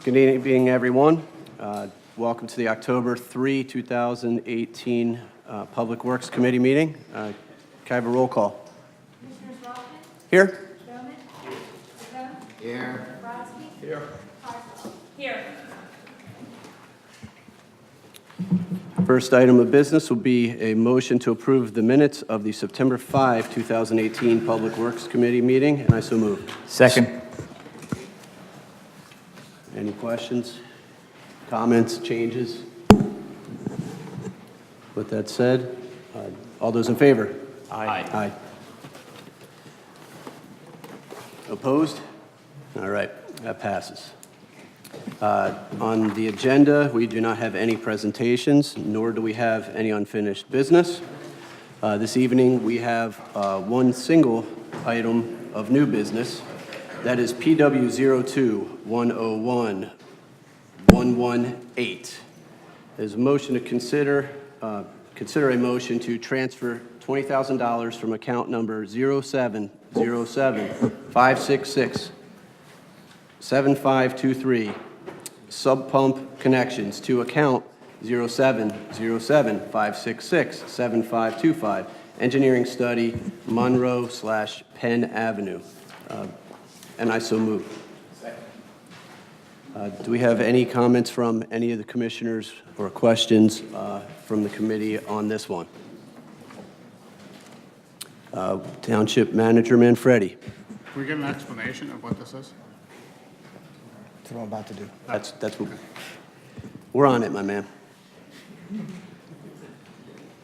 Good evening, everyone. Welcome to the October 3, 2018 Public Works Committee meeting. Can I have a roll call? Commissioners Rothman? Here. Bowman? Capone? Here. Brodsky? Here. Parsons? Here. First item of business will be a motion to approve the minutes of the September 5, 2018 Public Works Committee meeting, and I so move. Second. Any questions, comments, changes? With that said, all those in favor? Aye. Aye. Opposed? All right, that passes. On the agenda, we do not have any presentations, nor do we have any unfinished business. This evening, we have one single item of new business. That is PW 02-101-118. There's a motion to consider a motion to transfer $20,000 from account number 0707-566-7523 sub pump connections to account 0707-566-7525 engineering study Monroe/Penn Avenue. And I so move. Do we have any comments from any of the commissioners or questions from the committee on this one? Township Manager Manfredi. Can we get an explanation of what this is? That's what I'm about to do. That's what we're on it, my man.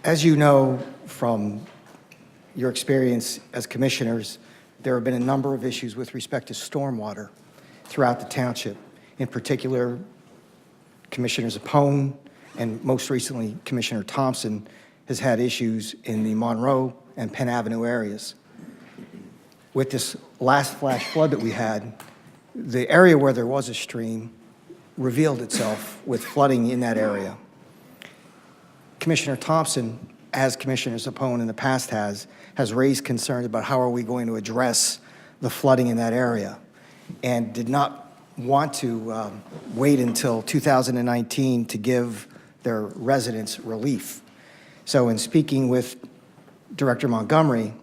As you know from your experience as commissioners, there have been a number of issues with respect to stormwater throughout the township. In particular, Commissioner Zappone and most recently Commissioner Thompson has had issues in the Monroe and Penn Avenue areas. With this last flash flood that we had, the area where there was a stream revealed itself with flooding in that area. Commissioner Thompson, as Commissioner Zappone in the past has raised concerns about how are we going to address the flooding in that area, and did not want to wait until 2019 to give their residents relief. So in speaking with Director Montgomery,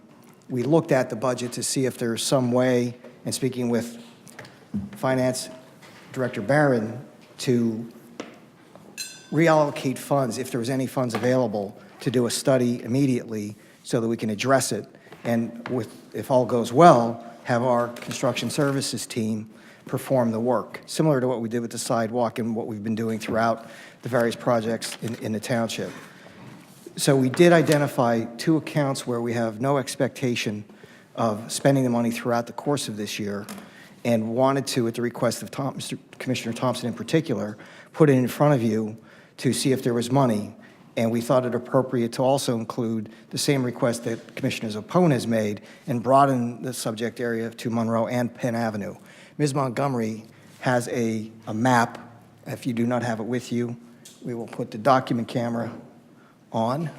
we looked at the budget to see if there's some way, and speaking with Finance Director Barron, to reallocate funds, if there was any funds available, to do a study immediately so that we can address it. And if all goes well, have our construction services team perform the work, similar to what we did with the sidewalk and what we've been doing throughout the various projects in the township. So we did identify two accounts where we have no expectation of spending the money throughout the course of this year, and wanted to, at the request of Commissioner Thompson in particular, put it in front of you to see if there was money. And we thought it appropriate to also include the same request that Commissioner Zappone has made and broaden the subject area to Monroe and Penn Avenue. Ms. Montgomery has a map. If you do not have it with you, we will put the document camera on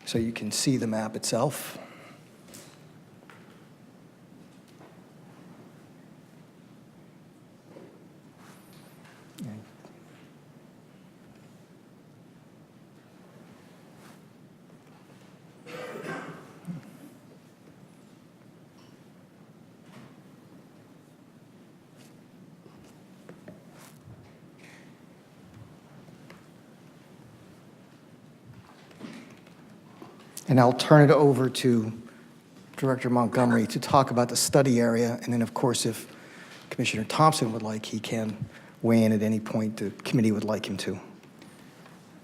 so you can see the map itself. And I'll turn it over to Director Montgomery to talk about the study area. And then, of course, if Commissioner Thompson would like, he can weigh in at any point the committee would like him to.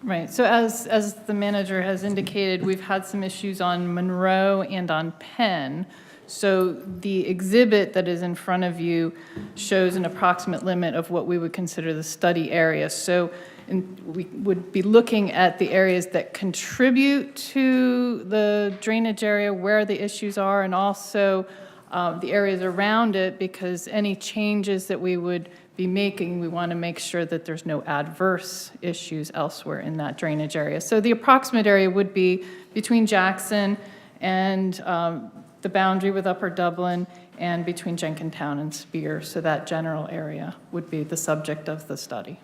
Right. So as the manager has indicated, we've had some issues on Monroe and on Penn. So the exhibit that is in front of you shows an approximate limit of what we would consider the study area. So we would be looking at the areas that contribute to the drainage area, where the issues are, and also the areas around it, because any changes that we would be making, we want to make sure that there's no adverse issues elsewhere in that drainage area. So the approximate area would be between Jackson and the boundary with Upper Dublin and between Jenkintown and Spear. So that general area would be the subject of the study.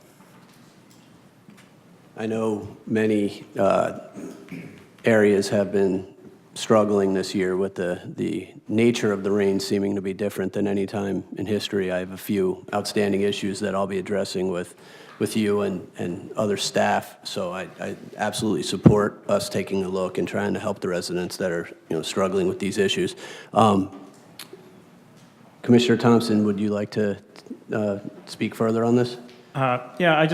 I know many areas have been struggling this year with the nature of the rain seeming to be different than any time in history. I have a few outstanding issues that I'll be addressing with you and other staff. So I absolutely support us taking a look and trying to help the residents that are struggling with these issues. Commissioner Thompson, would you like to speak further on this? Yeah,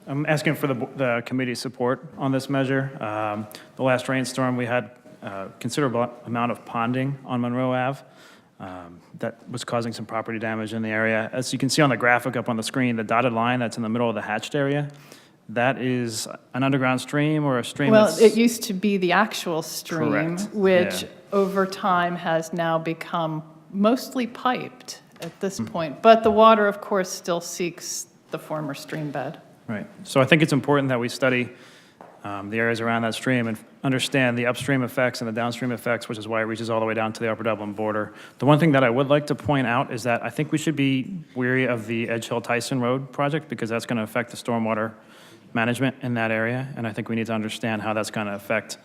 I'm asking for the committee's support on this measure. The last rainstorm, we had a considerable amount of ponding on Monroe Ave that was causing some property damage in the area. As you can see on the graphic up on the screen, the dotted line that's in the middle of the hatched area, that is an underground stream or a stream Well, that's... it used to be the actual stream, Correct, which yeah. over time has now become mostly piped at this point. But the water, of course, still seeks the former stream bed. Right. So I think it's important that we study the areas around that stream and understand the upstream effects and the downstream effects, which is why it reaches all the way down to the Upper Dublin border. The one thing that I would like to point out is that I think we should be wary of the Edge Hill Tyson Road project because that's going to affect the stormwater management in that area, and I think we need to understand how that's going to affect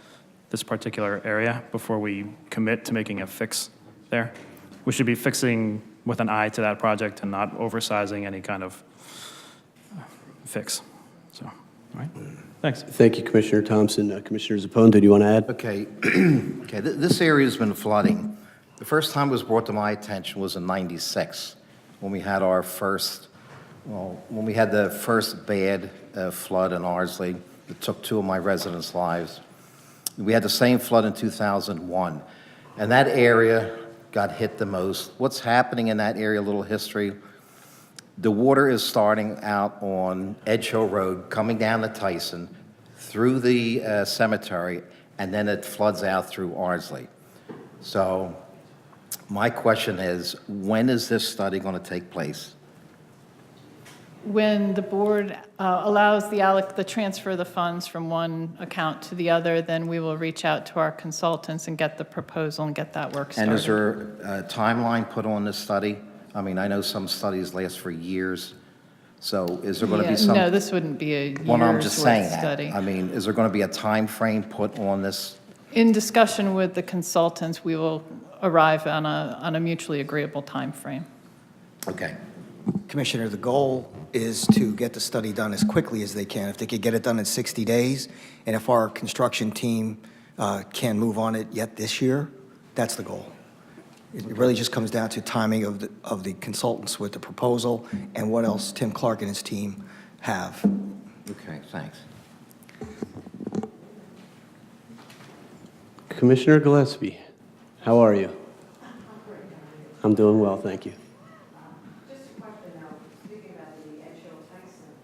this particular area before we commit to making a fix there. We should be fixing with an eye to that project and not oversizing any kind of fix. So, all right, thanks. Thank you, Commissioner Thompson. Commissioner Zappone, did you want to add? Okay, this area's been flooding. The first time it was brought to my attention was in '96, when we had the first bad flood in Ardsley. It took 2 of my residents' lives. We had the same flood in 2001, and that area got hit the most. What's happening in that area, a little history, the water is starting out on Edge Hill Road, coming down to Tyson, through the cemetery, and then it floods out through Ardsley. So my question is, when is this study going to take place? When the board allows the transfer of the funds from one account to the other, then we will reach out to our consultants and get the proposal and get that work started. And is there a timeline put on this study? I mean, I know some studies last for years, so is there going to be some? No, this wouldn't be a Well, no, I'm just year's saying worth that. study. I mean, is there going to be a time frame put on this? In discussion with the consultants, we will arrive on a mutually agreeable time frame. Okay. Commissioner, the goal is to get the study done as quickly as they can. If they could get it done in 60 days, and if our construction team can move on it yet this year, that's the goal. It really just comes down to timing of the consultants with the proposal and what else Tim Clark and his team have. Okay, thanks. Commissioner Gillespie, how are you? I'm doing well, thank you. Just a question now, speaking about the Edge Hill Tyson,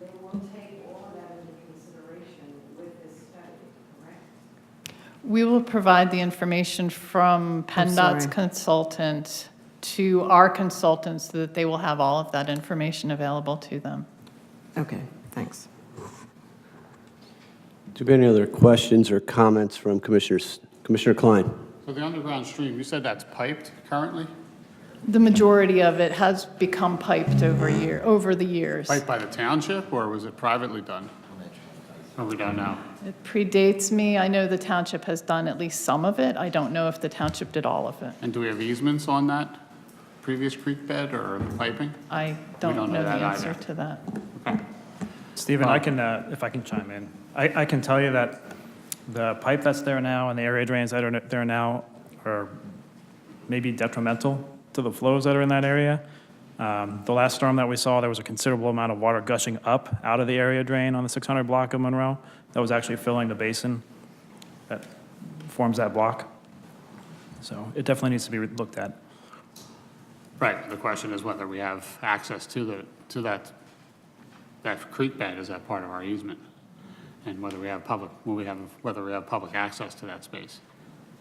they will take all of that into consideration with this study, correct? We will provide the information from PennDOT's sorry. consultant to our consultants so that they will have all of that information available to them. Okay, thanks. Do we have any other questions or comments from commissioners? Commissioner Klein? So the underground stream, you said that's piped currently? The majority of it has become piped over the years. Piped by the township, or was it privately done? Or we don't know? It predates me. I know the township has done at least some of it. I don't know if the township did all of it. And do we have easements on that previous creek bed or the piping? I don't don't know know the that answer either. to that. Okay. Stephen, I can, if I can chime in, I can tell you that the pipe that's there now and the area drains that are there now are maybe detrimental to the flows that are in that area. The last storm that we saw, there was a considerable amount of water gushing up out of the area drain on the 600 block of Monroe that was actually filling the basin that forms that block. So it definitely needs to be looked at. Right, the question is whether we have access to that creek bed, is that part of our easement? And whether we have public access to that space.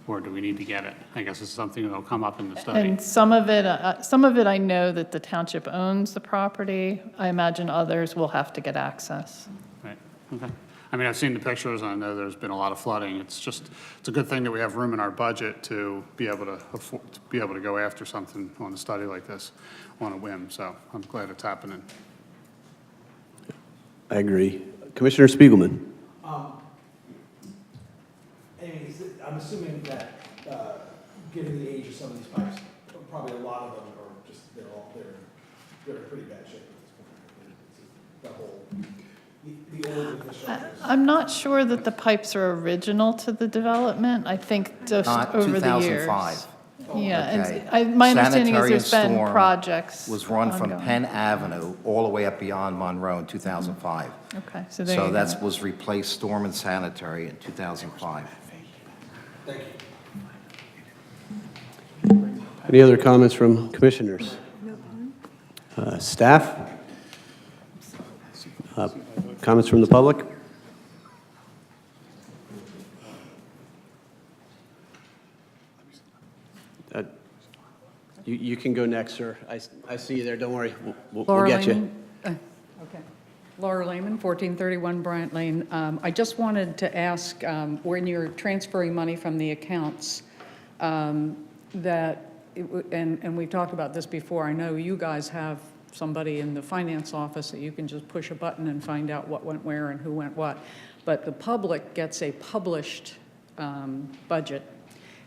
or do we need to get it? I guess it's something that'll come up in the study. And some of it I know that the township owns the property. I imagine others will have to get access. Right, okay. I mean, I've seen the pictures, and I know there's been a lot of flooding. It's a good thing that we have room in our budget to be able to afford, to be able to go after something on a study like this on a whim, so I'm glad it's happening. I agree. Commissioner Spiegelman? Amy, I'm assuming that, given the age of some of these pipes, probably a lot of them are just, they're in pretty bad shape at this point. The whole, the old infrastructure. I'm not sure that the pipes are original to the development. I think just Not over the years. 2005. Yeah, Okay. and my understanding is Sanitary there's been Storm projects was run from ongoing. Penn Avenue all the way up beyond Monroe in 2005. Okay, so there you So go. that was replaced Storm and Sanitary in 2005. Thank you. Any other comments from commissioners? Staff? Comments from the public? You can go next, sir. I see you there, don't worry. We'll Laura get you. Lehman. Okay. Laura Lehman, 1431 Bryant Lane. I just wanted to ask, when you're transferring money from the accounts, and we've talked about this before, I know you guys have somebody in the finance office that you can just push a button and find out what went where and who went what, but the public gets a published budget.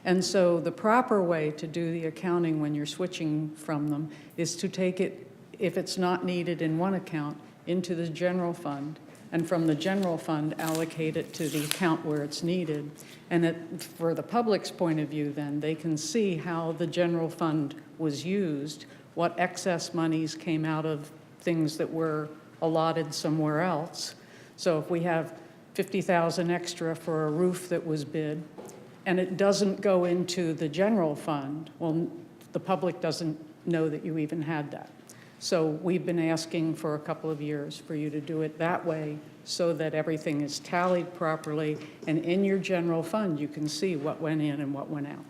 And so the proper way to do the accounting when you're switching from them is to take it, if it's not needed in one account, into the general fund, and from the general fund, allocate it to the account where it's needed. And for the public's point of view, then, they can see how the general fund was used, what excess monies came out of things that were allotted somewhere else. So if we have $50,000 extra for a roof that was bid, and it doesn't go into the general fund, well, the public doesn't know that you even had that. So we've been asking for a couple of years for you to do it that way so that everything is tallied properly, and in your general fund, you can see what went in and what went out.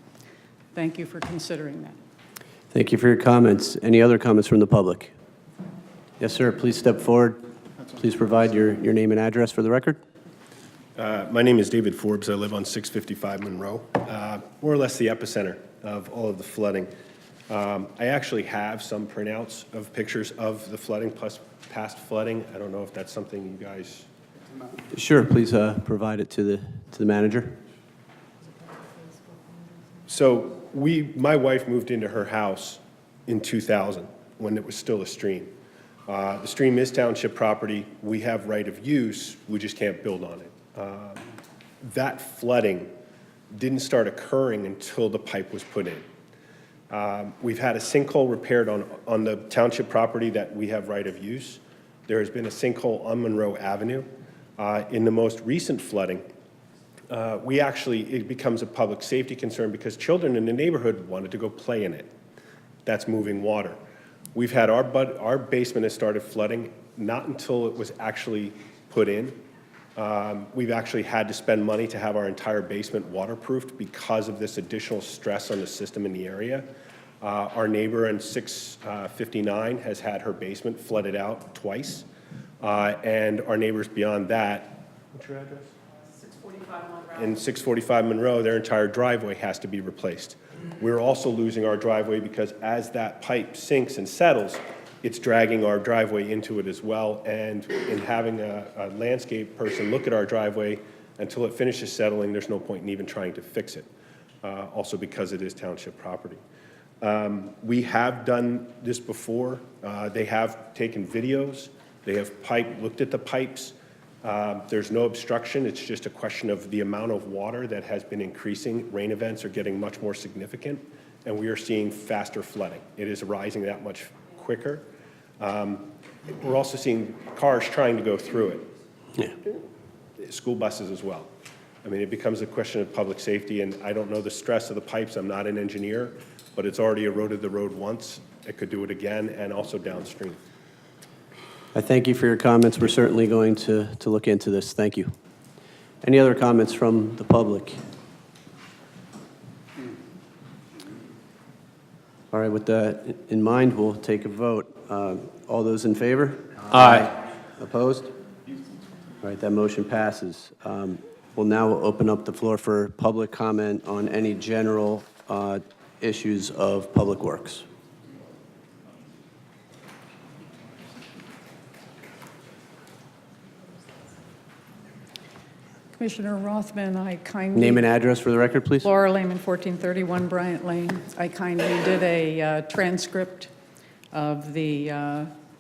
Thank you for considering that. Thank you for your comments. Any other comments from the public? Yes, sir, please step forward. Please provide your name and address for the record. My name is David Forbes. I live on 655 Monroe, more or less the epicenter of all of the flooding. I actually have some printouts of pictures of the flooding plus past flooding. I don't know if that's something you guys... Sure, please provide it to the manager. So my wife moved into her house in 2000 when it was still a stream. The stream is township property. We have right of use. We just can't build on it. That flooding didn't start occurring until the pipe was put in. We've had a sinkhole repaired on the township property that we have right of use. There has been a sinkhole on Monroe Avenue. In the most recent flooding, it becomes a public safety concern because children in the neighborhood wanted to go play in it. That's moving water. We've had our basement has started flooding, not until it was actually put in. We've actually had to spend money to have our entire basement waterproofed because of this additional stress on the system in the area. Our neighbor in 659 has had her basement flooded out twice. And our neighbors beyond that, what's your address? 645 Monroe. In 645 Monroe, their entire driveway has to be replaced. We're also losing our driveway because as that pipe sinks and settles, it's dragging our driveway into it as well. And in having a landscape person look at our driveway until it finishes settling, there's no point in even trying to fix it, also because it is township property. We have done this before. They have taken videos. They have looked at the pipes. There's no obstruction. It's just a question of the amount of water that has been increasing. Rain events are getting much more significant, and we are seeing faster flooding. It is rising that much quicker. We're also seeing cars trying to go through it. Yeah. School buses as well. I mean, it becomes a question of public safety, and I don't know the stress of the pipes. I'm not an engineer, but it's already eroded the road once. It could do it again, and also downstream. I thank you for your comments. We're certainly going to look into this. Thank you. Any other comments from the public? All right, with that in mind, we'll take a vote. All those in favor? Aye. Opposed? All right, that motion passes. We'll now open up the floor for public comment on any general issues of Public Works. Commissioner Rothman, I kindly... Name and address for the record, please. Laura Lehman, 1431 Bryant Lane. I kindly did a transcript of the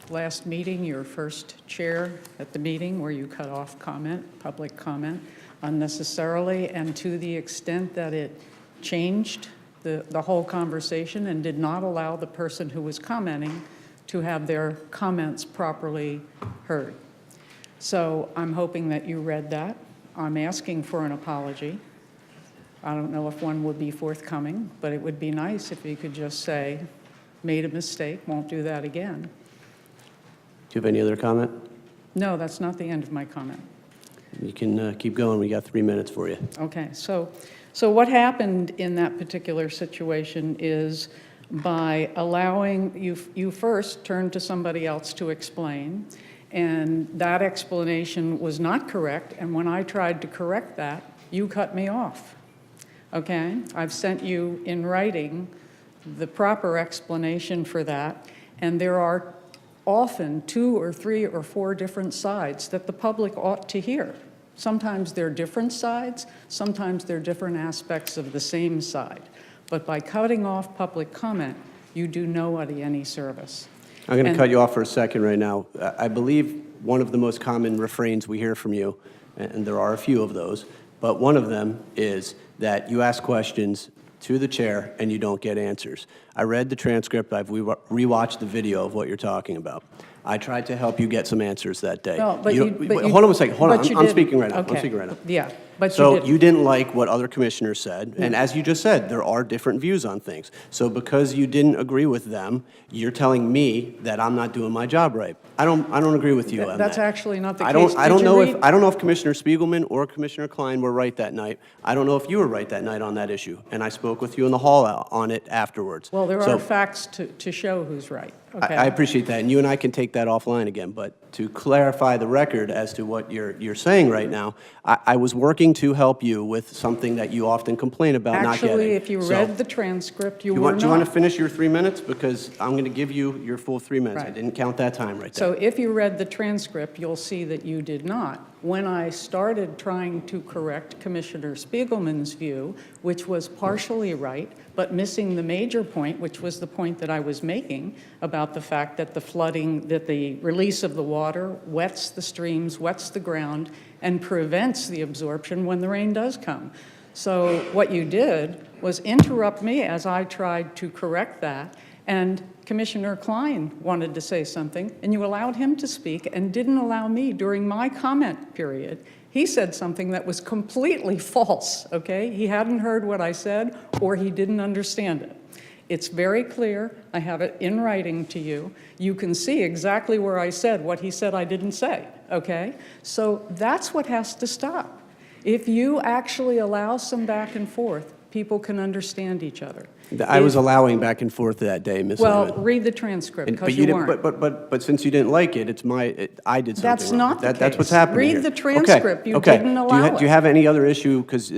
last meeting, your first chair at the meeting, where you cut off comment, public comment, unnecessarily, and to the extent that it changed the whole conversation and did not allow the person who was commenting to have their comments properly heard. So I'm hoping that you read that. I'm asking for an apology. I don't know if one would be forthcoming, but it would be nice if you could just say, made a mistake, won't do that again. Do you have any other comment? No, that's not the end of my comment. You can keep going. We got 3 minutes for you. Okay, so what happened in that particular situation is by allowing, you first turned to somebody else to explain, and that explanation was not correct, and when I tried to correct that, you cut me off, okay? I've sent you in writing the proper explanation for that, and there are often 2 or 3 or 4 different sides that the public ought to hear. Sometimes they're different sides, sometimes they're different aspects of the same side. But by cutting off public comment, you do nobody any service. I'm going to cut you off for a second right now. I believe one of the most common refrains we hear from you, and there are a few of those, but one of them is that you ask questions to the chair and you don't get answers. I read the transcript. I've rewatched the video of what you're talking about. I tried to help you get some answers that day. No, but hold on a second. Hold on. I'm speaking right now. Okay. I'm speaking right now. Yeah, but So you didn't like what other commissioners said, and as you just said, there are different views on things. So because you didn't agree with them, you're telling me that I'm not doing my job right. I don't agree with you on that. That's actually not the I case. don't Did you know read- I don't know if Commissioner Spiegelman or Commissioner Klein were right that night. I don't know if you were right that night on that issue, and I spoke with you in the hall on it afterwards. Well, there So are facts to show who's right, okay? I appreciate that, and you and I can take that offline again, but to clarify the record as to what you're saying right now, I was working to help you with something that you often complain about not getting. Actually, if you So, read the transcript, you do were you want not. to finish your 3 minutes? Because I'm going to give you your full 3 minutes. I Right. didn't count that time right there. So if you read the transcript, you'll see that you did not. When I started trying to correct Commissioner Spiegelman's view, which was partially right, but missing the major point, which was the point that I was making about the fact that the flooding, that the release of the water wets the streams, wets the ground, and prevents the absorption when the rain does come. So what you did was interrupt me as I tried to correct that, and Commissioner Klein wanted to say something, and you allowed him to speak and didn't allow me during my comment period. He said something that was completely false, okay? He hadn't heard what I said, or he didn't understand it. It's very clear. I have it in writing to you. You can see exactly where I said what he said I didn't say, okay? So that's what has to stop. If you actually allow some back and forth, people can understand each other. I was allowing back and forth that day, Ms. Well, Lehman. read the transcript, And- because but you didn't- weren't. But since you didn't like it, I did something That's wrong. not the That's what's case. happening Read here. the transcript. You didn't allow Do you it. have any other issue? Because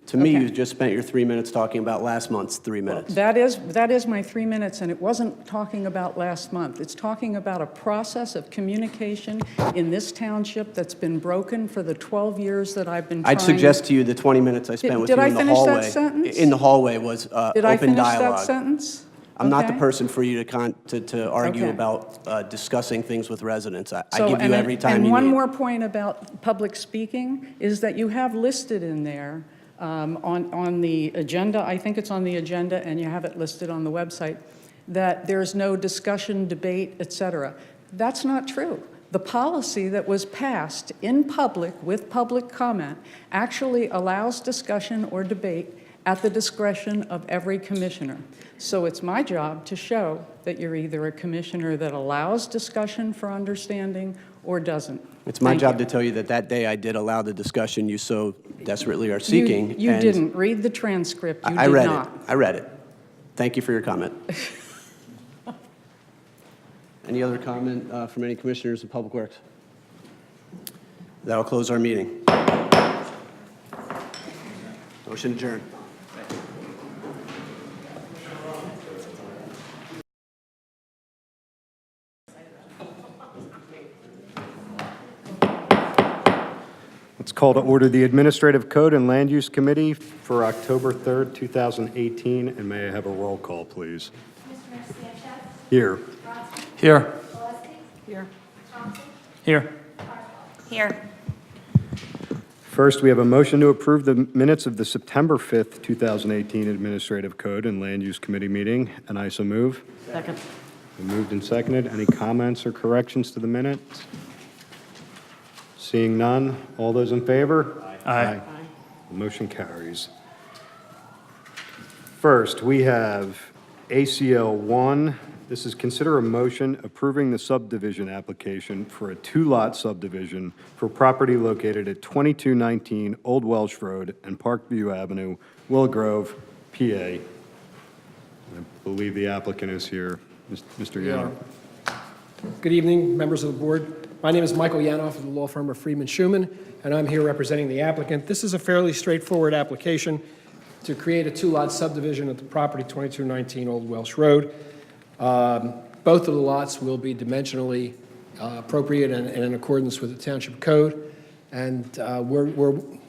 to me, Okay. you just spent your 3 minutes talking about last month's 3 minutes. That is my 3 minutes, and it wasn't talking about last month. It's talking about a process of communication in this township that's been broken for the 12 years that I've been trying. I'd suggest to you the 20 minutes I spent with Did you I in the finish that hallway. sentence? In the hallway was Did I open finish dialogue. that sentence? I'm not the Okay. person for you to argue Okay. about discussing things with residents. I So, give you and every time and you one need. more point about public speaking is that you have listed in there on the agenda, I think it's on the agenda, and you have it listed on the website, that there's no discussion, debate, et cetera. That's not true. The policy that was passed in public with public comment actually allows discussion or debate at the discretion of every commissioner. So it's my job to show that you're either a commissioner that allows discussion for understanding or doesn't. It's my Thank job you. to tell you that that day I did allow the discussion you so desperately are seeking. You and didn't read the transcript. You I did read not. it. I read it. Thank you for your comment. Any other comment from any commissioners of Public Works? That'll close our meeting. Motion adjourned. Let's call to order the Administrative Code and Land Use Committee for October 3rd, 2018, and may I have a roll call, please? Commissioner Sanchez? Here. Brodsky? Here. Valesky? Here. Thompson? Here. Here. First, we have a motion to approve the minutes of the September 5th, 2018 Administrative Code and Land Use Committee meeting, and I so move. Second. Been moved and seconded. Any comments or corrections to the minutes? Seeing none, all those in favor? Aye. The motion carries. First, we have ACL 1. This is consider a motion approving the subdivision application for a two-lot subdivision for property located at 2219 Old Welsh Road and Parkview Avenue, Willow Grove, PA. I believe the applicant is here. Mr. Yanner. Good evening, members of the board. My name is Michael Yanoff of the law firm of Friedman Schuman, and I'm here representing the applicant. This is a fairly straightforward application to create a two-lot subdivision at the property 2219 Old Welsh Road. Both of the lots will be dimensionally appropriate and in accordance with the township code. And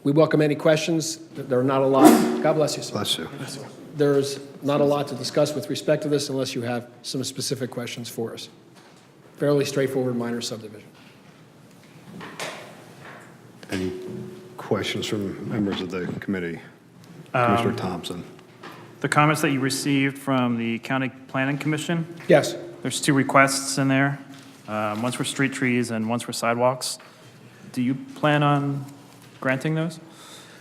we welcome any questions. There are not a lot. God bless you, sir. Bless you. There's not a lot to discuss with respect to this unless you have some specific questions for us. Fairly straightforward minor subdivision. Any questions from members of the committee? Commissioner Thompson. The comments that you received from the County Planning Commission, Yes. there's two requests in there. One's for street trees and one's for sidewalks. Do you plan on granting those?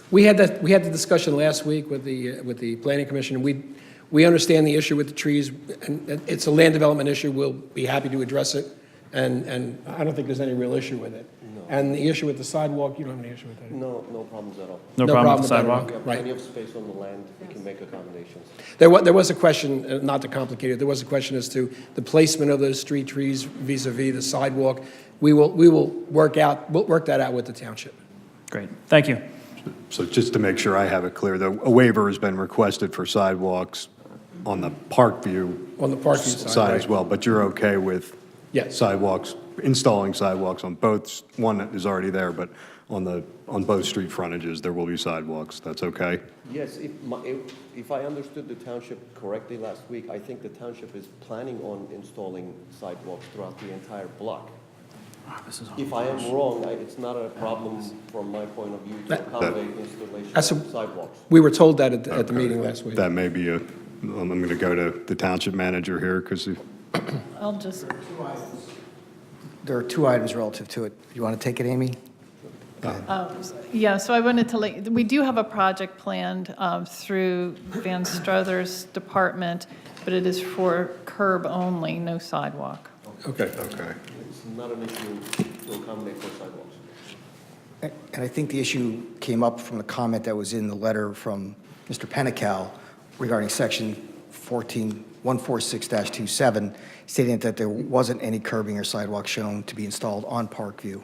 We had the discussion last week with the planning commission. We understand the issue with the trees, and it's a land development issue. We'll be happy to address it, and I don't think there's any real issue with it. And the issue with the sidewalk, you don't have any issue with that? No problems at all. No problem with the at all. sidewalk? We have Right. plenty of space on the land, we can make accommodations. There was a question, not to complicate it, there was a question as to the placement of those street trees vis-à-vis the sidewalk. We will work that out with the township. Great, thank you. So just to make sure I have it clear, a waiver has been requested for sidewalks on the Parkview On the Parkview side, side right. as well, but you're okay with Yes. sidewalks, installing sidewalks on both, one that is already there, but on both street frontages, there will be sidewalks. That's okay? Yes, if I understood the township correctly last week, I think the township is planning on installing sidewalks throughout the entire block. If I am wrong, it's not a problem from my point of view to accommodate installation That's of sidewalks. We were told that at the meeting last week. That may be I'm going to go to the township manager here, because I'll just, There are two items relative to it. You want to take it, Amy? yeah, so I wanted to we do have a project planned through Van Strother's department, but it is for curb only, no sidewalk. Okay. okay. It's not an issue to accommodate for sidewalks. And I think the issue came up from the comment that was in the letter from Mr. Penical regarding section 146-27, stating that there wasn't any curbing or sidewalk shown to be installed on Parkview,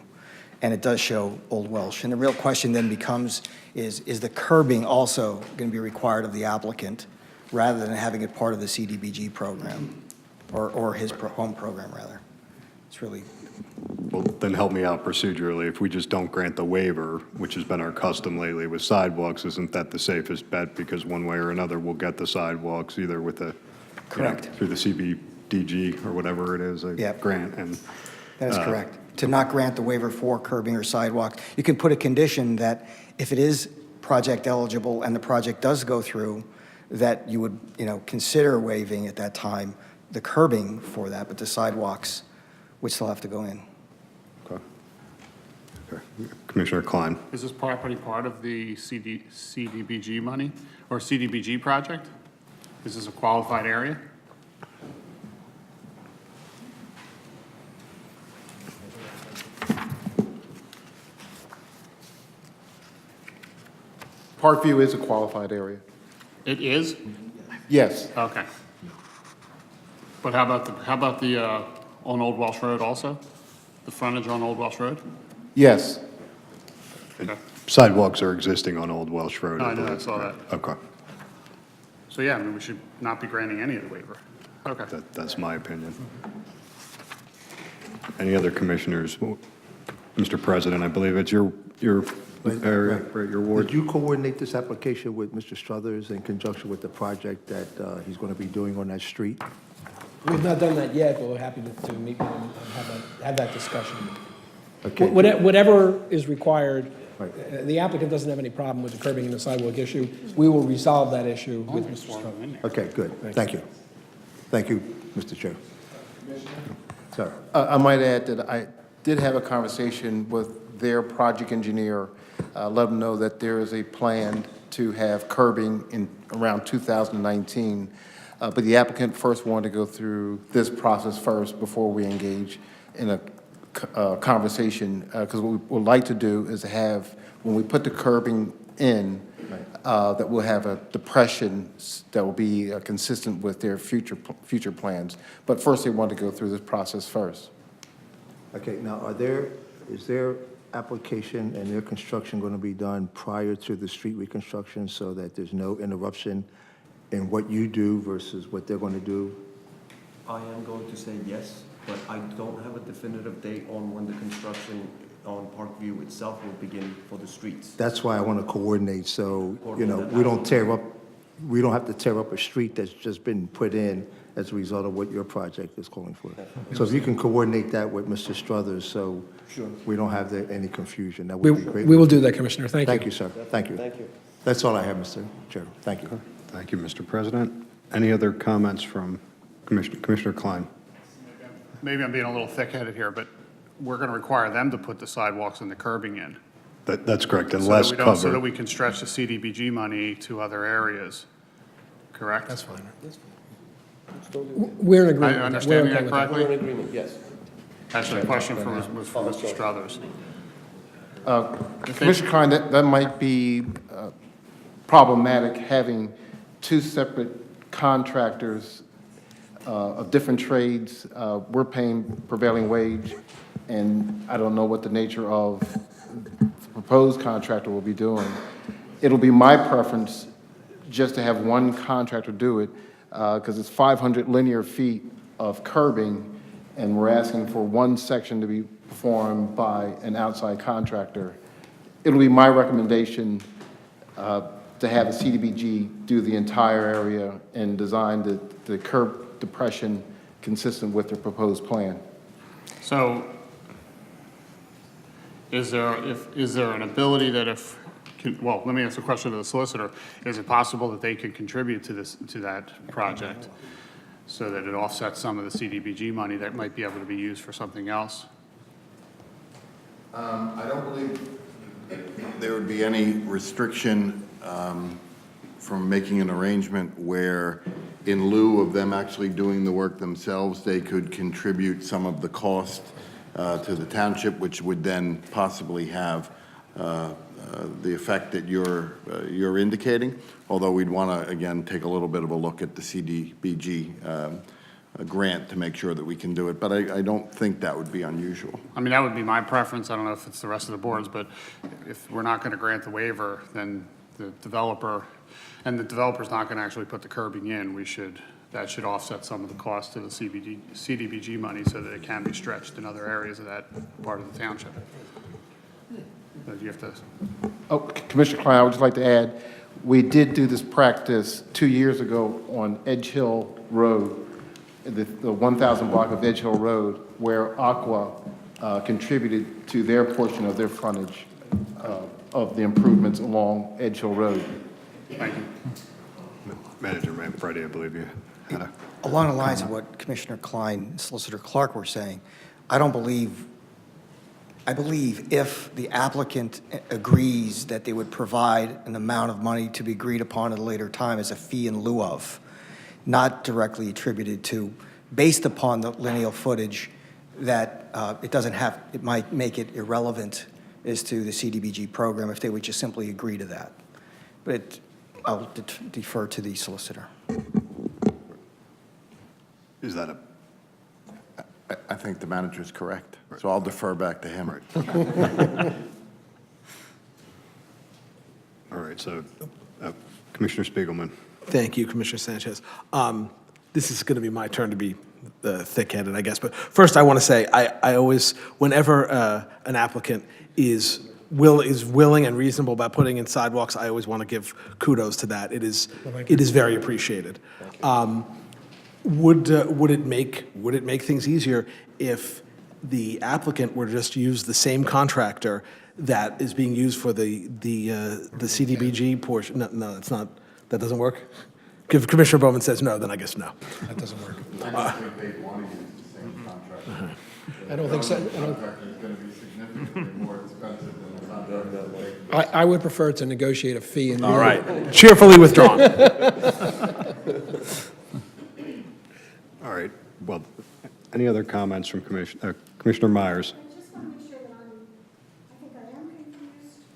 and it does show Old Welsh. And the real question then becomes, is the curbing also going to be required of the applicant rather than having it part of the CDBG program, or his home program, rather? It's really... Well, then help me out procedurally. If we just don't grant the waiver, which has been our custom lately with sidewalks, isn't that the safest bet? Because one way or another, we'll get the sidewalks either with the, Correct. through the CBDG or whatever it is, a Yep. grant. And That is correct. To not grant the waiver for curbing or sidewalks, you can put a condition that if it is project eligible and the project does go through, that you would, consider waiving at that time the curbing for that, but the sidewalks would still have to go in. okay. Commissioner Klein. Is this property part of the CDBG money or CDBG project? Is this a qualified area? Parkview is a qualified area. It is? Yes. Okay. But how about the on Old Welsh Road also? The frontage on Old Welsh Road? Yes. Okay. Sidewalks are existing on Old Welsh Road. No, I know, I believe. saw that. Okay, So yeah, I mean, we should not be granting any of the waiver. Okay. that's my opinion. Any other commissioners? Mr. President, I believe it's your area, right, your ward. Would you coordinate this application with Mr. Struthers in conjunction with the project that he's going to be doing on that street? We've not done that yet, but we're happy to meet with him and have that discussion. Okay. Whatever is required, Right. the applicant doesn't have any problem with the curbing and the sidewalk issue. We will resolve that issue with Mr. Struthers. Okay, good. Thank you. Thank you, Mr. Chair. Sir. I might add that I did have a conversation with their project engineer, let them know that there is a plan to have curbing in around 2019. But the applicant first wanted to go through this process first before we engage in a conversation. Because what we would like to do is have, when we put the curbing in, that we'll have a depression that will be consistent with their future plans. But first, they want to go through this process first. Okay, now, is their application and their construction going to be done prior to the street reconstruction so that there's no interruption in what you do versus what they're going to do? I am going to say yes, but I don't have a definitive date on when the construction on Parkview itself will begin for the streets. That's why I want to coordinate, so, we don't we don't have to tear up a street that's just been put in as a result of what your project is calling for. So if you can coordinate that with Mr. Struthers, so we don't have any confusion, that would be great. We will do that, Commissioner. Thank you. Thank you, sir. Thank you. Thank you. That's all I have, Mr. Chair. Thank you. Thank you, Mr. President. Any other comments from Commissioner Klein? Maybe I'm being a little thick-headed here, but we're going to require them to put the sidewalks and the curbing in. That's correct, So unless that we don't, so that covered. we can stretch the CDBG money to other areas, correct? That's fine. We're in agreement. I with that. We're understanding okay that with correctly? We're in agreement, yes. Actually, a question was for Mr. Struthers. Commissioner Klein, that might be problematic, having two separate contractors of different trades. We're paying prevailing wage, and I don't know what the nature of the proposed contractor will be doing. It'll be my preference just to have one contractor do it, because it's 500 linear feet of curbing, and we're asking for one section to be performed by an outside contractor. It'll be my recommendation to have the CDBG do the entire area and design the curb depression consistent with their proposed plan. So is there an ability that well, let me ask a question to the solicitor. Is it possible that they could contribute to that project so that it offsets some of the CDBG money that might be able to be used for something else? I don't believe there would be any restriction from making an arrangement where, in lieu of them actually doing the work themselves, they could contribute some of the cost to the township, which would then possibly have the effect that you're indicating, although we'd want to, again, take a little bit of a look at the CDBG grant to make sure that we can do it, but I don't think that would be unusual. I mean, that would be my preference. I don't know if it's the rest of the boards, but if we're not going to grant the waiver, then the developer's not going to actually put the curbing in, that should offset some of the cost to the CDBG money so that it can be stretched in other areas of that part of the township. But you have to. Oh, Commissioner Klein, I would just like to add, we did do this practice 2 years ago on Edge Hill Road, the 1,000 block of Edge Hill Road, where Aqua contributed to their portion of their frontage of the improvements along Edge Hill Road. Thank you. Manager Manfredi, I believe you had a... Along the lines of what Commissioner Klein and Solicitor Clark were saying, I believe if the applicant agrees that they would provide an amount of money to be agreed upon at a later time as a fee in lieu of, not directly attributed to, based upon the lineal footage, that it might make it irrelevant as to the CDBG program if they would just simply agree to that. But I'll defer to the solicitor. Is that I think the manager's correct, so I'll defer back to him. All right, so Commissioner Spiegelman. Thank you, Commissioner Sanchez. This is going to be my turn to be thick-headed, I guess. But first, I want to say, I always, whenever an applicant is willing and reasonable about putting in sidewalks, I always want to give kudos to that. It is very appreciated. Would it make things easier if the applicant were to just use the same contractor that is being used for the CDBG portion? No, it's not. That doesn't work? If Commissioner Bowman says no, then I guess no. That doesn't work. I don't think they'd want to use the same contractor. I don't think so. The contractor is going to be significantly more expensive than the contractor. I would prefer to negotiate a fee in lieu. All right. Cheerfully withdrawn. All right, well, any other comments from Commissioner Myers? I just want to make sure that I think I am confused.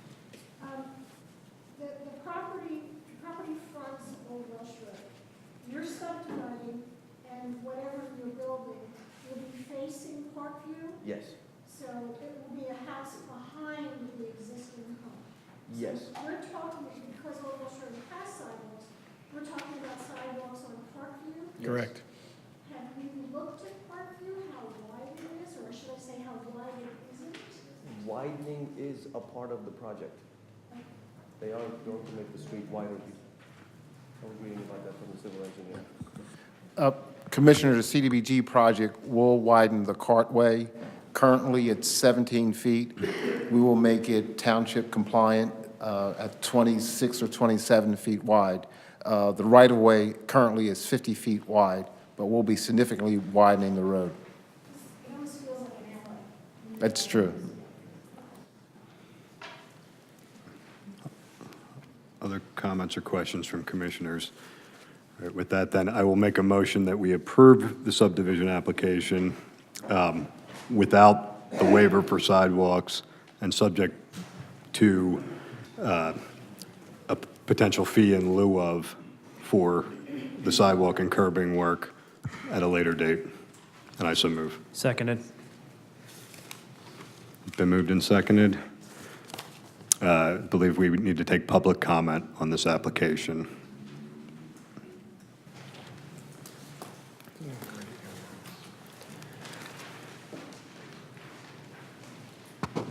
The property fronts Old Welsh Road. You're subdividing, and whatever you're building will be facing Parkview? Yes, So it will be a house behind the existing home? yes. So we're talking, because Old Welsh Road has sidewalks, we're talking about sidewalks on Parkview? Correct. Have you looked at Parkview, how wide it is, or should I say how wide it isn't? Widening is a part of the project. They are going to make the street wider. I was reading about that from the civil engineer. Commissioner, the CDBG project will widen the cartway. Currently, it's 17 feet. We will make it township compliant at 26 or 27 feet wide. The right-of-way currently is 50 feet wide, but we'll be significantly widening the road. It almost feels like an alley. That's true. Other comments or questions from commissioners? All right, with that, then, I will make a motion that we approve the subdivision application without the waiver for sidewalks and subject to a potential fee in lieu of for the sidewalk and curbing work at a later date. And I so move. Seconded. Been moved and seconded. I believe we need to take public comment on this application.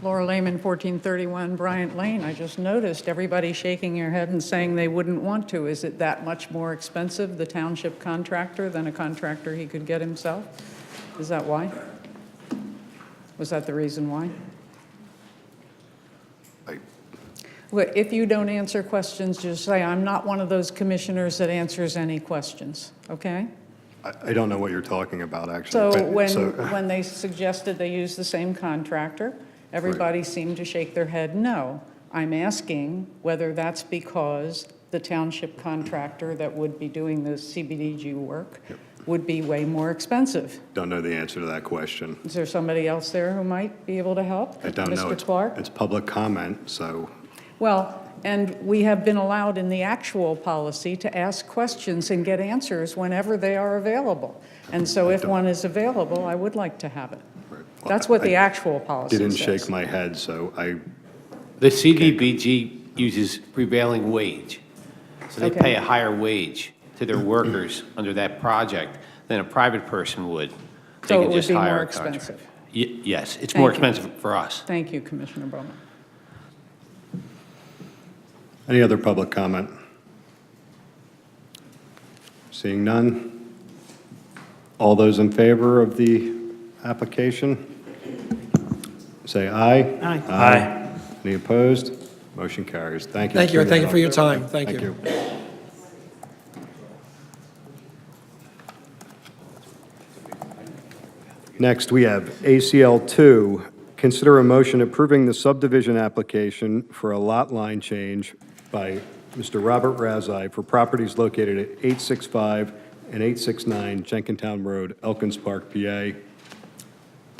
Laura Lehman, 1431 Bryant Lane. I just noticed everybody shaking their head and saying they wouldn't want to. Is it that much more expensive, the township contractor, than a contractor he could get himself? Is that why? Was that the reason why? Well, if you don't answer questions, just say, I'm not one of those commissioners that answers any questions, okay? I don't know what you're talking about, actually. So but- when they suggested they use the same contractor, everybody seemed to shake their head no. I'm asking whether that's because the township contractor that would be doing the CBDG work would be way more expensive. Don't know the answer to that question. Is there somebody else there who might be able to help? I don't know. Mr. Clark? It's public comment, so Well, and we have been allowed in the actual policy to ask questions and get answers whenever they are available. And so if one is available, I would like to have it. That's what the actual policy says. didn't shake my head, so The CDBG uses prevailing wage. So they Okay. pay a higher wage to their workers under that project than a private person would. They So it can would just be hire more a contract. expensive. Yes, it's Thank more you. expensive for us. Thank you, Commissioner Bowman. any other public comment? Seeing none? All those in favor of the application? Say aye. Aye. Aye. Any opposed? Motion carries. Thank you. Thank you, and thank you Mr. for your Neal. time. Thank you. Next, we have ACL 2. Consider a motion approving the subdivision application for a lot line change by Mr. Robert Razai for properties located at 865 and 869 Jenkintown Road, Elkins Park, PA.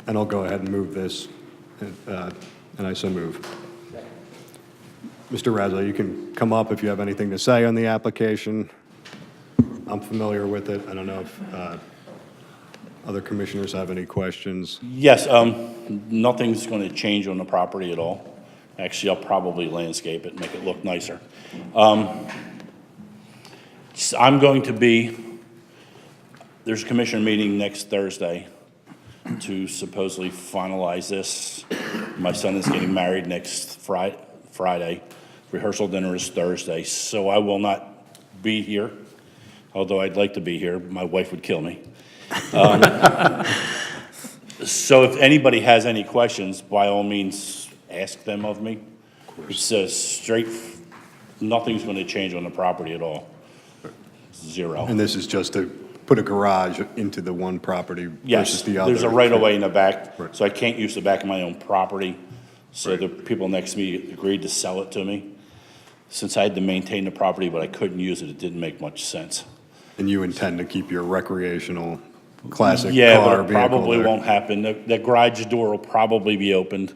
And I'll go ahead and move this, and I so move. Mr. Razai, you can come up if you have anything to say on the application. I'm familiar with it. I don't know if Other commissioners have any questions? Yes, nothing's going to change on the property at all. Actually, I'll probably landscape it, make it look nicer. I'm going to be, there's a commissioner meeting next Thursday to supposedly finalize this. My son is getting married next Friday. Rehearsal dinner is Thursday, so I will not be here, although I'd like to be here. My wife would kill me. So if anybody has any questions, by all means, ask them of me. It's straight, nothing's going to change on the property at all. Zero. And this is just to put a garage into the one property Yes, versus the other? there's a right-of-way in the back, Right. so I can't use the back of my own property. So the people next to me agreed to sell it to me. Since I had to maintain the property, but I couldn't use it, it didn't make much sense. And you intend to keep your recreational classic Yeah, car but it vehicle probably there? won't happen. The garage door will probably be opened.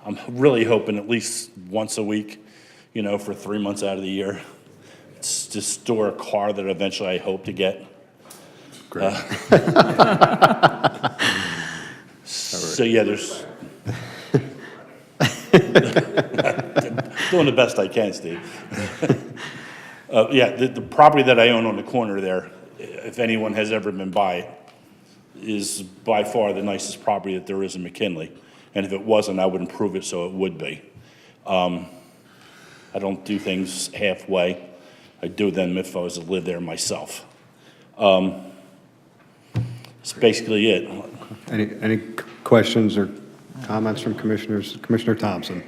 I'm really hoping at least once a week, you know, for 3 months out of the year. It's to store a car that eventually I hope to get. Great. So, yeah, there's, doing the best I can, Steve. Yeah, the property that I own on the corner there, if anyone has ever been by it, is by far the nicest property that there is in McKinley. And if it wasn't, I would improve it so it would be. I don't do things halfway. I do them if I was to live there myself. That's basically it. Any questions or comments from commissioners? Commissioner Thompson?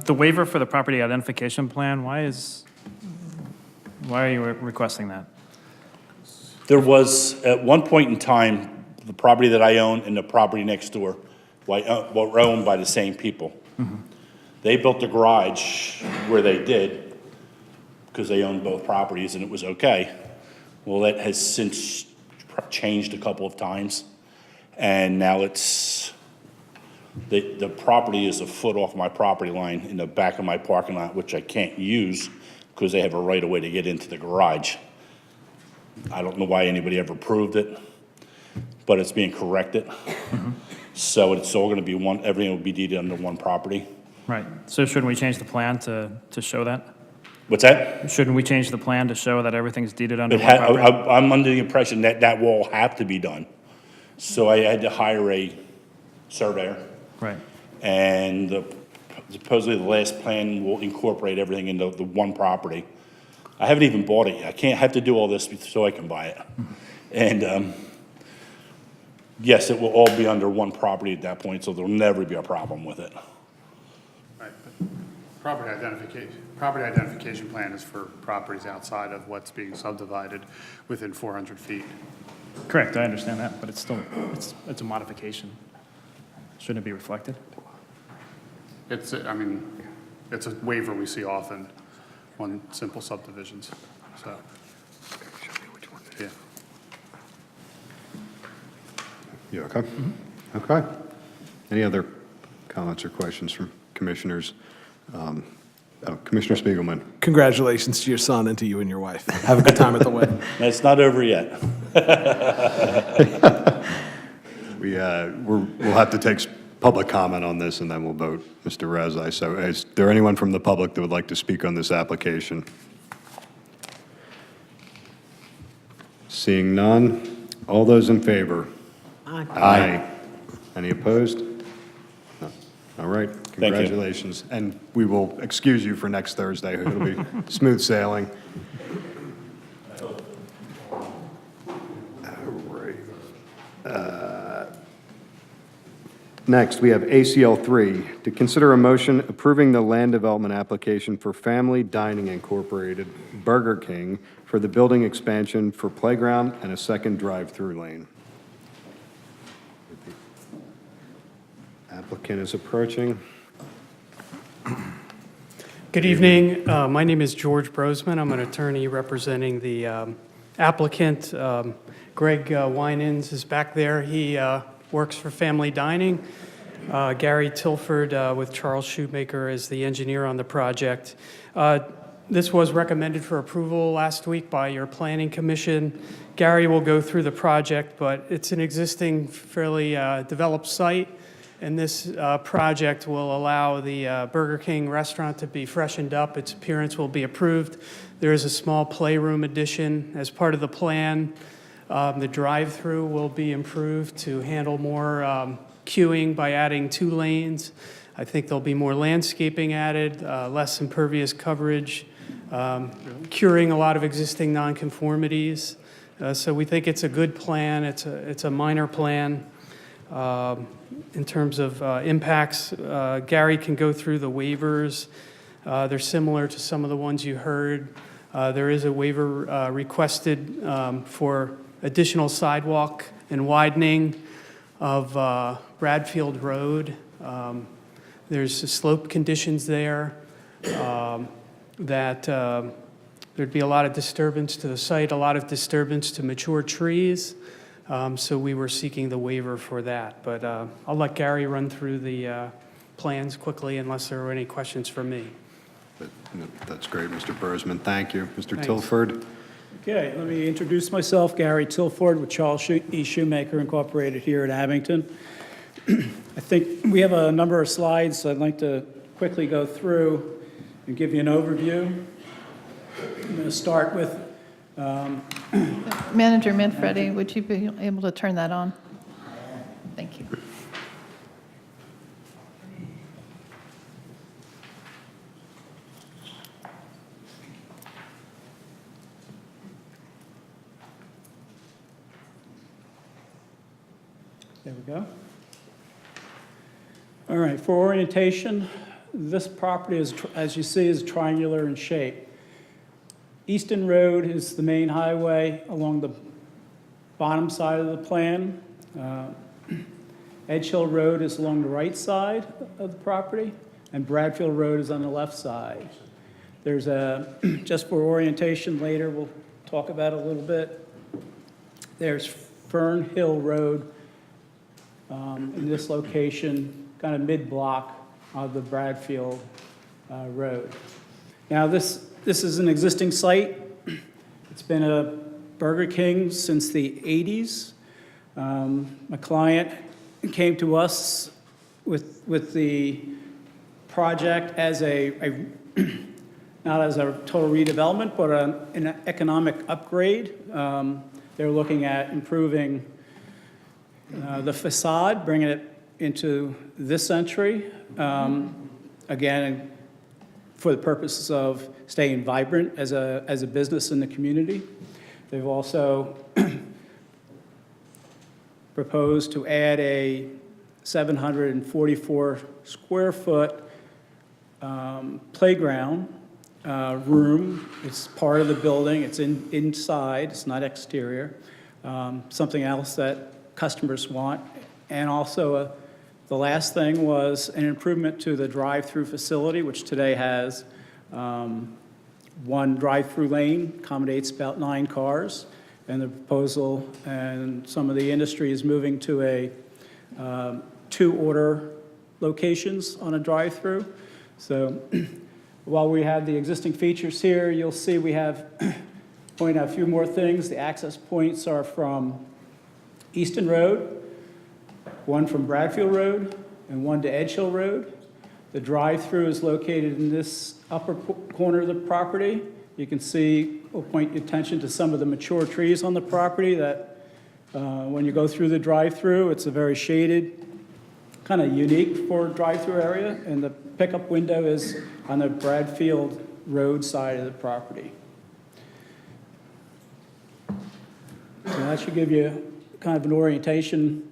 The waiver for the property identification plan, why are you requesting that? There was, at one point in time, the property that I own and the property next door were owned by the same people. They built the garage where they did because they owned both properties and it was okay. Well, that has since changed a couple of times, and now it's, the property is a foot off my property line in the back of my parking lot, which I can't use because they have a right-of-way to get into the garage. I don't know why anybody ever approved it, but it's being corrected. So it's all gonna be one, everything will be deeded under one property. Right, so shouldn't we change the plan to show that? What's that? Shouldn't we change the plan to show that everything's deeded under one property? I'm under the impression that that will have to be done. So I had to hire a surveyor. Right. And supposedly the last plan will incorporate everything into the one property. I haven't even bought it yet. I have to do all this so I can buy it. And yes, it will all be under one property at that point, so there'll never be a problem with it. Right, but property identification plan is for properties outside of what's being subdivided within 400 feet. Correct, I understand that, but it's still, it's a modification. Shouldn't it be reflected? It's a waiver we see often on simple subdivisions, so. Yeah. You okay? Okay. Any other comments or questions from commissioners? Commissioner Spiegelman. Congratulations to your son and to you and your wife. Have a good time at the wedding. It's not over yet. We'll have to take public comment on this, and then we'll vote, Mr. Rezai. So is there anyone from the public that would like to speak on this application? Seeing none, all those in favor? Aye. Any opposed? No. All right, congratulations. And we will excuse you for next Thursday. It'll be smooth sailing. Next, we have ACL 3, to consider a motion approving the land development application for Family Dining Incorporated, Burger King, for the building expansion for playground and a second drive-through lane. Applicant is approaching. Good evening. My name is George Brosman. I'm an attorney representing the applicant. Greg Winans is back there. He works for Family Dining. Gary Tilford with Charles Shoemaker is the engineer on the project. This was recommended for approval last week by your planning commission. Gary will go through the project, but it's an existing fairly developed site, and this project will allow the Burger King restaurant to be freshened up. Its appearance will be approved. There is a small playroom addition as part of the plan. The drive-through will be improved to handle more queuing by adding 2 lanes. I think there'll be more landscaping added, less impervious coverage, curing a lot of existing nonconformities. So we think it's a good plan. It's a minor plan. In terms of impacts, Gary can go through the waivers. They're similar to some of the ones you heard. There is a waiver requested for additional sidewalk and widening of Bradfield Road. There's slope conditions there that there'd be a lot of disturbance to the site, a lot of disturbance to mature trees. So we were seeking the waiver for that. But I'll let Gary run through the plans quickly unless there are any questions for me. That's great, Mr. Brosman. Thank you. Mr. Thanks. Tilford? Okay, let me introduce myself, Gary Tilford with Charles E. Shoemaker Incorporated here in Abington. I think we have a number of slides I'd like to quickly go through and give you an overview. I'm going to start with Manager Manfredi, would you be able to turn that on? Thank you. There we go. All right, for orientation, this property is, as you see, is triangular in shape. Easton Road is the main highway along the bottom side of the plan. Edge Hill Road is along the right side of the property, and Bradfield Road is on the left side. There's a, just for orientation later, we'll talk about it a little bit. There's Fern Hill Road in this location, kind of mid-block of the Bradfield Road. Now this is an existing site. It's been a Burger King since the 80s. My client came to us with the project as not as a total redevelopment, but an economic upgrade. They're looking at improving the facade, bringing it into this century. Again, for the purposes of staying vibrant as a business in the community. They've also proposed to add a 744 square foot playground room. It's part of the building. It's inside. It's not exterior. Something else that customers want. And also the last thing was an improvement to the drive-through facility, which today has one drive-through lane, accommodates about 9 cars. And the proposal and some of the industry is moving to a 2-order locations on a drive-through. So while we have the existing features here, you'll see we have point out a few more things. The access points are from Easton Road, one from Bradfield Road, and one to Edge Hill Road. The drive-through is located in this upper corner of the property. You can see, we'll point your attention to some of the mature trees on the property that when you go through the drive-through, it's a very shaded, kind of unique for a drive-through area, and the pickup window is on the Bradfield Road side of the property. So that should give you kind of an orientation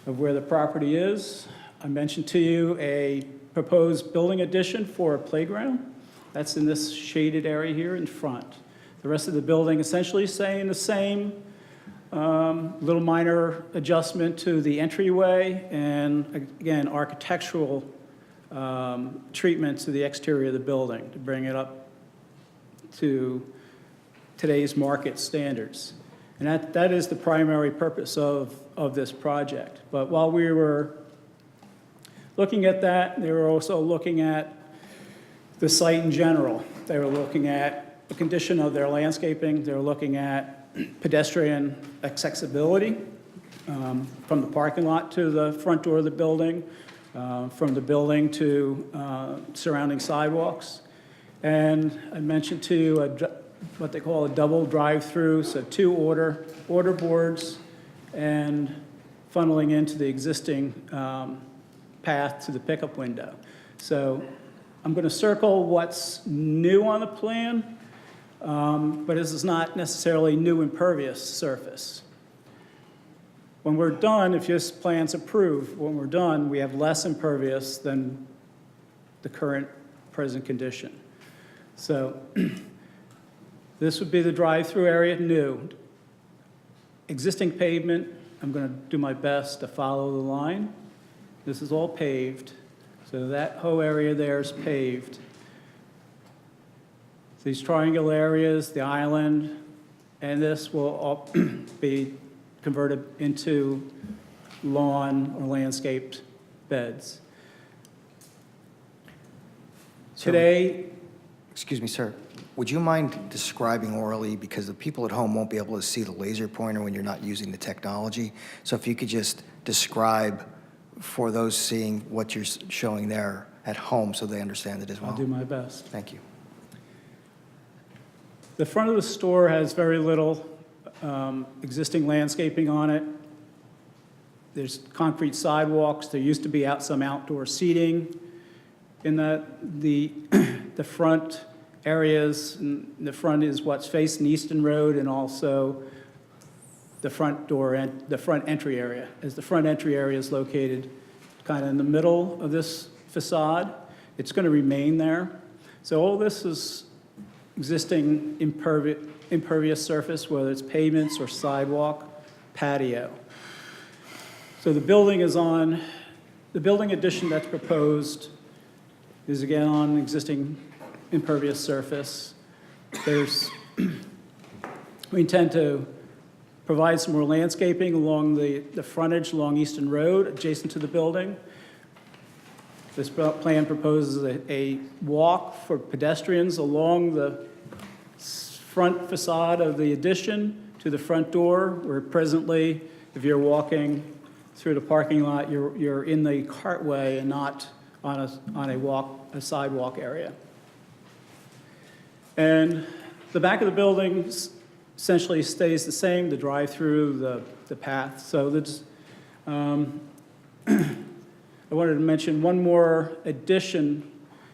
of where the property is. I mentioned to you a proposed building addition for a playground. That's in this shaded area here in front. The rest of the building essentially staying the same, little minor adjustment to the entryway, and again, architectural treatment to the exterior of the building to bring it up to today's market standards. And that is the primary purpose of this project. But while we were looking at that, they were also looking at the site in general. They were looking at the condition of their landscaping. They were looking at pedestrian accessibility from the parking lot to the front door of the building, from the building to surrounding sidewalks. And I mentioned to you what they call a double drive-through, so 2 order boards and funneling into the existing path to the pickup window. So I'm going to circle what's new on the plan, but this is not necessarily new impervious surface. When we're done, if this plan's approved, when we're done, we have less impervious than the current present condition. So this would be the drive-through area, new. Existing pavement, I'm going to do my best to follow the line. This is all paved, so that whole area there is paved. These triangle areas, the island, and this will all be converted into lawn or landscaped beds. Today, Excuse me, sir. Would you mind describing orally, because the people at home won't be able to see the laser pointer when you're not using the technology. So if you could just describe for those seeing what you're showing there at home so they understand it as well. I'll do my best. Thank you. The front of the store has very little existing landscaping on it. There's concrete sidewalks. There used to be some outdoor seating. In the front areas, and the front is what's facing Easton Road, and also the front door and the front entry area. As the front entry area is located kind of in the middle of this facade, it's going to remain there. So all this is existing impervious surface, whether it's pavements or sidewalk, patio. So the building addition that's proposed is again on existing impervious surface. We intend to provide some more landscaping along the frontage along Easton Road adjacent to the building. This plan proposes a walk for pedestrians along the front facade of the addition to the front door, where presently, if you're walking through the parking lot, you're in the cartway and not on a sidewalk area. And the back of the building essentially stays the same, the drive-through, the path. So that's, I wanted to mention one more addition.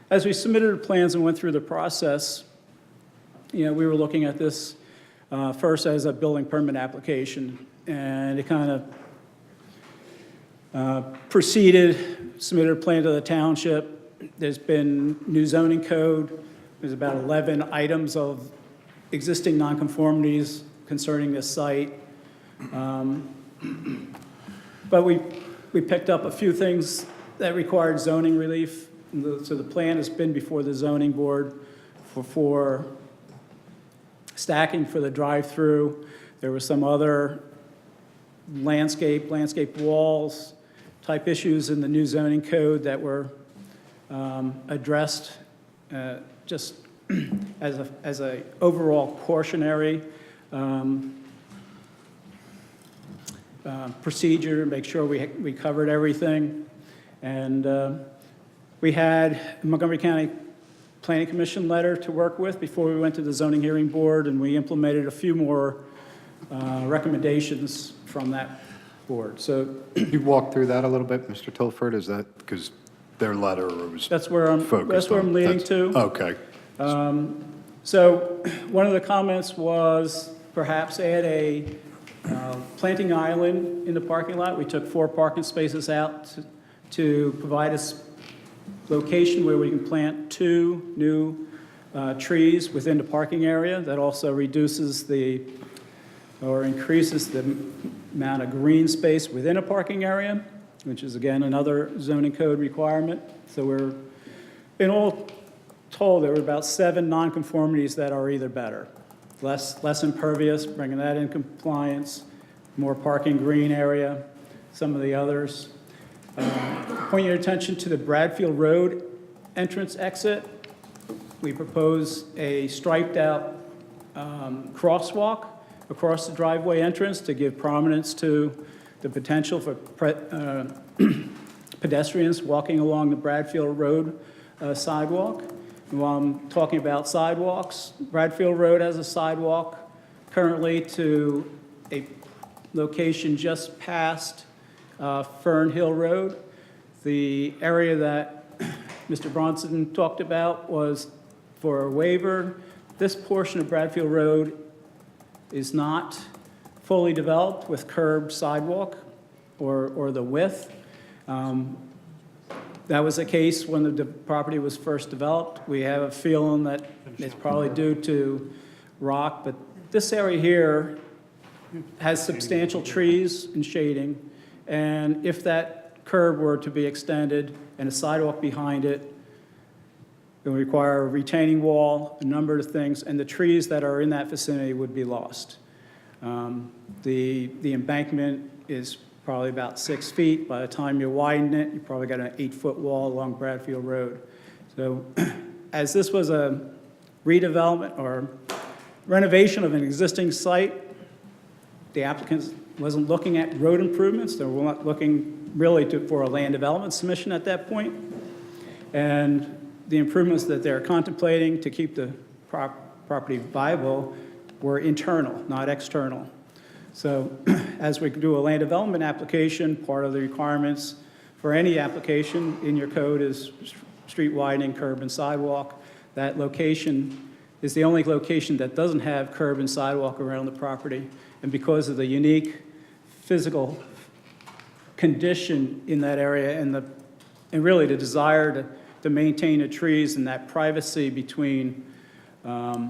As we submitted the plans and went through the process, we were looking at this first as a building permit application, and it kind of proceeded, submitted a plan to the township. There's been new zoning code. There's about 11 items of existing nonconformities concerning this site. But we picked up a few things that required zoning relief. So the plan has been before the zoning board for stacking for the drive-through. There were some other landscape walls type issues in the new zoning code that were addressed just as a overall cautionary procedure to make sure we covered everything. And we had a Montgomery County Planning Commission letter to work with before we went to the zoning hearing board, and we implemented a few more recommendations from that board. So you walk through that a little bit, Mr. Tilford? Is that because their letter was that's where I'm leading to. Okay. So one of the comments was perhaps add a planting island in the parking lot. We took 4 parking spaces out to provide us location where we can plant 2 new trees within the parking area. That also reduces or increases the amount of green space within a parking area, which is again another zoning code requirement. So we're, in all told, there were about 7 nonconformities that are either better. Less impervious, bringing that in compliance, more parking green area, some of the others. Point your attention to the Bradfield Road entrance exit. We propose a striped-out crosswalk across the driveway entrance to give prominence to the potential for pedestrians walking along the Bradfield Road sidewalk. And while I'm talking about sidewalks, Bradfield Road has a sidewalk currently to a location just past Fern Hill Road. The area that Mr. Bronson talked about was for a waiver. This portion of Bradfield Road is not fully developed with curb sidewalk or the width. That was the case when the property was first developed. We have a feeling that it's probably due to rock, but this area here has substantial trees and shading, and if that curb were to be extended and a sidewalk behind it, it would require a retaining wall, a number of things, and the trees that are in that vicinity would be lost. The embankment is probably about 6 feet. By the time you widen it, you probably got an 8-foot wall along Bradfield Road. So as this was a redevelopment or renovation of an existing site, the applicant wasn't looking at road improvements. They were not looking really for a land development submission at that point. And the improvements that they're contemplating to keep the property viable were internal, not external. So as we do a land development application, part of the requirements for any application in your code is street widening, curb and sidewalk. That location is the only location that doesn't have curb and sidewalk around the property. And because of the unique physical condition in that area and really the desire to maintain the trees and that privacy between what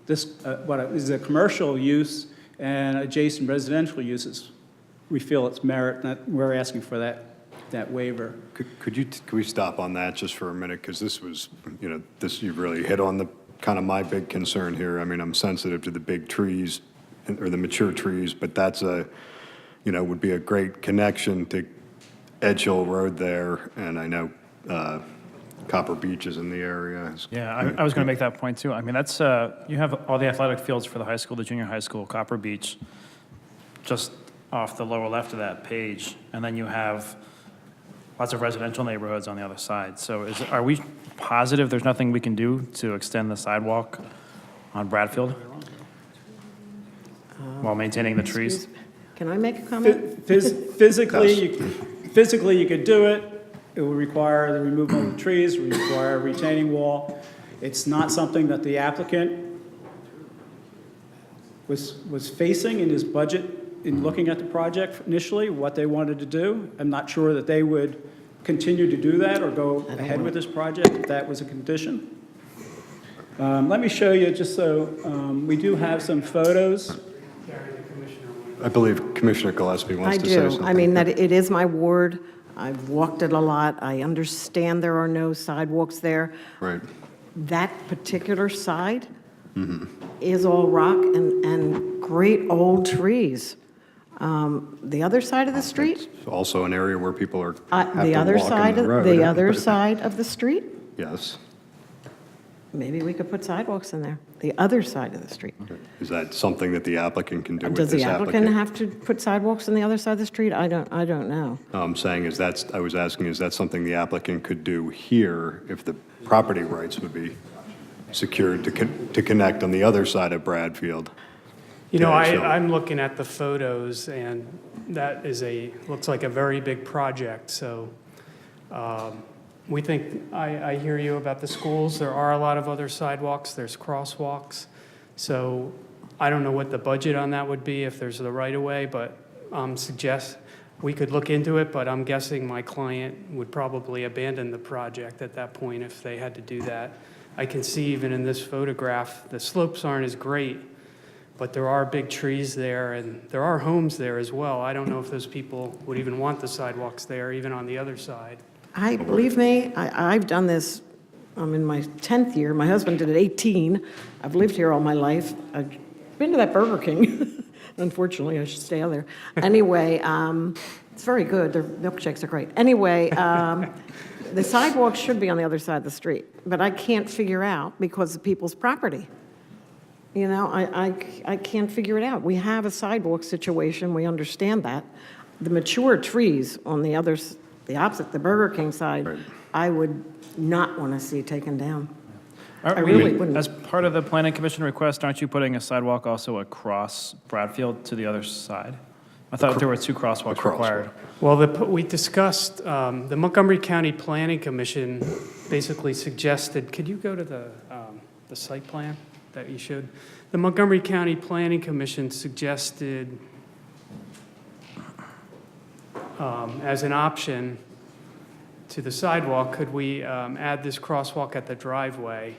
is a commercial use and adjacent residential uses, we feel it's merit, and we're asking for that waiver. Could we stop on that just for a minute? Because this was, you've really hit on the kind of my big concern here. I mean, I'm sensitive to the big trees or the mature trees, but that's would be a great connection to Edge Hill Road there, and I know Copper Beach is in the area. Yeah, I was going to make that point too. I mean, that's, you have all the athletic fields for the high school, the junior high school, Copper Beach, just off the lower left of that page. And then you have lots of residential neighborhoods on the other side. So are we positive there's nothing we can do to extend the sidewalk on Bradfield while maintaining the trees? Can I make a comment? Physically, you could do it. It would require the removal of the trees, it would require a retaining wall. It's not something that the applicant was facing in his budget in looking at the project initially, what they wanted to do. I'm not sure that they would continue to do that or go ahead with this project if that was a condition. Let me show you, just so we do have some photos. I believe Commissioner Gillespie wants to say something. I mean, that it is my ward. I've walked it a lot. I understand there are no sidewalks there. Right. That particular side is all rock and great old trees. The other side of the street? It's also an area where people are The other side of the street? Yes. Maybe we could put sidewalks in there, the other side of the street. Is that something that the applicant can do with Does this the applicant have to put sidewalks on the other side of the street? I don't know. I'm saying I was asking, is that something the applicant could do here if the property rights would be secured to connect on the other side of Bradfield? I'm looking at the photos, and that looks like a very big project, so we think, I hear you about the schools. There are a lot of other sidewalks. There's crosswalks. So I don't know what the budget on that would be if there's the right-of-way, but suggest we could look into it, but I'm guessing my client would probably abandon the project at that point if they had to do that. I can see even in this photograph, the slopes aren't as great, but there are big trees there, and there are homes there as well. I don't know if those people would even want the sidewalks there, even on the other side. Believe me, I've done this, I'm in my 10th year. My husband did it 18. I've lived here all my life. I've been to that Burger King. Unfortunately, I should stay out there. Anyway, it's very good. Their milkshakes are great. Anyway, the sidewalk should be on the other side of the street, but I can't figure out because of people's property. You know, I can't figure it out. We have a sidewalk situation, we understand that. The mature trees on the opposite, the Burger King side, I would not want to see taken down. I really wouldn't. As part of the planning commission request, aren't you putting a sidewalk also across Bradfield to the other side? I thought there were 2 crosswalks required. Well, we discussed, the Montgomery County Planning Commission basically suggested, could you go to the site plan that you showed? The Montgomery County Planning Commission suggested as an option to the sidewalk, could we add this crosswalk at the driveway?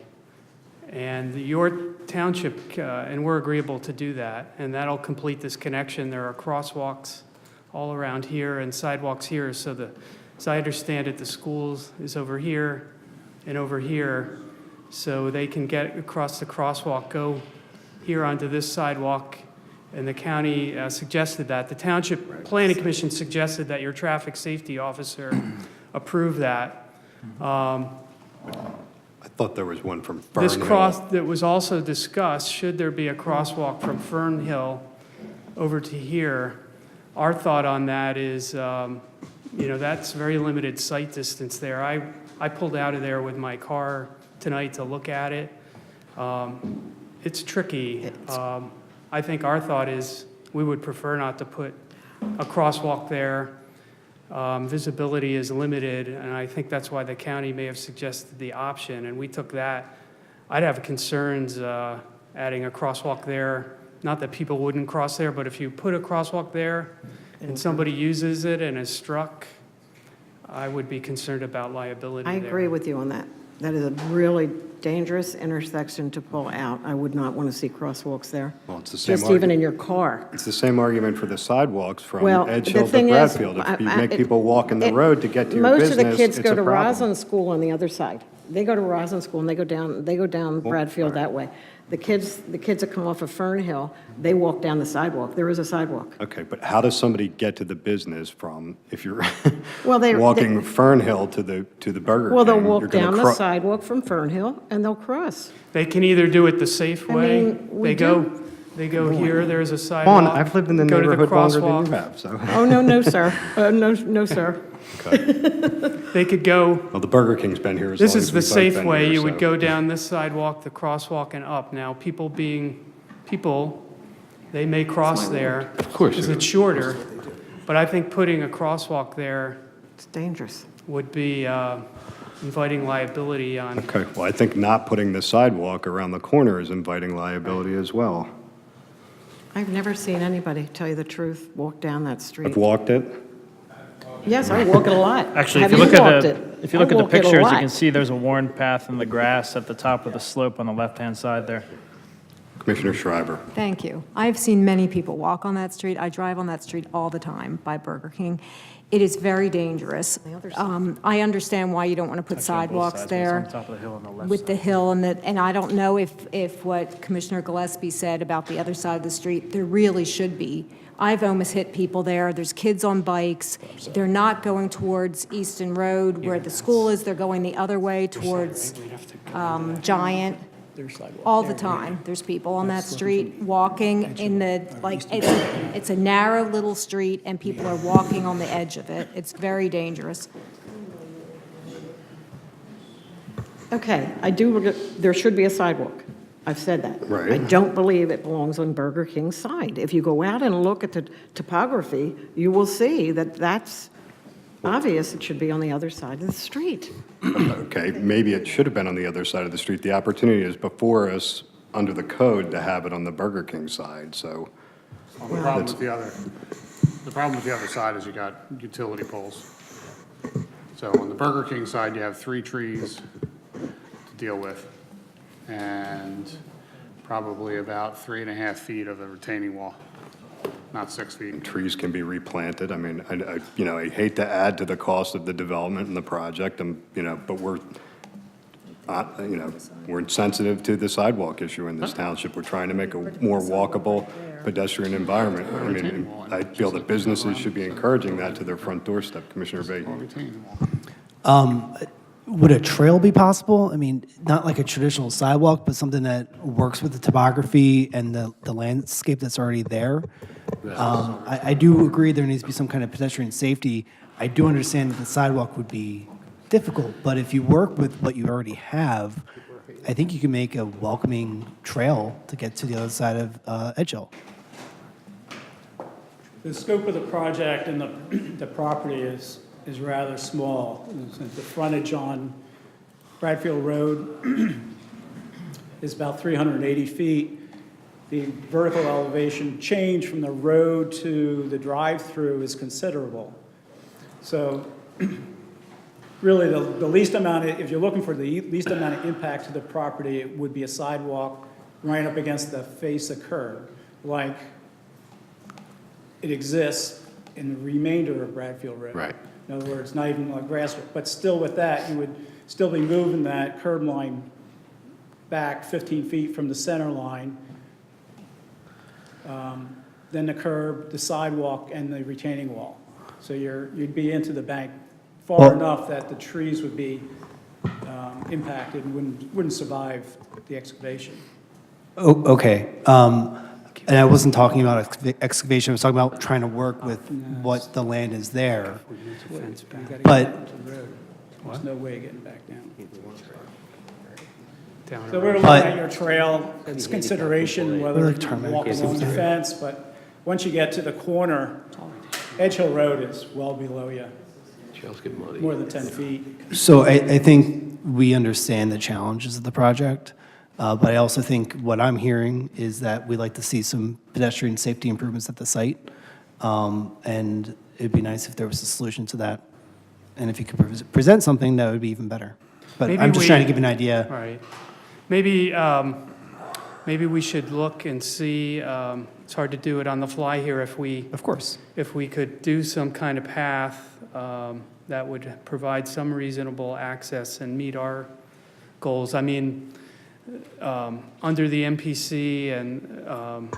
And your township, and we're agreeable to do that, and that'll complete this connection. There are crosswalks all around here and sidewalks here, so as I understand it, the schools is over here and over here, so they can get across the crosswalk, go here onto this sidewalk, and the county suggested that. The Township Planning Commission suggested that your traffic safety officer approve that. I thought there was one from Fern This Hill. cross that was also discussed, should there be a crosswalk from Fern Hill over to here, our thought on that is, that's very limited sight distance there. I pulled out of there with my car tonight to look at it. It's tricky. I think our thought is we would prefer not to put a crosswalk there. Visibility is limited, and I think that's why the county may have suggested the option, and we took that. I'd have concerns adding a crosswalk there. Not that people wouldn't cross there, but if you put a crosswalk there and somebody uses it and is struck, I would be concerned about liability I there. agree with you on that. That is a really dangerous intersection to pull out. I would not want to see crosswalks there. Well, it's the same Just even argument. in your car. It's the same argument for the sidewalks from Well, Edge the Hill to thing is, Bradfield. If you make people walk in the road to get to your Most business, of the kids it's go a to problem. Roslyn School on the other side. They go to Roslyn School and they go down Bradfield that way. The kids that come off of Fern Hill, they walk down the sidewalk. There is a sidewalk. Okay, but how does somebody get to the business from, if you're Well, walking Fern Hill to the Burger King? Well, they'll you're walk gonna down the cro- sidewalk from Fern Hill and they'll cross. They can either do it the safe I way. mean, we They go here, there's a Come sidewalk. on, I've lived in the go to neighborhood longer than crosswalk. you have, so. Oh, no, sir. No, sir. They could go, Well, the Burger King's been here as long this as is the we've both safe been way. here, You would so. go down this sidewalk, the crosswalk, and up. Now, people, they may cross there. Of course Because they it's shorter. But I think putting a crosswalk there It's dangerous. would be inviting liability on. Okay, well, I think not putting the sidewalk around the corner is inviting liability as well. I've never seen anybody, tell you the truth, walk down that street. I've walked it. Yes, I walk it a lot. Actually, if Have you look at walked the, it? if you I look at the walk it a pictures, you lot. can see there's a worn path in the grass at the top of the slope on the left-hand side there. Commissioner Shriver. Thank you. I've seen many people walk on that street. I drive on that street all the time by Burger King. It is very dangerous. I understand why you don't want to put Actually, on both sidewalks sides, but it's there on top of the hill on the left with the side. hill and I don't know if what Commissioner Gillespie said about the other side of the street, there really should be. I've almost hit people there. There's kids on bikes. They're not going towards Easton Road where the school is. They're going the other way towards Giant. All the time, there's people on that street walking in the, it's a narrow little street, and people are walking on the edge of it. It's very dangerous. Okay, there should be a sidewalk. I've said that. Right. I don't believe it belongs on Burger King's side. If you go out and look at the topography, you will see that that's obvious. It should be on the other side of the street. Okay, maybe it should have been on the other side of the street. The opportunity is before us, under the code, to have it on the Burger King side, so. Well, the problem with the other side is you got utility poles. So on the Burger King side, you have 3 trees to deal with, and probably about 3.5 feet of a retaining wall, not 6 feet. Trees can be replanted. I mean, I hate to add to the cost of the development and the project, but we're sensitive to the sidewalk issue in this township. We're trying to make a more walkable pedestrian environment. I mean, I feel that businesses should be encouraging that to their front doorstep. Commissioner Baton. Retaining wall. Would a trail be possible? I mean, not like a traditional sidewalk, but something that works with the topography and the landscape that's already there. I do agree there needs to be some kind of pedestrian safety. I do understand that the sidewalk would be difficult, but if you work with what you already have, I think you can make a welcoming trail to get to the other side of Edge Hill. The scope of the project and the property is rather small. The frontage on Bradfield Road is about 380 feet. The vertical elevation change from the road to the drive-through is considerable. So really, the least amount, if you're looking for the least amount of impact to the property, it would be a sidewalk right up against the face of curb, like it exists in the remainder of Bradfield Road. Right. In other words, not even like grass, but still with that, you would still be moving that curb line back 15 feet from the center line. Then the curb, the sidewalk, and the retaining wall. So you'd be into the bank far enough that the trees would be impacted and wouldn't survive the excavation. Oh, okay. And I wasn't talking about excavation, I was talking about trying to work with what the land is there. But, There's no way of getting back down. Down So we're looking at your trail, it's consideration whether We're you like tarmac. walk along the fence, but once you get to the corner, Edge Hill Road is well below you, Trails get muddy. more than 10 feet. so I think we understand the challenges of the project, but I also think what I'm hearing is that we'd like to see some pedestrian safety improvements at the site, and it'd be nice if there was a solution to that. And if you could present something, that would be even better. But Maybe I'm just we- trying to give an idea. Right. Maybe we should look and see, it's hard to do it on the fly here, if we. Of course. If we could do some kind of path that would provide some reasonable access and meet our goals. I mean, under the MPC and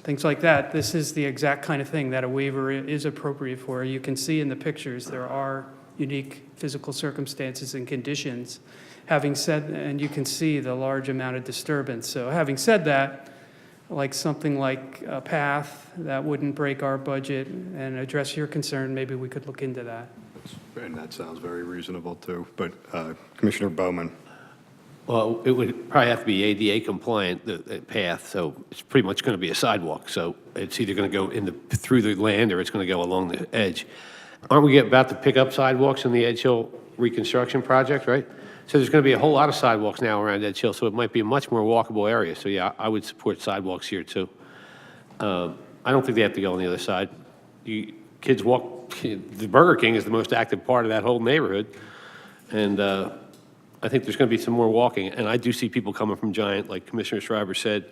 things like that, this is the exact kind of thing that a waiver is appropriate for. You can see in the pictures, there are unique physical circumstances and conditions. Having said, and you can see the large amount of disturbance. So having said that, like something like a path that wouldn't break our budget and address your concern, maybe we could look into that. And that sounds very reasonable, too. But Commissioner Bowman. Well, it would probably have to be ADA compliant, the path, so it's pretty much going to be a sidewalk. So it's either going to go through the land or it's going to go along the edge. Aren't we about to pick up sidewalks in the Edge Hill reconstruction project, right? So there's going to be a whole lot of sidewalks now around Edge Hill, so it might be a much more walkable area. So yeah, I would support sidewalks here too. I don't think they have to go on the other side. Kids walk, the Burger King is the most active part of that whole neighborhood. And I think there's going to be some more walking. And I do see people coming from Giant, like Commissioner Schreiber said,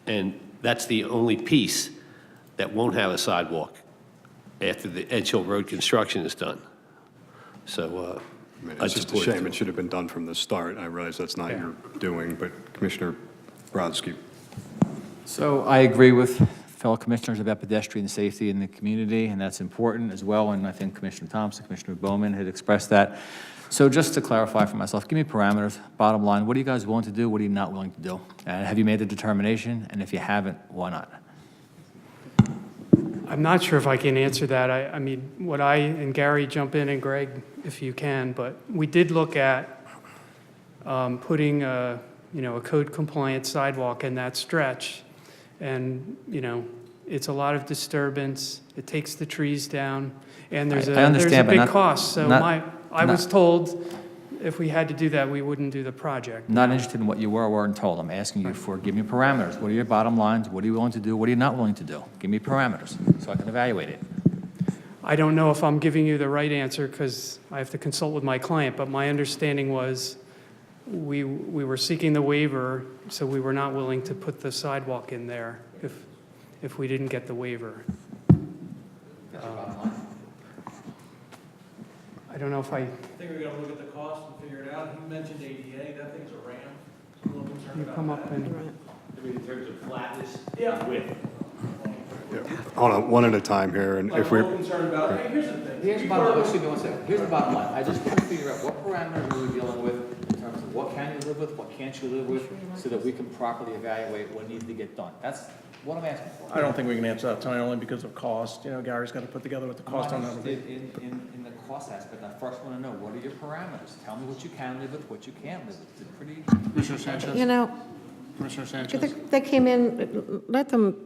and that's the only piece that won't have a sidewalk after the Edge Hill Road construction is done. So It's just a shame. It should have been done from the start. I realize that's not your doing, but Commissioner Brodsky. So I agree with fellow commissioners about pedestrian safety in the community, and that's important as well, and I think Commissioner Thompson, Commissioner Bowman had expressed that. So just to clarify for myself, give me parameters, bottom line, what are you guys willing to do, what are you not willing to do? And have you made the determination, and if you haven't, why not? I'm not sure if I can answer that. I mean, what and Gary, jump in, and Greg, if you can, but we did look at putting a code-compliant sidewalk in that stretch. And, it's a lot of disturbance. It takes the trees down, and there's a big cost. So I was told if we had to do that, we wouldn't do the project. Not interested in what you were or weren't told. I'm asking you give me parameters. What are your bottom lines? What are you willing to do? What are you not willing to do? Give me parameters so I can evaluate it. I don't know if I'm giving you the right answer because I have to consult with my client, but my understanding was we were seeking the waiver, so we were not willing to put the sidewalk in there if we didn't get the waiver. I don't know if I think we're gonna look at the cost and figure it out. He mentioned ADA, that thing's a ramp. I'm a little concerned You about come up that. and. I mean, in terms of flatness, Yeah. width. Hold on, one at a time here, and if we're, concerned about, hey, here's the thing. Here's the bottom, excuse me one second. Here's the bottom line. I just want to figure out what parameters are we dealing with in terms of what can you live with, what can't you live with, so that we can properly evaluate what needs to get done. That's what I'm asking for. I don't think we can answer that tonight, only because of cost. You know, Gary's got to put together what the cost on that will be. In the cost aspect, I first want to know, what are your parameters? Tell me what you can live with, what you can't live with. It's pretty. Commissioner Sanchez? You know, Commissioner Sanchez? they came in, let them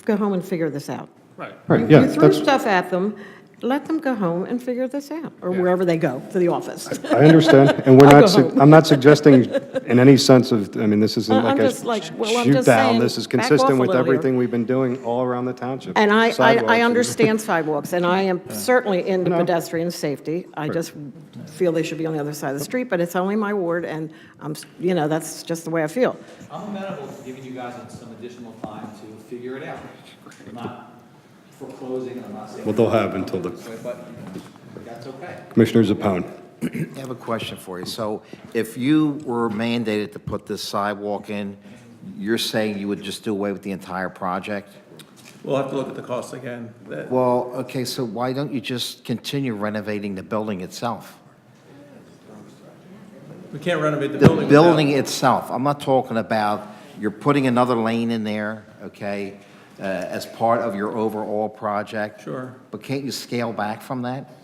go home and figure this out. Right. right, yeah, You threw that's, stuff at them, let them go home and figure this out, or wherever they go, to the office. I understand, and we're I'll not, go home. I'm not suggesting in any sense of, I mean, this isn't I'm like just a like, well, I'm shoot just down. saying, This is back off consistent a with little here. everything we've been doing all around the township. And I Sidewalks understand sidewalks, and I am certainly into No. pedestrian safety. I just feel they should be on the other side of the street, but it's only my ward, and you know, that's just the way I feel. I'm amenable to giving you guys some additional time to figure it out. I'm not foreclosing, I'm not saying. Well, they'll have until the, But that's okay. Commissioner Zapone. I have a question for you. So if you were mandated to put this sidewalk in, you're saying you would just do away with the entire project? We'll have to look at the cost again. Well, okay, so why don't you just continue renovating the building itself? We can't renovate the The building. building itself. I'm not talking about, you're putting another lane in there, okay, as part of your overall project. Sure. But can't you scale back from that?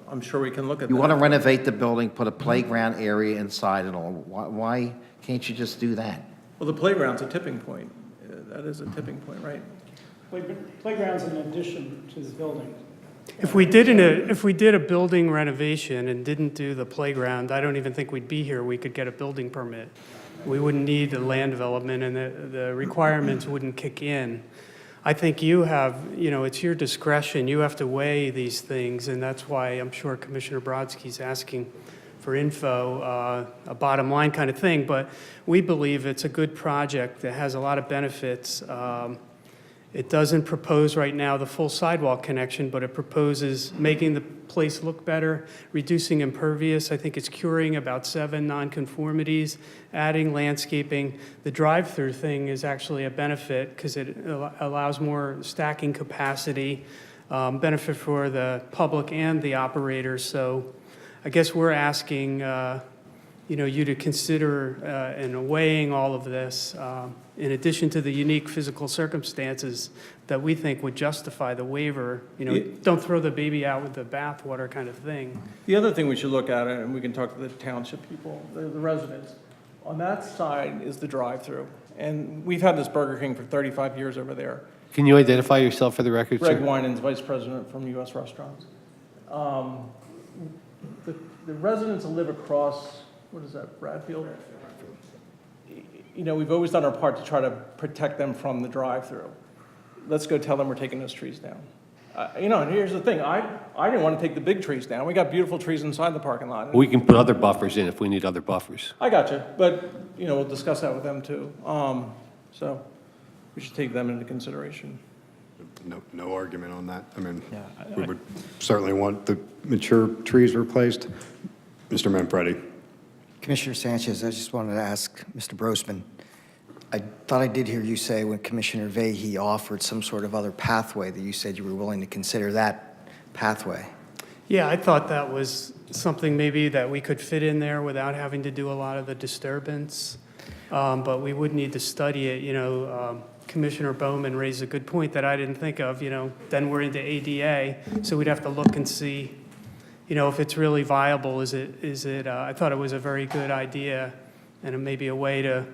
I'm sure we can look at that. You want to renovate the building, put a playground area inside and all. Why can't you just do that? Well, the playground's a tipping point. That is a tipping point, right? Playground's in addition to the building. If we did a building renovation and didn't do the playground, I don't even think we'd be here. We could get a building permit. We wouldn't need the land development, and the requirements wouldn't kick in. I think you have, you know, it's your discretion. You have to weigh these things, and that's why I'm sure Commissioner Brodsky's asking for info, a bottom line kind of thing. But we believe it's a good project that has a lot of benefits. It doesn't propose right now the full sidewalk connection, but it proposes making the place look better, reducing impervious. I think it's curing about 7 nonconformities, adding landscaping. The drive-through thing is actually a benefit because it allows more stacking capacity, benefit for the public and the operators. So I guess we're asking you to consider and weighing all of this, in addition to the unique physical circumstances that we think would justify the waiver. You know, don't throw the baby out with the bathwater kind of thing. The other thing we should look at, and we can talk to the township people, the residents, on that side is the drive-through. And we've had this Burger King for 35 years over there. Can you identify yourself for the record, sir? Greg Winans, Vice President from U.S. Restaurants. The residents that live across, what is that, Bradfield? You know, we've always done our part to try to protect them from the drive-through. Let's go tell them we're taking those trees down. You know, and here's the thing, I didn't want to take the big trees down. We got beautiful trees inside the parking lot. We can put other buffers in if we need other buffers. I got you, but, you know, we'll discuss that with them too. So we should take them into consideration. No argument on that. I mean, we would certainly want the mature trees replaced. Mr. Manfredi. Commissioner Sanchez, I just wanted to ask Mr. Brosman, I thought I did hear you say when Commissioner Vahey offered some sort of other pathway that you said you were willing to consider that pathway. Yeah, I thought that was something maybe that we could fit in there without having to do a lot of the disturbance. But we would need to study it. You know, Commissioner Bowman raised a good point that I didn't think of. You know, then we're into ADA, so we'd have to look and see, you know, if it's really viable. Is it, I thought it was a very good idea and it may be a way to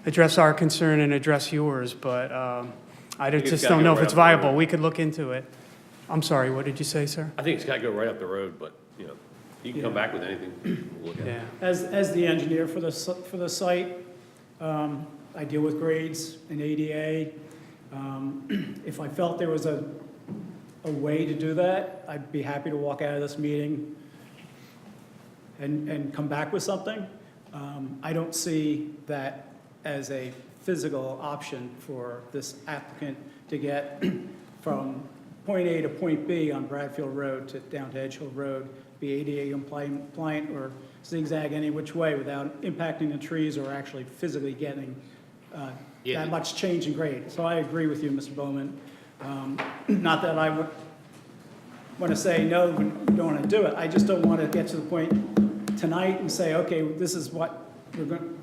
address our concern and address yours, but I just don't know if it's viable. We could look into it. I'm sorry, what did you say, sir? I think it's got to go right up the road, but, you know, you can come back with anything. We'll look at it. Yeah. As the engineer for the site, I deal with grades and ADA. If I felt there was a way to do that, I'd be happy to walk out of this meeting and come back with something. I don't see that as a physical option for this applicant to get from point A to point B on Bradfield Road down to Edge Hill Road, be ADA compliant or zigzag any which way without impacting the trees or actually physically getting that much change in grade. So I agree with you, Mr. Bowman. Not that I would want to say, no, we don't want to do it. I just don't want to get to the point tonight and say, okay, this is what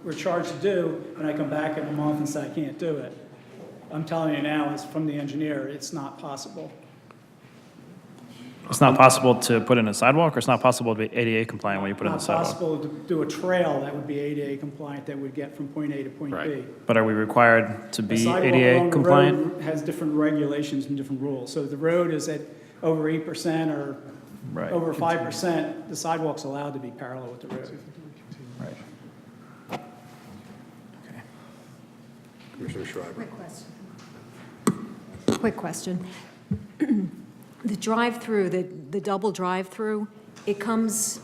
we're charged to do, and I come back in a month and say I can't do it. I'm telling you now, as from the engineer, it's not possible. It's not possible to put in a sidewalk, or it's not possible to be ADA compliant when you put in a Not sidewalk? possible to do a trail that would be ADA compliant that would get from point A to point B. But are we required to A be sidewalk ADA along the compliant? road has different regulations and different rules. So if the road is at over 8% or Right. over 5%, the sidewalk's allowed to be parallel with the road. Right. Commissioner Schreiber. Quick question. The drive-through, the double drive-through, it comes,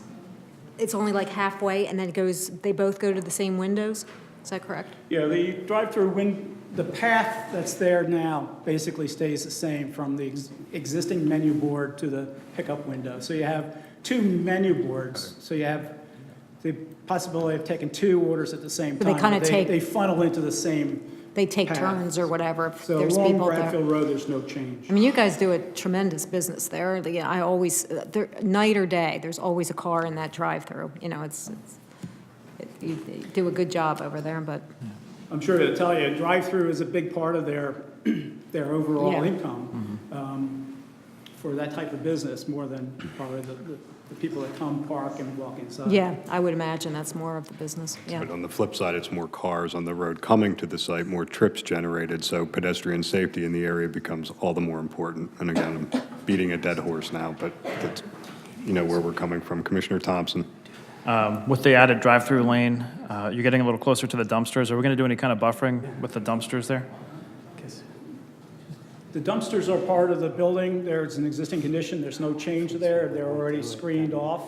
it's only like halfway, and then it goes, they both go to the same windows? Is that correct? Yeah, the drive-through, the path that's there now basically stays the same from the existing menu board to the pickup window. So you have two menu boards, so you have the possibility of taking two orders at the same But time. they kinda take- They funnel into the same They take path. turns or whatever if So there's along people there. Bradfield Road, there's no change. I mean, you guys do a tremendous business there. I always, night or day, there's always a car in that drive-through. You know, you do a good job over there, but I'm sure to tell you, drive-through is a big part of their overall Yeah. income for that type of business, more than probably the people that come, park, and walk inside. yeah, I would imagine that's more of the business, yeah. But on the flip side, it's more cars on the road coming to the site, more trips generated, so pedestrian safety in the area becomes all the more important. And again, I'm beating a dead horse now, but that's, you know, where we're coming from. Commissioner Thompson. With the added drive-through lane, you're getting a little closer to the dumpsters. Are we going to do any kind of buffering with the dumpsters there? The dumpsters are part of the building. There's an existing condition. There's no change there. They're already screened off.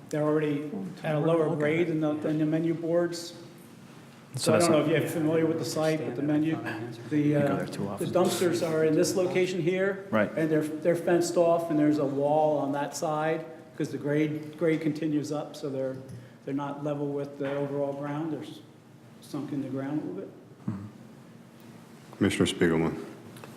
They're already at a lower grade than the menu boards. So I don't know if you're familiar with the site, with the menu. The dumpsters are in this location here. Right. And they're fenced off, and there's a wall on that side, because the grade continues up, so they're not level with the overall ground. They're sunk in the ground a little bit. Commissioner Spiegelman.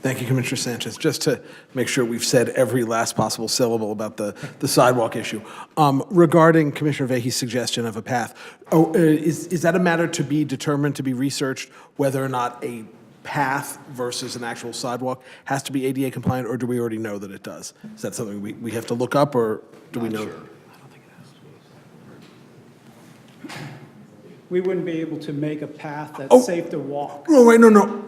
Thank you, Commissioner Sanchez. Just to make sure we've said every last possible syllable about the sidewalk issue. Regarding Commissioner Vahey's suggestion of a path, is that a matter to be determined, to be researched, whether or not a path versus an actual sidewalk has to be ADA compliant, or do we already know that it does? Is that something we have to look up, or do we know? We wouldn't be able to make a path that's safe to walk. No, wait, no.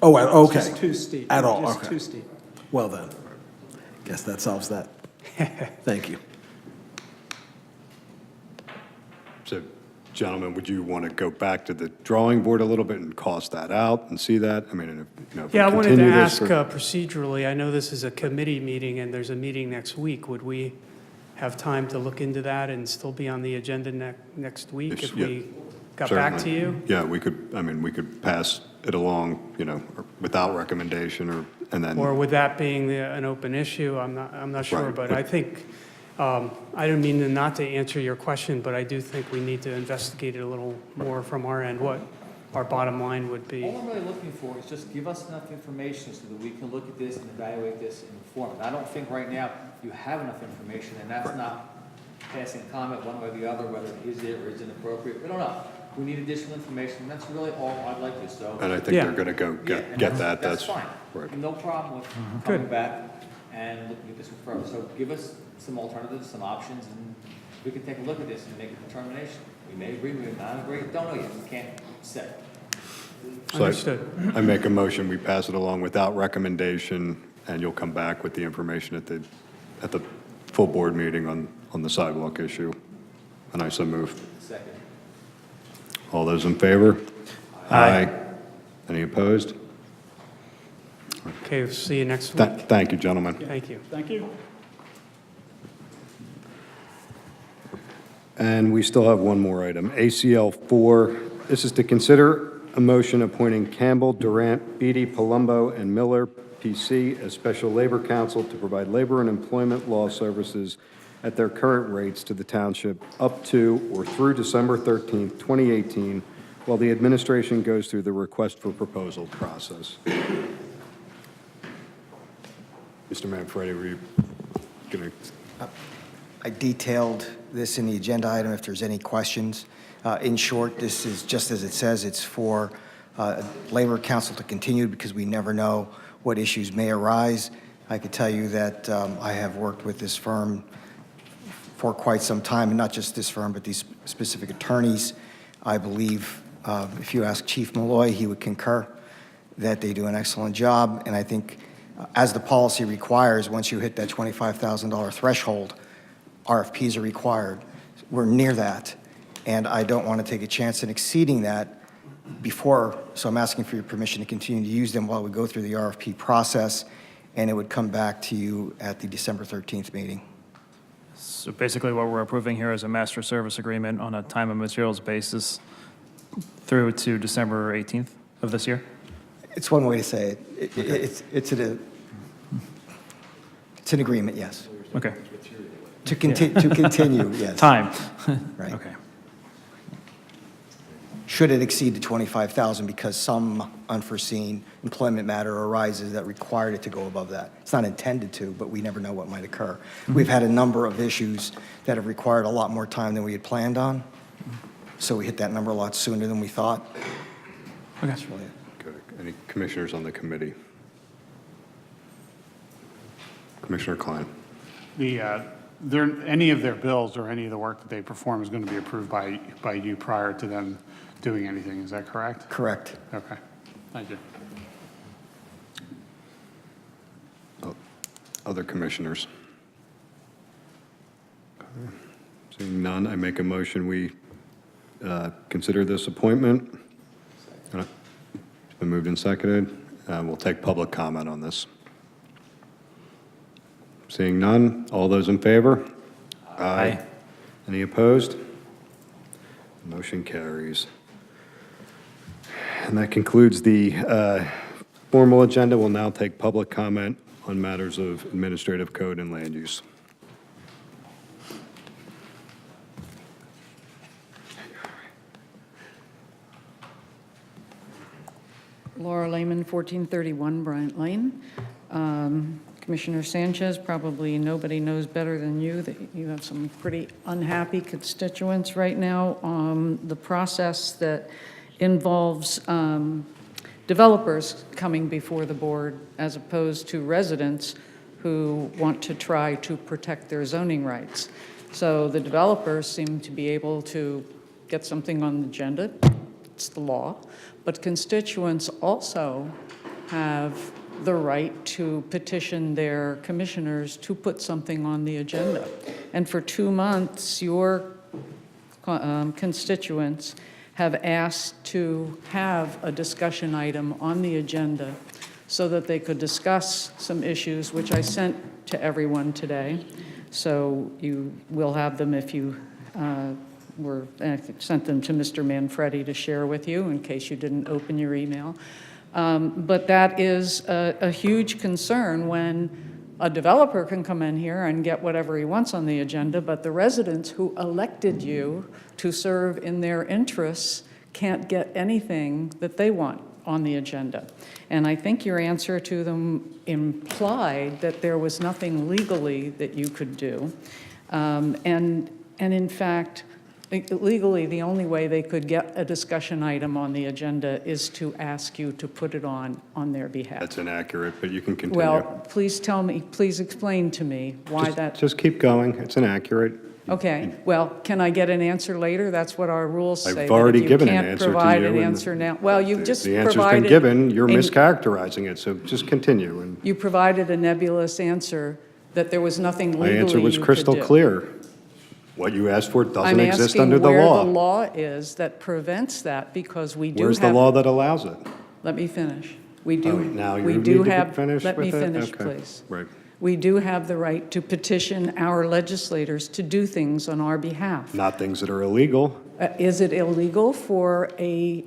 Okay. It's just too steep. At all, Just okay. too steep. Well then, guess that solves that. Thank you. So, gentlemen, would you want to go back to the drawing board a little bit and cost that out and see that? I mean, and if, you know, if we Yeah, I wanted to continue this ask for- procedurally, I know this is a committee meeting and there's a meeting next week. Would we have time to look into that and still be on the agenda next week if Yeah, we got back to certainly. you? Yeah, we could pass it along, you know, without recommendation and then. Or with that being an open issue, I'm not sure, Right, but but- I think, I don't mean not to answer your question, but I do think we need to investigate it a little more from our end, what our bottom line would be. All I'm really looking for is just give us enough information so that we can look at this and evaluate this and inform it. I don't think right now you have enough information, and that's not passing comment one way or the other, whether is it or isn't appropriate. We don't know. We need additional information, and that's really all I'd like to, so. And I think they're going to go get that. That's fine. Right. No problem with coming back and looking at this further. So give us some alternatives, some options, and we can take a look at this and make a determination. We may agree, we may not agree, don't know yet, we can't say. So Understood. I make a motion, we pass it along without recommendation, and you'll come back with the information at the full board meeting on the sidewalk issue. And I so move. Second. All those in favor? Aye. Any opposed? Okay, we'll see you next week. Thank you, gentlemen. Thank you. Thank you. And we still have one more item, ACL 4. This is to consider a motion appointing Campbell, Durant, Beatty, Palumbo, and Miller, PC, as special labor counsel to provide labor and employment law services at their current rates to the township up to or through December 13th, 2018, while the administration goes through the request for proposal process. Mr. Manfredi, were you going to? I detailed this in the agenda item if there's any questions. In short, this is just as it says, it's for Labor Council to continue because we never know what issues may arise. I could tell you that I have worked with this firm for quite some time, and not just this firm, but these specific attorneys. I believe if you ask Chief Malloy, he would concur that they do an excellent job, and I think as the policy requires, once you hit that $25,000 threshold, RFPs are required. We're near that, and I don't want to take a chance in exceeding that before, so I'm asking for your permission to continue to use them while we go through the RFP process, and it would come back to you at the December 13th meeting. So basically what we're approving here is a master service agreement on a time and materials basis through to December 18th of this year? It's one way to say it. It's an agreement, yes. Okay. To continue, yes. Time. Right. Okay. Should it exceed the 25,000 because some unforeseen employment matter arises that required it to go above that. It's not intended to, but we never know what might occur. We've had a number of issues that have required a lot more time than we had planned on, so we hit that number a lot sooner than we thought. Okay. That's really it. Good. Any commissioners on the committee? Commissioner Klein. Any of their bills or any of the work that they perform is going to be approved by you prior to them doing anything, is that correct? Correct. Okay, thank you. Other commissioners? Okay. Seeing none, I make a motion we consider this appointment. It's been moved and seconded. We'll take public comment on this. Seeing none, all those in favor? Aye. Any opposed? Motion carries. And that concludes the formal agenda. We'll now take public comment on matters of administrative code and land use. Laura Lehman, 1431 Bryant Lane. Commissioner Sanchez, probably nobody knows better than you that you have some pretty unhappy constituents right now. The process that involves developers coming before the board as opposed to residents who want to try to protect their zoning rights. So the developers seem to be able to get something on the agenda. It's the law. But constituents also have the right to petition their commissioners to put something on the agenda. And for 2 months, your constituents have asked to have a discussion item on the agenda so that they could discuss some issues, which I sent to everyone today. So you will have them if you sent them to Mr. Manfredi to share with you in case you didn't open your email. But that is a huge concern when a developer can come in here and get whatever he wants on the agenda, but the residents who elected you to serve in their interests can't get anything that they want on the agenda. And I think your answer to them implied that there was nothing legally that you could do. And in fact, legally, the only way they could get a discussion item on the agenda is to ask you to put it on their behalf. That's inaccurate, but you can continue. Well, please tell me, please explain to me why that. Just keep going. It's inaccurate. Okay, well, can I get an answer later? That's what our rules say. I've already given an That answer if you to can't provide you, an and answer now, well, you've just The provided. answer's been given. You're a- mischaracterizing it, so just continue. And You provided a nebulous answer that there was nothing my legally answer was you could crystal do. clear. What you asked for doesn't I'm exist asking under the where the law. law is that prevents that, because we do have. Where's the law that allows it? Let me finish. We do. Oh, now you we need do to have. finish Let me with it? finish, Okay. please. Right. We do have the right to petition our legislators to do things on our behalf. Not things that are illegal. Is it illegal for a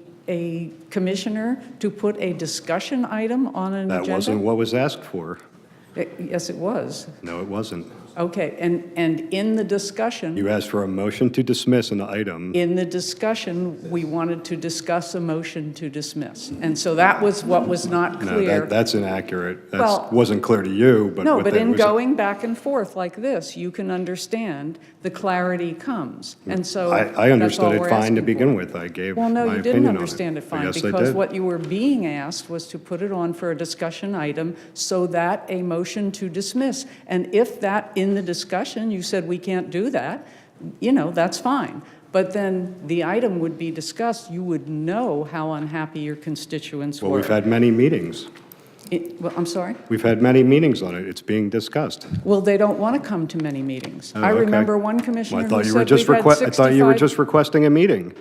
commissioner to put a discussion item on an agenda? That wasn't what was asked for. Yes, it was. No, it wasn't. Okay, and in the discussion, You asked for a motion to dismiss an item. in the discussion, we wanted to discuss a motion to dismiss. And so that was what was not No, clear. that's inaccurate. That Well- wasn't clear to you, but. No, what but that in was- going back and forth like this, you can understand the clarity comes. And so I that's all understood it we're fine to asking begin for. with. I gave Well, no, my you opinion didn't on understand it fine, Yes, I because did. what you were being asked was to put it on for a discussion item so that a motion to dismiss. And if that, in the discussion, you said we can't do that, that's fine. But then the item would be discussed, you would know how unhappy your constituents were. Well, we've had many meetings. Well, I'm sorry? We've had many meetings on it. It's being discussed. Well, they don't want to come to many meetings. Oh, I okay. remember one Well, commissioner I who thought you were said just we've had I thought you were 65 just requesting a meeting.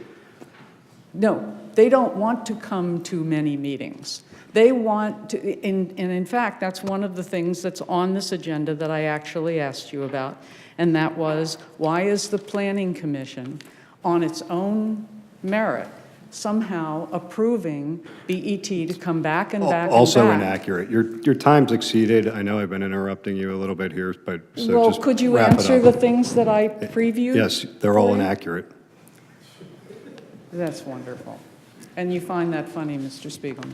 No, they don't want to come to many meetings. They want to, and in fact, that's one of the things that's on this agenda that I actually asked you about, and that was, why is the Planning Commission, on its own merit, somehow approving BET to come back and back and back? Also inaccurate. Your time's exceeded. I know I've been interrupting you a little bit here, but so Well, just could you wrap it answer up. the things that I previewed? Yes, they're all for you? inaccurate. That's wonderful. And you find that funny, Mr. Spiegelman.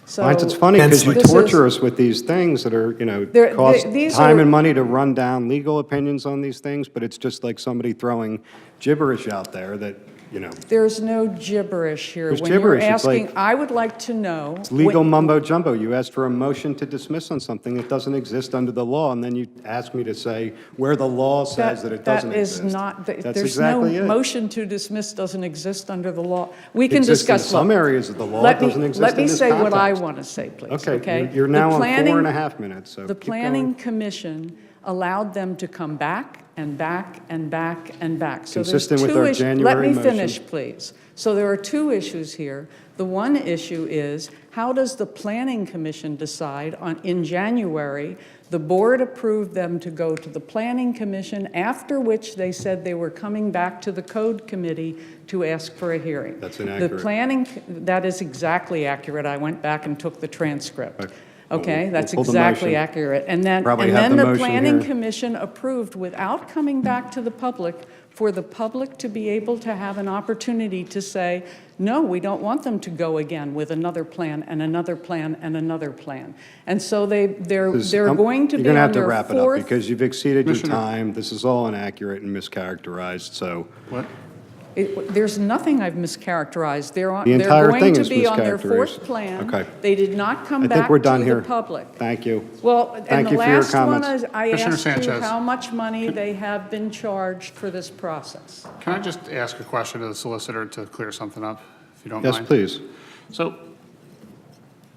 So Mine's it's funny because you this is- torture us with these things that are, They're- cost these time are- and money to run down legal opinions on these things, but it's just like somebody throwing gibberish out there that, There's no gibberish here. There's When you're gibberish. It's like- asking, I would like to know. it's legal when- mumbo jumbo. You asked for a motion to dismiss on something that doesn't exist under the law, and then you ask me to say where the law says that it doesn't exist. That is not, That's there's exactly no it. motion to dismiss doesn't exist under the law. We It can exists in discuss. some look, areas of the law. let It me- doesn't exist Let in me this say what I context. want to say, please, Okay, okay? you're The now on planning- 4.5 minutes, so The keep Planning going. Commission allowed them to come back and back and back and back. So there's Consistent with two our issues. Let January me motion. finish, please. So there are two issues here. The one issue is, how does the Planning Commission decide in January, the board approved them to go to the Planning Commission, after which they said they were coming back to the Code Committee to ask for a hearing. That's inaccurate. That is exactly accurate. I went back and took the transcript. Okay. Okay, We'll that's pull the exactly motion. accurate. And then Probably have the the motion Planning here. Commission approved without coming back to the public, for the public to be able to have an opportunity to say, no, we don't want them to go again with another plan and another plan and another plan. And so they're This- going to be You're going to on have to their wrap it up fourth. because you've exceeded your Commissioner- time. This is all inaccurate and mischaracterized, so. What? There's nothing I've mischaracterized. They're The entire going thing to is be on their mischaracterized. fourth plan. Okay. They did not come I back think we're to done the here. public. Thank you. Well, and Thank the you for your last one comments. is, I Commissioner asked you Sanchez. how much money they have been charged for this process. Can I just ask a question to the solicitor to clear something up, if you don't Yes, mind? please. So,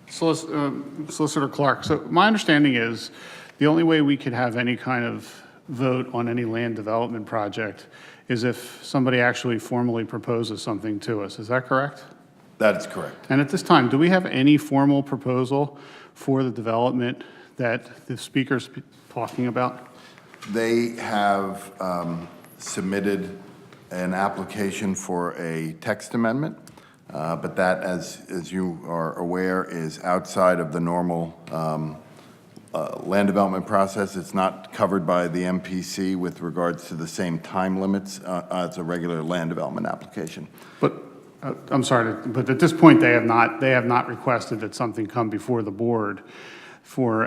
Solicitor Clark, so my understanding is the only way we could have any kind of vote on any land development project is if somebody actually formally proposes something to us. Is that correct? That is correct. And at this time, do we have any formal proposal for the development that the speaker's talking about? They have submitted an application for a text amendment, but that, as you are aware, is outside of the normal land development process. It's not covered by the MPC with regards to the same time limits as a regular land development application. But, I'm sorry, but at this point, they have not requested that something come before the board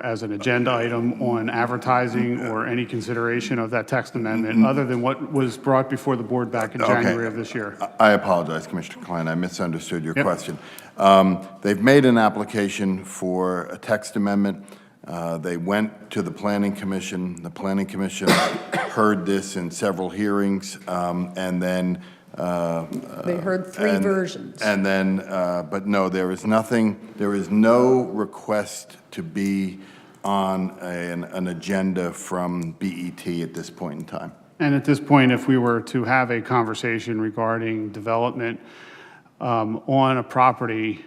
as an agenda item on advertising or any consideration of that text amendment, other than what was brought before the board back in January of this year. I apologize, Commissioner Klein, I misunderstood your Yep. question. They've made an application for a text amendment. They went to the Planning Commission. The Planning Commission heard this in several hearings, and then They heard three versions. and then, but no, there is no request to be on an agenda from BET at this point in time. And at this point, if we were to have a conversation regarding development on a property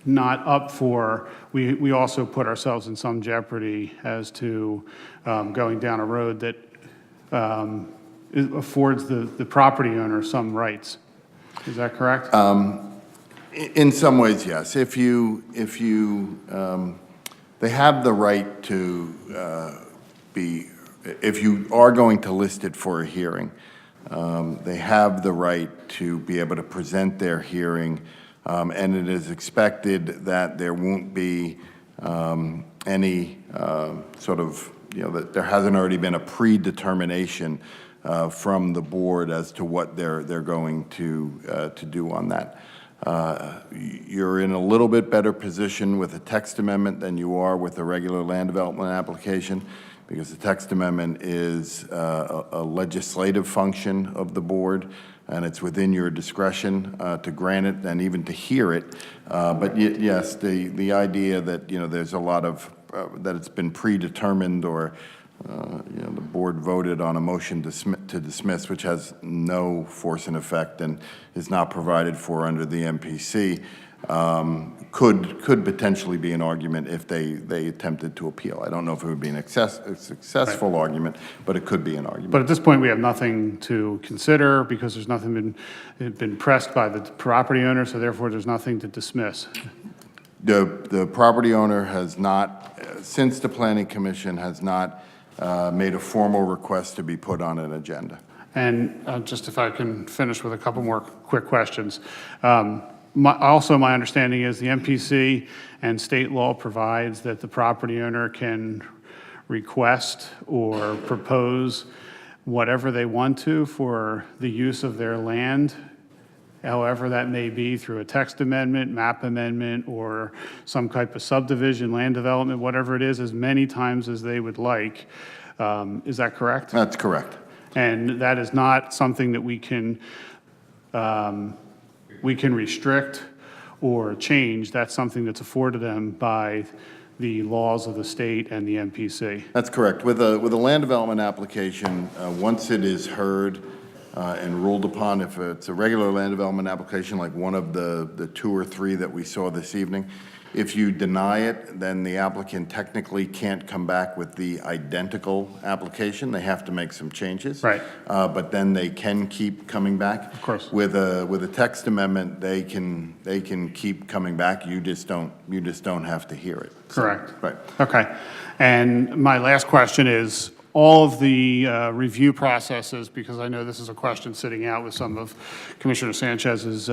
not up for, we also put ourselves in some jeopardy as to going down a road that it affords the property owner some rights. Is that correct? In some ways, yes. They have the right to be if you are going to list it for a hearing, they have the right to be able to present their hearing, and it is expected that there won't be any sort of, that there hasn't already been a predetermination from the board as to what they're going to do on that. You're in a little bit better position with a text amendment than you are with a regular land development application, because the text amendment is a legislative function of the board, and it's within your discretion to grant it and even to hear it. But yes, the idea that, there's a lot of, that it's been predetermined, or the board voted on a motion to dismiss, which has no force and effect and is not provided for under the MPC, could potentially be an argument if they attempted to appeal. I don't know if it would be a successful argument, but it could be an argument. But at this point, we have nothing to consider because there's nothing been pressed by the property owner, so therefore there's nothing to dismiss. The property owner has not, since the Planning Commission has not made a formal request to be put on an agenda. And just if I can finish with a couple more quick questions. Also, my understanding is the MPC and state law provides that the property owner can request or propose whatever they want to for the use of their land, however that may be, through a text amendment, map amendment, or some type of subdivision, land development, whatever it is, as many times as they would like. Is that correct? That's correct. And that is not something that we can restrict or change. That's something that's afforded them by the laws of the state and the MPC. That's correct. With a land development application, once it is heard and ruled upon, if it's a regular land development application like one of the 2 or 3 that we saw this evening, if you deny it, then the applicant technically can't come back with the identical application. They have to make some changes. Right. But then they can keep coming back. Of course. With a text amendment, they can keep coming back. You just don't have to hear it. Correct. Right. Okay. And my last question is, all of the review processes, because I know this is a question sitting out with some of Commissioner Sanchez's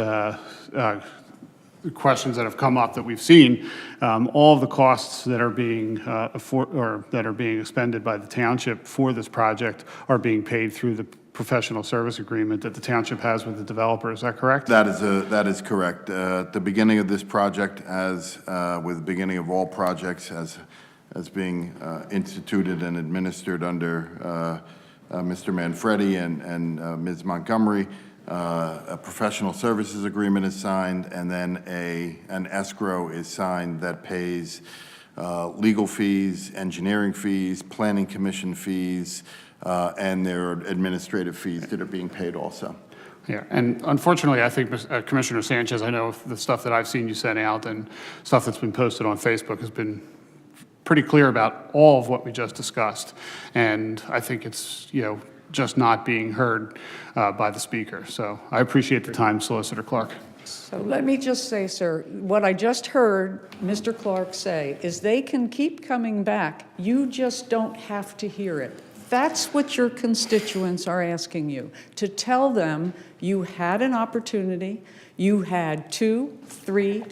questions that have come up that we've seen, all of the costs that are being that are being expended by the township for this project are being paid through the professional service agreement that the township has with the developer. Is that correct? That is correct. At the beginning of this project, as with the beginning of all projects, as being instituted and administered under Mr. Manfredi and Ms. Montgomery, a professional services agreement is signed, and then an escrow is signed that pays legal fees, engineering fees, planning commission fees, and there are administrative fees that are being paid also. Yeah, and unfortunately, I think Commissioner Sanchez, I know the stuff that I've seen you send out and stuff that's been posted on Facebook has been pretty clear about all of what we just discussed. And I think it's, just not being heard by the speaker. So I appreciate the time, Solicitor Clark. So let me just say, sir, what I just heard Mr. Clark say is they can keep coming back. You just don't have to hear it. That's what your constituents are asking you, to tell them you had an opportunity, you had 2, 3,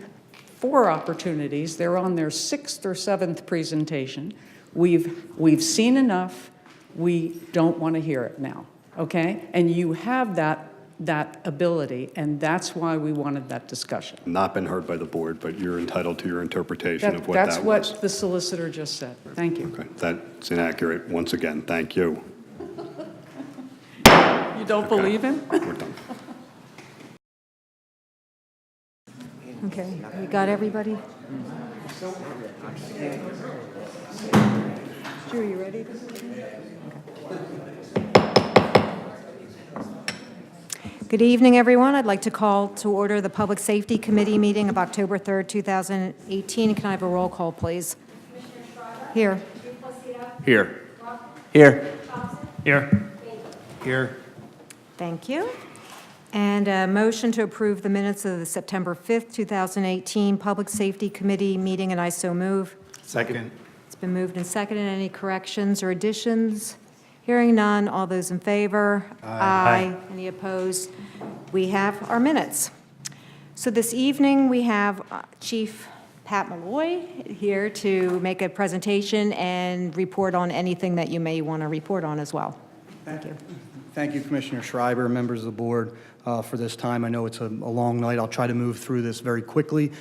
4 opportunities. They're on their 6th or 7th presentation. We've seen enough. We don't want to hear it now, okay? And you have that ability, and that's why we wanted that discussion. Not been heard by the board, but you're entitled to your interpretation of what that was. That's what the solicitor just said. Thank you. Okay, that's inaccurate. Once again, thank you. You don't believe him? We're done. Okay, you got everybody? Drew, you ready? Good evening, everyone. I'd like to call to order the Public Safety Committee meeting of October 3rd, 2018. Can I have a roll call, please? Here. Here. Here. Here. Here. Thank you. And a motion to approve the minutes of the September 5th, 2018 Public Safety Committee meeting, and I so move. Second. It's been moved and seconded. Any corrections or additions? Hearing none, all those in favor? Aye. Any opposed? We have our minutes. So this evening, we have Chief Pat Malloy here to make a presentation and report on anything that you may want to report on as well. Thank you. Thank you, Commissioner Schreiber, members of the board, for this time. I know it's a long night. I'll try to move through this very quickly.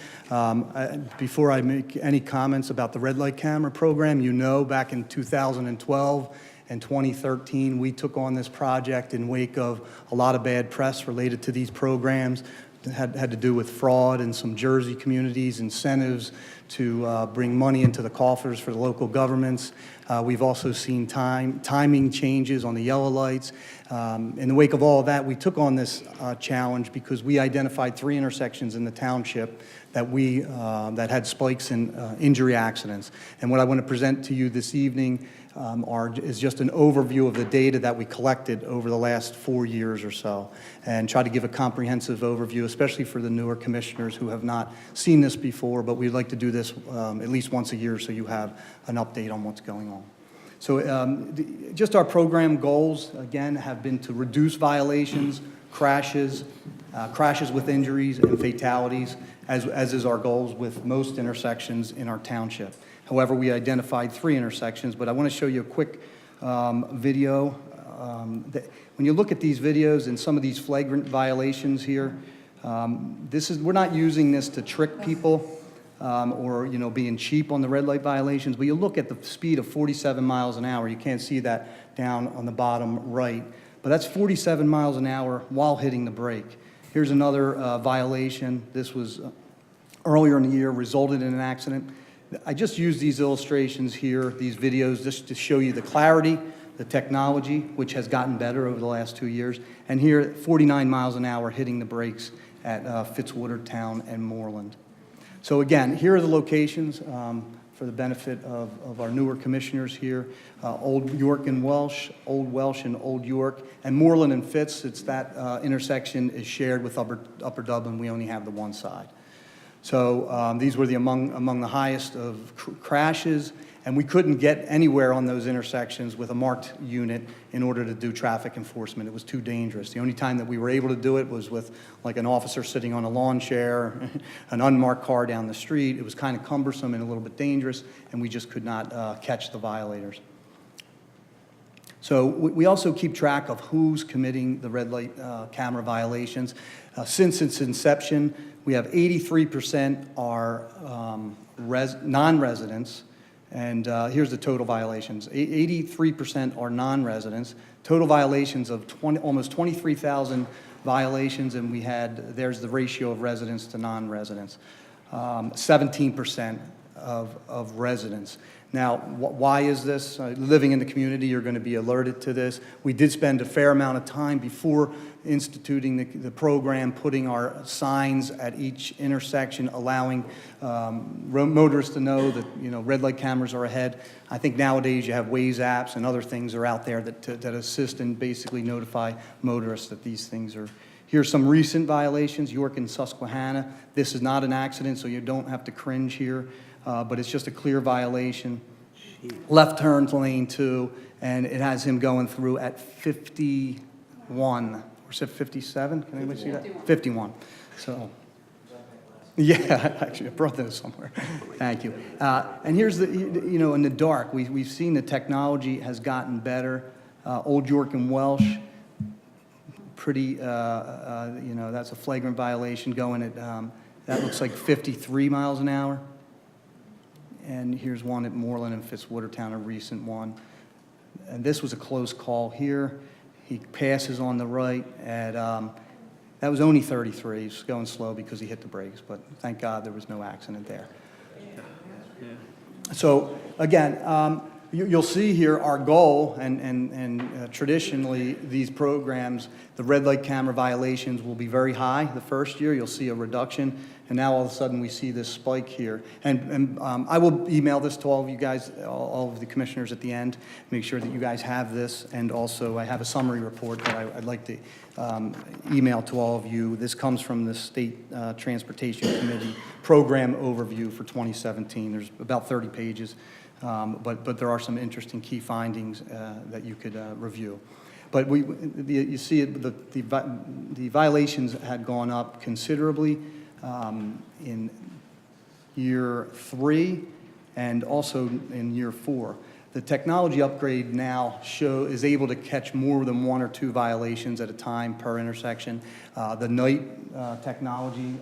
Before I make any comments about the red light camera program, you know, back in 2012 and 2013, we took on this project in wake of a lot of bad press related to these programs. It had to do with fraud in some Jersey communities, incentives to bring money into the coffers for the local governments. We've also seen timing changes on the yellow lights. In the wake of all of that, we took on this challenge because we identified 3 intersections in the township that had spikes in injury accidents. And what I want to present to you this evening is just an overview of the data that we collected over the last 4 years or so, and try to give a comprehensive overview, especially for the newer commissioners who have not seen this before, but we'd like to do this at least once a year so you have an update on what's going on. So just our program goals, again, have been to reduce violations, crashes with injuries, and fatalities, as is our goals with most intersections in our township. However, we identified 3 intersections, but I want to show you a quick video. When you look at these videos and some of these flagrant violations here, we're not using this to trick people or being cheap on the red light violations, but you look at the speed of 47 miles an hour. You can't see that down on the bottom right, but that's 47 miles an hour while hitting the brake. Here's another violation. This was earlier in the year, resulted in an accident. I just use these illustrations here, these videos, just to show you the clarity, the technology, which has gotten better over the last 2 years. And here, 49 miles an hour hitting the brakes at Fitzwatertown and Moreland. So again, here are the locations for the benefit of our newer commissioners here. Old York and Welsh, Old Welsh and Old York, and Moreland and Fitz. It's that intersection is shared with Upper Dublin. We only have the one side. So these were among the highest of crashes, and we couldn't get anywhere on those intersections with a marked unit in order to do traffic enforcement. It was too dangerous. The only time that we were able to do it was with like an officer sitting on a lawn chair, an unmarked car down the street. It was kind of cumbersome and a little bit dangerous, and we just could not catch the violators. So we also keep track of who's committing the red light camera violations. Since its inception, we have 83% are non-residents, and here's the total violations. 83% are non-residents. Total violations of almost 23,000 violations, and there's the ratio of residents to non-residents. 17% of residents. Now, why is this? Living in the community, you're going to be alerted to this. We did spend a fair amount of time before instituting the program, putting our signs at each intersection, allowing motorists to know that red light cameras are ahead. I think nowadays you have Waze apps and other things are out there that assist and basically notify motorists that these things are. Here's some recent violations, York and Susquehanna. This is not an accident, so you don't have to cringe here. But it's just a clear violation. Left turn to lane 2, and it has him going through at 51. Or is it 57? Can anybody see that? 51. So, yeah, actually, I brought those somewhere. Thank you. And here's in the dark, we've seen the technology has gotten better. Old York and Welsh, pretty, that's a flagrant violation going at, that looks like 53 miles an hour. And here's one at Moreland and Fitzwatertown, a recent one. And this was a close call here. He passes on the right at, that was only 33. He's going slow because he hit the brakes, but thank God there was no accident there. So again, you'll see here our goal, and traditionally these programs, the red light camera violations will be very high the first year. You'll see a reduction, and now all of a sudden we see this spike here. And I will email this to all of you guys, all of the commissioners at the end, make sure that you guys have this, and also I have a summary report that I'd like to email to all of you. This comes from the State Transportation Committee Program Overview for 2017. There's about 30 pages. But there are some interesting key findings that you could review. But you see the violations had gone up considerably in year 3 and also in year 4. The technology upgrade now is able to catch more than 1 or 2 violations at a time per intersection. The night technology,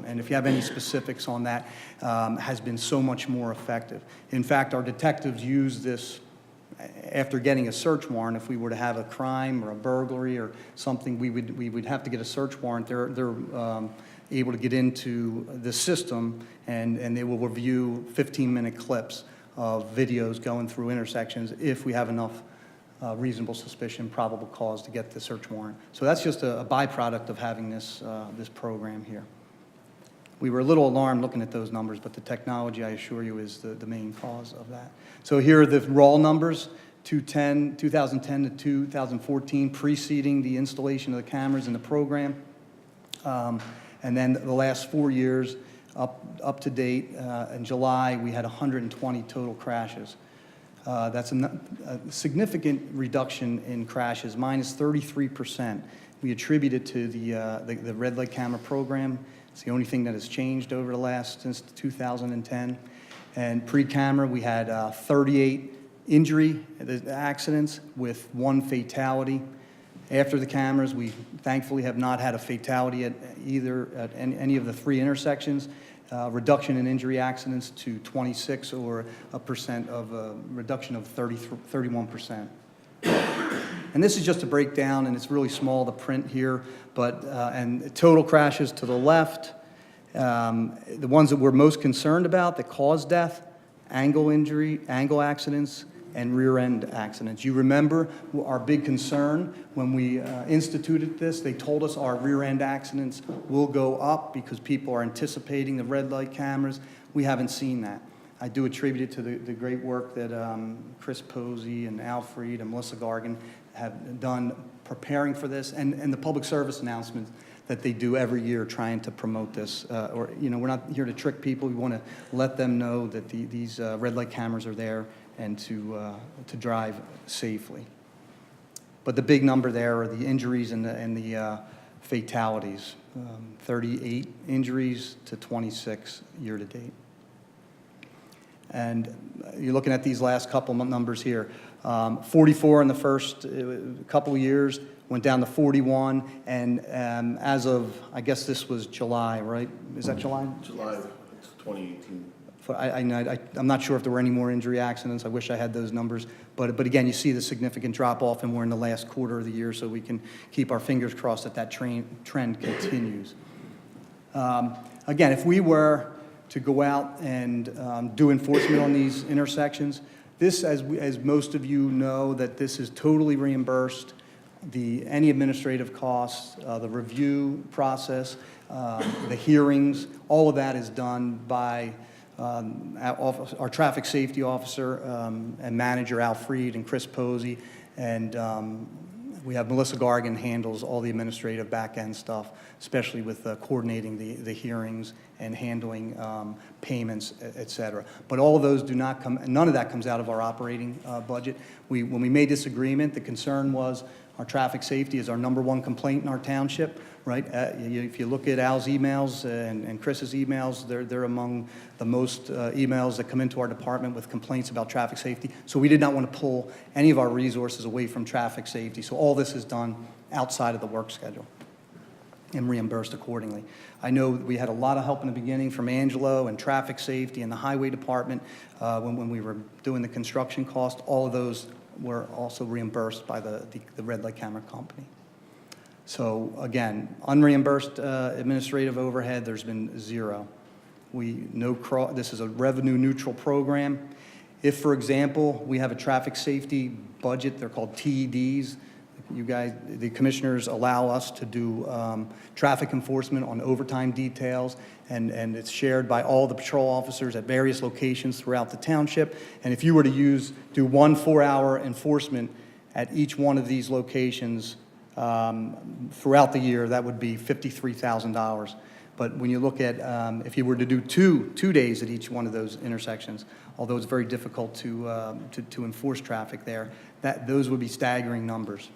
and if you have any specifics on that, has been so much more effective. In fact, our detectives use this after getting a search warrant. If we were to have a crime or a burglary or something, we would have to get a search warrant. They're able to get into the system, and they will review 15-minute clips of videos going through intersections if we have enough reasonable suspicion, probable cause to get the search warrant. So that's just a byproduct of having this program here. We were a little alarmed looking at those numbers, but the technology, I assure you, is the main cause of that. So here are the raw numbers, 2010 to 2014, preceding the installation of the cameras in the program. And then the last 4 years, up to date, in July, we had 120 total crashes. That's a significant reduction in crashes, minus 33%. We attribute it to the red light camera program. It's the only thing that has changed over the since 2010. And pre-camera, we had 38 injury accidents with 1 fatality. After the cameras, we thankfully have not had a fatality at any of the 3 intersections. Reduction in injury accidents to 26, or a reduction of 31%. And this is just a breakdown, and it's really small, the print here, but and total crashes to the left. The ones that we're most concerned about that cause death: angle injury, angle accidents, and rear-end accidents. You remember our big concern when we instituted this. They told us our rear-end accidents will go up because people are anticipating the red light cameras. We haven't seen that. I do attribute it to the great work that Chris Posey and Al Freed and Melissa Gargan have done preparing for this, and the public service announcements that they do every year trying to promote this. We're not here to trick people. We want to let them know that these red light cameras are there and to drive safely. But the big number there are the injuries and the fatalities, 38 injuries to 26 year to date. And you're looking at these last couple numbers here. 44 in the first couple of years, went down to 41, and as of, I guess this was July, right? Is that July? July 2018. I'm not sure if there were any more injury accidents. I wish I had those numbers. But again, you see the significant drop-off, and we're in the last quarter of the year, so we can keep our fingers crossed that that trend continues. Again, if we were to go out and do enforcement on these intersections, this, as most of you know, that this is totally reimbursed. Any administrative costs, the review process, the hearings, all of that is done by our traffic safety officer and manager, Al Freed, and Chris Posey, and we have Melissa Gargan handles all the administrative back-end stuff, especially with coordinating the hearings and handling payments, et cetera. But all of those none of that comes out of our operating budget. When we made this agreement, the concern was our traffic safety is our #1 complaint in our township, right? If you look at Al's emails and Chris's emails, they're among the most emails that come into our department with complaints about traffic safety. So we did not want to pull any of our resources away from traffic safety. So all this is done outside of the work schedule and reimbursed accordingly. I know we had a lot of help in the beginning from Angelo and traffic safety and the highway department when we were doing the construction cost. All of those were also reimbursed by the red light camera company. So again, unreimbursed administrative overhead, there's been zero. This is a revenue neutral program. If, for example, we have a traffic safety budget, they're called TEDs, you guys, the commissioners allow us to do traffic enforcement on overtime details, and it's shared by all the patrol officers at various locations throughout the township. And if you were to do 1 4-hour enforcement at each one of these locations throughout the year, that would be $53,000. But when you look at, if you were to do two days at each one of those intersections, although it's very difficult to enforce traffic there, those would be staggering numbers.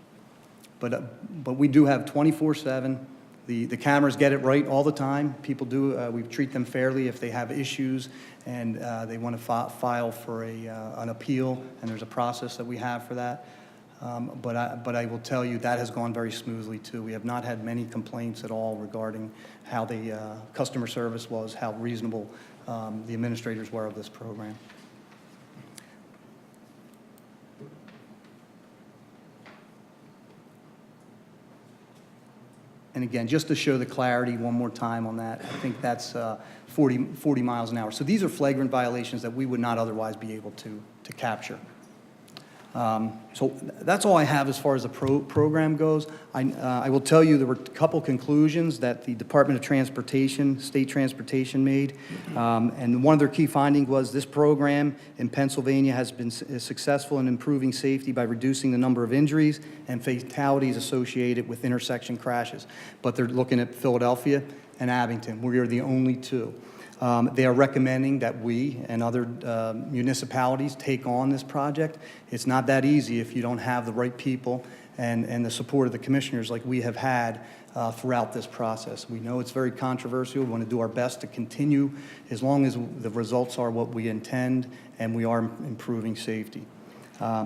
But we do have 24/7. The cameras get it right all the time. People do, we treat them fairly if they have issues and they want to file for an appeal, and there's a process that we have for that. But I will tell you, that has gone very smoothly, too. We have not had many complaints at all regarding how the customer service was, how reasonable the administrators were of this program. And again, just to show the clarity one more time on that, I think that's 40 miles an hour. So these are flagrant violations that we would not otherwise be able to capture. So that's all I have as far as the program goes. I will tell you there were a couple conclusions that the Department of Transportation, State Transportation made. And one of their key findings was this program in Pennsylvania has been successful in improving safety by reducing the number of injuries and fatalities associated with intersection crashes. But they're looking at Philadelphia and Abington. We are the only two. They are recommending that we and other municipalities take on this project. It's not that easy if you don't have the right people and the support of the commissioners like we have had throughout this process. We know it's very controversial. We want to do our best to continue as long as the results are what we intend and we are improving safety.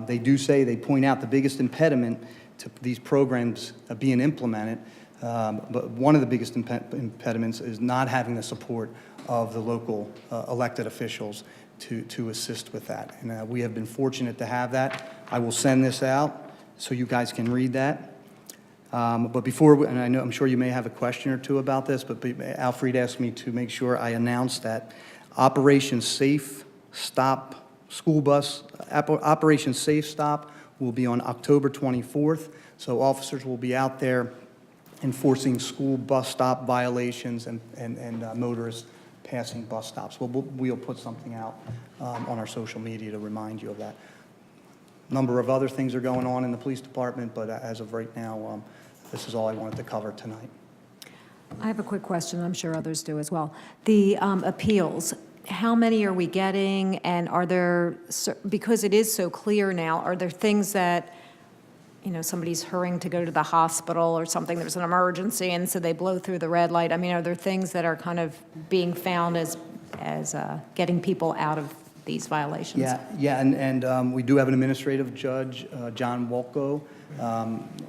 They point out the biggest impediment to these programs being implemented, but one of the biggest impediments is not having the support of the local elected officials to assist with that. And we have been fortunate to have that. I will send this out so you guys can read that. But before, and I'm sure you may have a question or two about this, but Alfred asked me to make sure I announce that Operation Safe Stop school bus, Operation Safe Stop will be on October 24th. So officers will be out there enforcing school bus stop violations and motorists passing bus stops. We'll put something out on our social media to remind you of that. A number of other things are going on in the police department, but as of right now, this is all I wanted to cover tonight. I have a quick question. I'm sure others do as well. The appeals, how many are we getting? And are there, because it is so clear now, are there things that, you know, somebody's hurrying to go to the hospital or something, there's an emergency, and so they blow through the red light? I mean, are there things that are kind of being found as getting people out of these violations? Yeah, and we do have an administrative judge, John Wolko.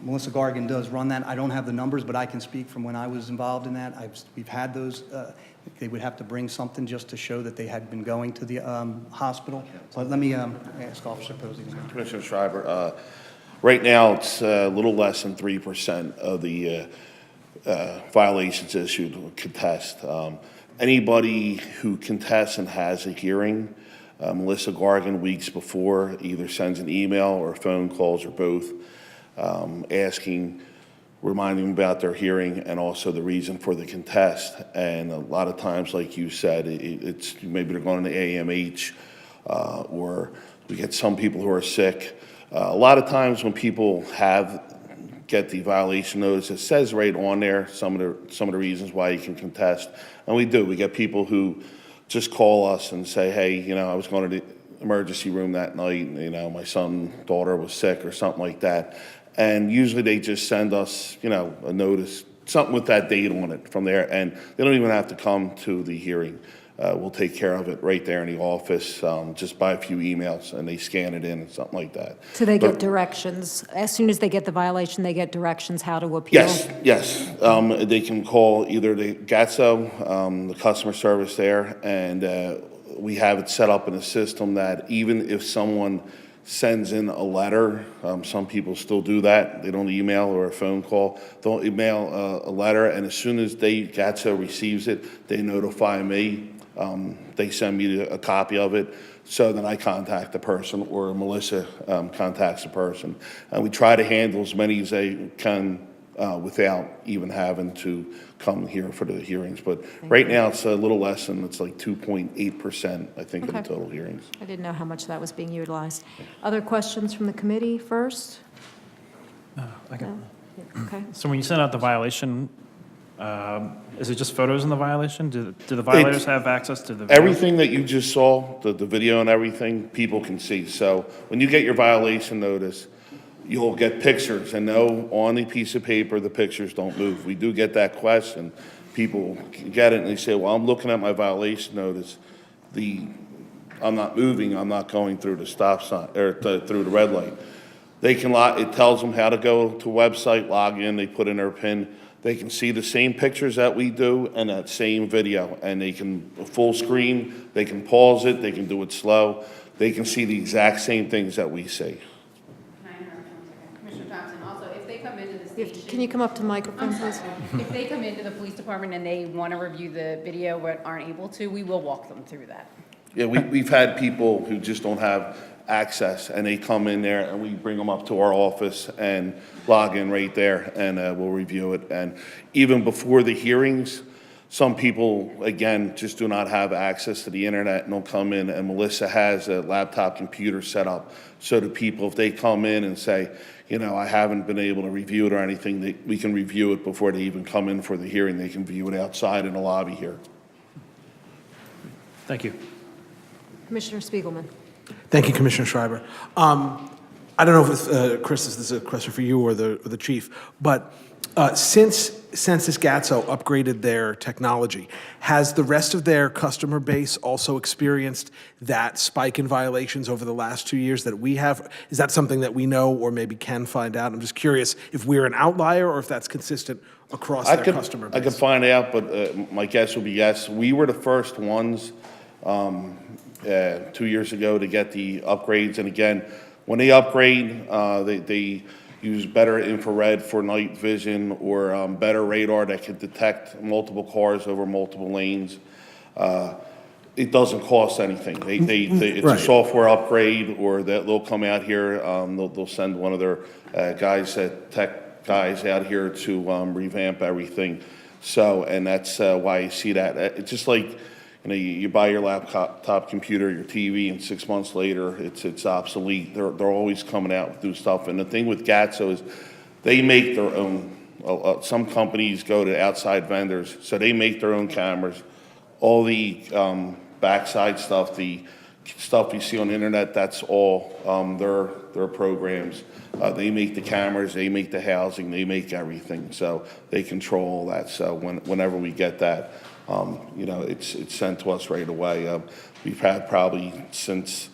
Melissa Gargan does run that. I don't have the numbers, but I can speak from when I was involved in that. We've had those. They would have to bring something just to show that they had been going to the hospital. But let me ask Officer Posey. Commissioner Schreiber, right now it's a little less than 3% of the violations issued contest. Anybody who contests and has a hearing, Melissa Gargan, weeks before, either sends an email or phone calls or both, reminding them about their hearing and also the reason for the contest. And a lot of times, like you said, it's maybe they're going to AMH, or we get some people who are sick. A lot of times when people get the violation notice, it says right on there some of the reasons why you can contest, and we do. We get people who just call us and say, hey, you know, I was going to the emergency room that night, and, you know, my daughter was sick or something like that. And usually they just send us, you know, a notice, something with that date on it from there, and they don't even have to come to the hearing. We'll take care of it right there in the office, just by a few emails, and they scan it in and something like that. So they get directions. As soon as they get the violation, they get directions how to appeal? Yes. They can call either the GATSO, the customer service there, and we have it set up in a system that even if someone sends in a letter, some people still do that. They don't email or a phone call. They'll email a letter, and as soon as GATSO receives it, they notify me. They send me a copy of it, so then I contact the person, or Melissa contacts the person. And we try to handle as many as they can without even having to come here for the hearings. But right now, it's a little less than, it's like 2.8%, I think, of the total hearings. I didn't know how much that was being utilized. Other questions from the committee first? I got Okay. So when you send out the violation Is it just photos in the violation? Do the violators have access to the? video? Everything that you just saw, the video and everything, people can see. So when you get your violation notice, you'll get pictures, and no, on the piece of paper, the pictures don't move. We do get that question. People get it, and they say, well, I'm looking at my violation notice. I'm not moving, I'm not going through the stop sign, or through the red light. They can it tells them how to go to a website, log in, they put in their PIN. They can see the same pictures that we do and that same video, and they can full screen, they can pause it, they can do it slow. They can see the exact same things that we see. Commissioner Thompson, also, if they come into the station. Can you come up to the microphone, please? If they come into the police department and they want to review the video but aren't able to, we will walk them through that. Yeah, we've had people who just don't have access, and they come in there, and we bring them up to our office and log in right there, and we'll review it. And even before the hearings, some people, again, just do not have access to the internet, and they'll come in, and Melissa has a laptop computer set up, so the people, if they come in and say, you know, I haven't been able to review it or anything, we can review it before they even come in for the hearing. They can view it outside in the lobby here. Thank you. Commissioner Spiegelman. Thank you, Commissioner Schreiber. I don't know if it's, Chris, this is a question for you or the chief, but since Census Gatso upgraded their technology, has the rest of their customer base also experienced that spike in violations over the last 2 years that we have? Is that something that we know or maybe can find out? I'm just curious if we're an outlier or if that's consistent across their customer base. I could find out, but my guess would be yes. We were the first ones 2 years ago to get the upgrades. And again, when they upgrade, they use better infrared for night vision or better radar that can detect multiple cars over multiple lanes. It doesn't cost anything. It's a software upgrade, or they'll come out here. They'll send one of their tech guys out here to revamp everything. So, and that's why you see that. It's just like, you know, you buy your laptop computer, your TV, and 6 months later, it's obsolete. They're always coming out with new stuff. And the thing with Gatso is they make their own. Some companies go to outside vendors, so they make their own cameras. All the backside stuff, the stuff you see on the internet, that's all their programs. They make the cameras, they make the housing, they make everything. So they control all that. So whenever we get that, you know, it's sent to us right away. We've had probably since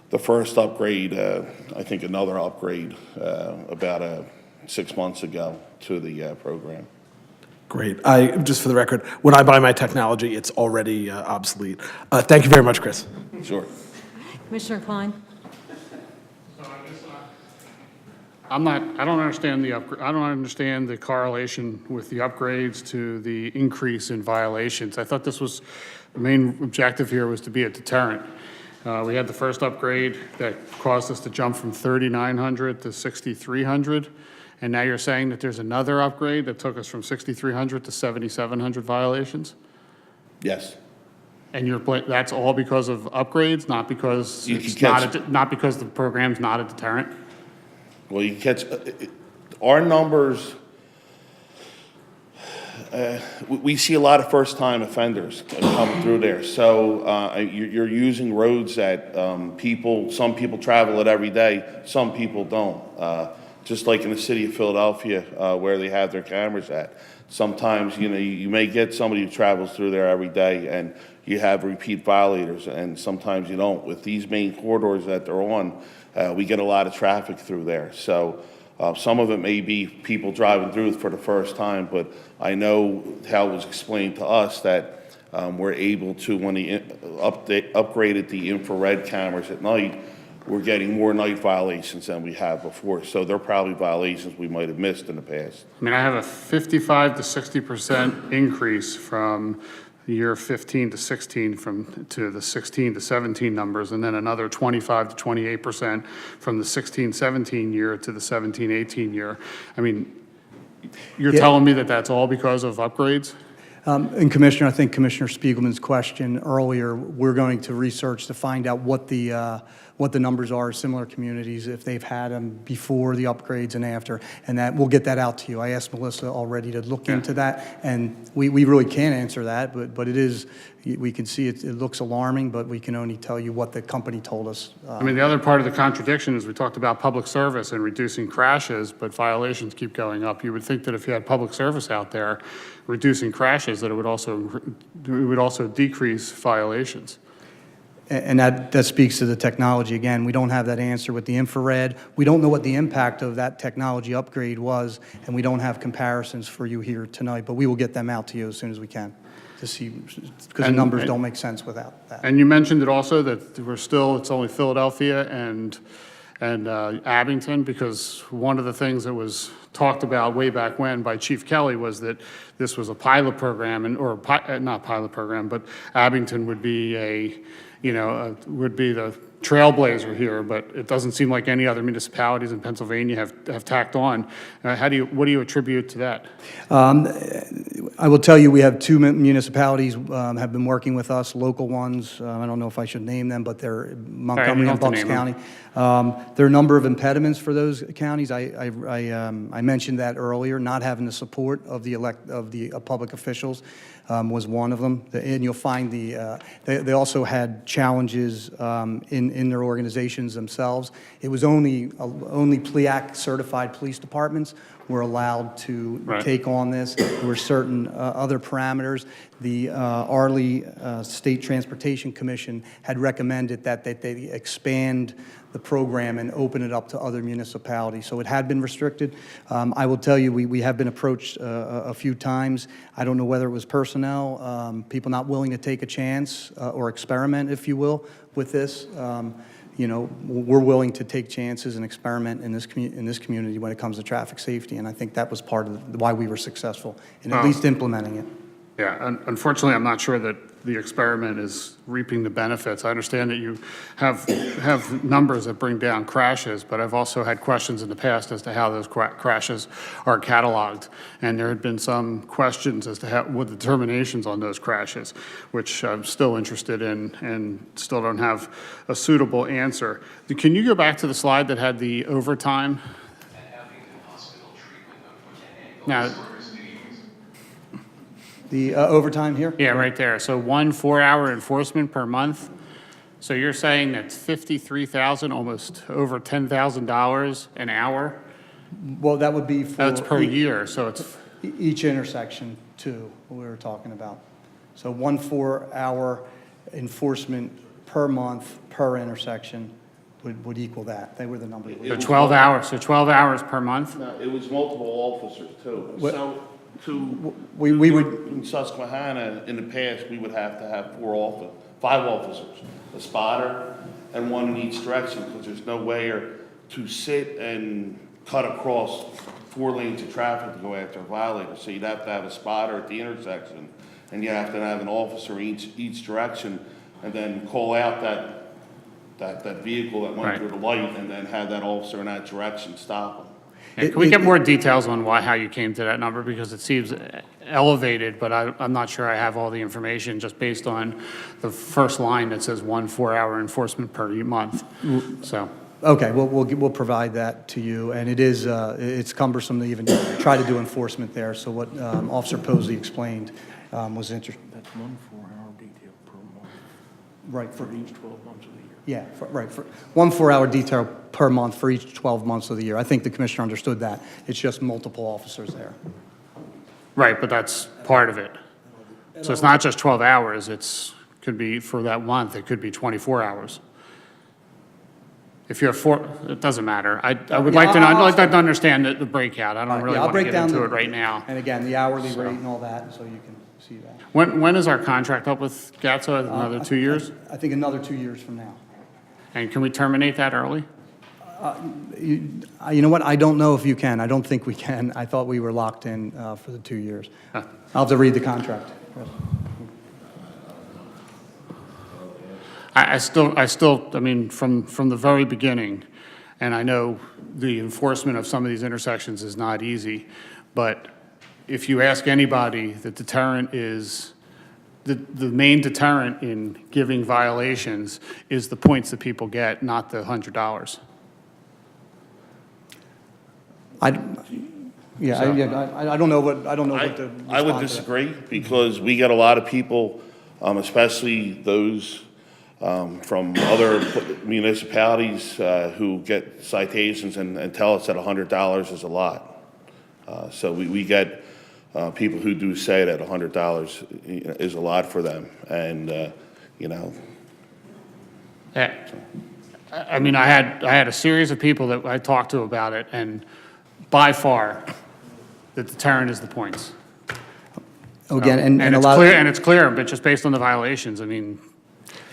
the first upgrade, I think another upgrade about 6 months ago to the program. Great. Just for the record, when I buy my technology, it's already obsolete. Thank you very much, Chris. Sure. Commissioner Klein. I don't understand I don't understand the correlation with the upgrades to the increase in violations. I thought this was, the main objective here was to be a deterrent. We had the first upgrade that caused us to jump from 3,900 to 6,300. And now you're saying that there's another upgrade that took us from 6,300 to 7,700 violations? Yes. And that's all because of upgrades, not because not because the program's not a deterrent? Well, you catch our numbers. We see a lot of first-time offenders coming through there. So you're using roads that some people travel it every day, some people don't. Just like in the city of Philadelphia, where they have their cameras at. Sometimes, you know, you may get somebody who travels through there every day, and you have repeat violators, and sometimes you don't. With these main corridors that they're on, we get a lot of traffic through there. So some of it may be people driving through for the first time, but I know how it was explained to us that we're able to, when they upgraded the infrared cameras at night, we're getting more night violations than we have before. So they're probably violations we might have missed in the past. I mean, I have a 55 to 60% increase from the year 15 to 16 to the 16 to 17 numbers, and then another 25 to 28% from the 16-17 year to the 17-18 year. I mean, you're telling me that that's all because of upgrades? And Commissioner, I think Commissioner Spiegelman's question earlier, we're going to research to find out what the numbers are, similar communities, if they've had them before the upgrades and after, and that, we'll get that out to you. I asked Melissa already to look into that, and we really can't answer that, but it is, we can see it looks alarming, but we can only tell you what the company told us. I mean, the other part of the contradiction is we talked about public service and reducing crashes, but violations keep going up. You would think that if you had public service out there reducing crashes, that it would also decrease violations. And that speaks to the technology. Again, we don't have that answer with the infrared. We don't know what the impact of that technology upgrade was, and we don't have comparisons for you here tonight, but we will get them out to you as soon as we can to see, because the numbers don't make sense without that. And you mentioned it also that it's only Philadelphia and Abington, because one of the things that was talked about way back when by Chief Kelly was that this was a pilot program, not pilot program, but Abington would be would be the trailblazer here, but it doesn't seem like any other municipalities in Pennsylvania have tacked on. What do you attribute to that? I will tell you, we have two municipalities have been working with us, local ones. I don't know if I should name them, but they're Montgomery and Bucks County. There are a number of impediments for those counties. I mentioned that earlier. Not having the support of the public officials was one of them. And you'll find they also had challenges in their organizations themselves. It was only PLEAC certified police departments were allowed to take on this. There were certain other parameters. The Arley State Transportation Commission had recommended that they expand the program and open it up to other municipalities. So it had been restricted. I will tell you, we have been approached a few times. I don't know whether it was personnel, people not willing to take a chance or experiment, if you will, with this. We're willing to take chances and experiment in this community when it comes to traffic safety, and I think that was part of why we were successful in at least implementing it. Yeah, unfortunately, I'm not sure that the experiment is reaping the benefits. I understand that you have numbers that bring down crashes, but I've also had questions in the past as to how those crashes are cataloged. And there had been some questions as to what the determinations on those crashes, which I'm still interested in and still don't have a suitable answer. Can you go back to the slide that had the overtime? Now, The overtime here? yeah, right there. So 1 4-hour enforcement per month. So you're saying that's $53,000, almost over $10,000 an hour? Well, that would be for... That's per year, so it's... Each intersection, too, we were talking about. So 1 4-hour enforcement per month per intersection would equal that. They were the numbers. So 12 hours, so 12 hours per month? No, it was multiple officers too. So we would in Susquehanna, in the past, we would have to have 5 officers, a spotter and one in each direction, because there's no way to sit and cut across 4 lanes of traffic to go after a violator. So you'd have to have a spotter at the intersection, and you have to have an officer each direction, and then call out that vehicle that went through the light, and then have that officer in that direction stop them. Yeah, can we get more details on how you came to that number? Because it seems elevated, but I'm not sure I have all the information just based on the first line that says 1 4-hour enforcement per month. So. Okay, we'll provide that to you, and it's cumbersome to even try to do enforcement there. So what Officer Posey explained was interesting. That's 1 4-hour detail per month. Right, for each 12 months of the year. Yeah, for 1 4-hour detail per month for each 12 months of the year. I think the commissioner understood that. It's just multiple officers there. Right, but that's part of it. So it's not just 12 hours, could be for that month, it could be 24 hours. If you have 4, it doesn't matter. I'd like to understand the breakout. I don't really want to get into it right now. And again, the hourly rate and all that, so you can see that. When is our contract up with GATSO? Another 2 years? I think another 2 years from now. And can we terminate that early? You know what? I don't know if you can. I don't think we can. I thought we were locked in for the 2 years. I'll have to read the contract. I mean, from the very beginning, and I know the enforcement of some of these intersections is not easy, but if you ask anybody, the deterrent is, the main deterrent in giving violations is the points that people get, not the $100. I don't know what, I don't know what the. I would respond to that. disagree, because we get a lot of people, especially those from other municipalities who get citations and tell us that $100 is a lot. So we get people who do say that $100 is a lot for them, and, you know. I mean, I had a series of people that I talked to about it, and by far, the deterrent is the points. Again, and a it's lot. clear, and it's clear, but just based on the violations, I mean,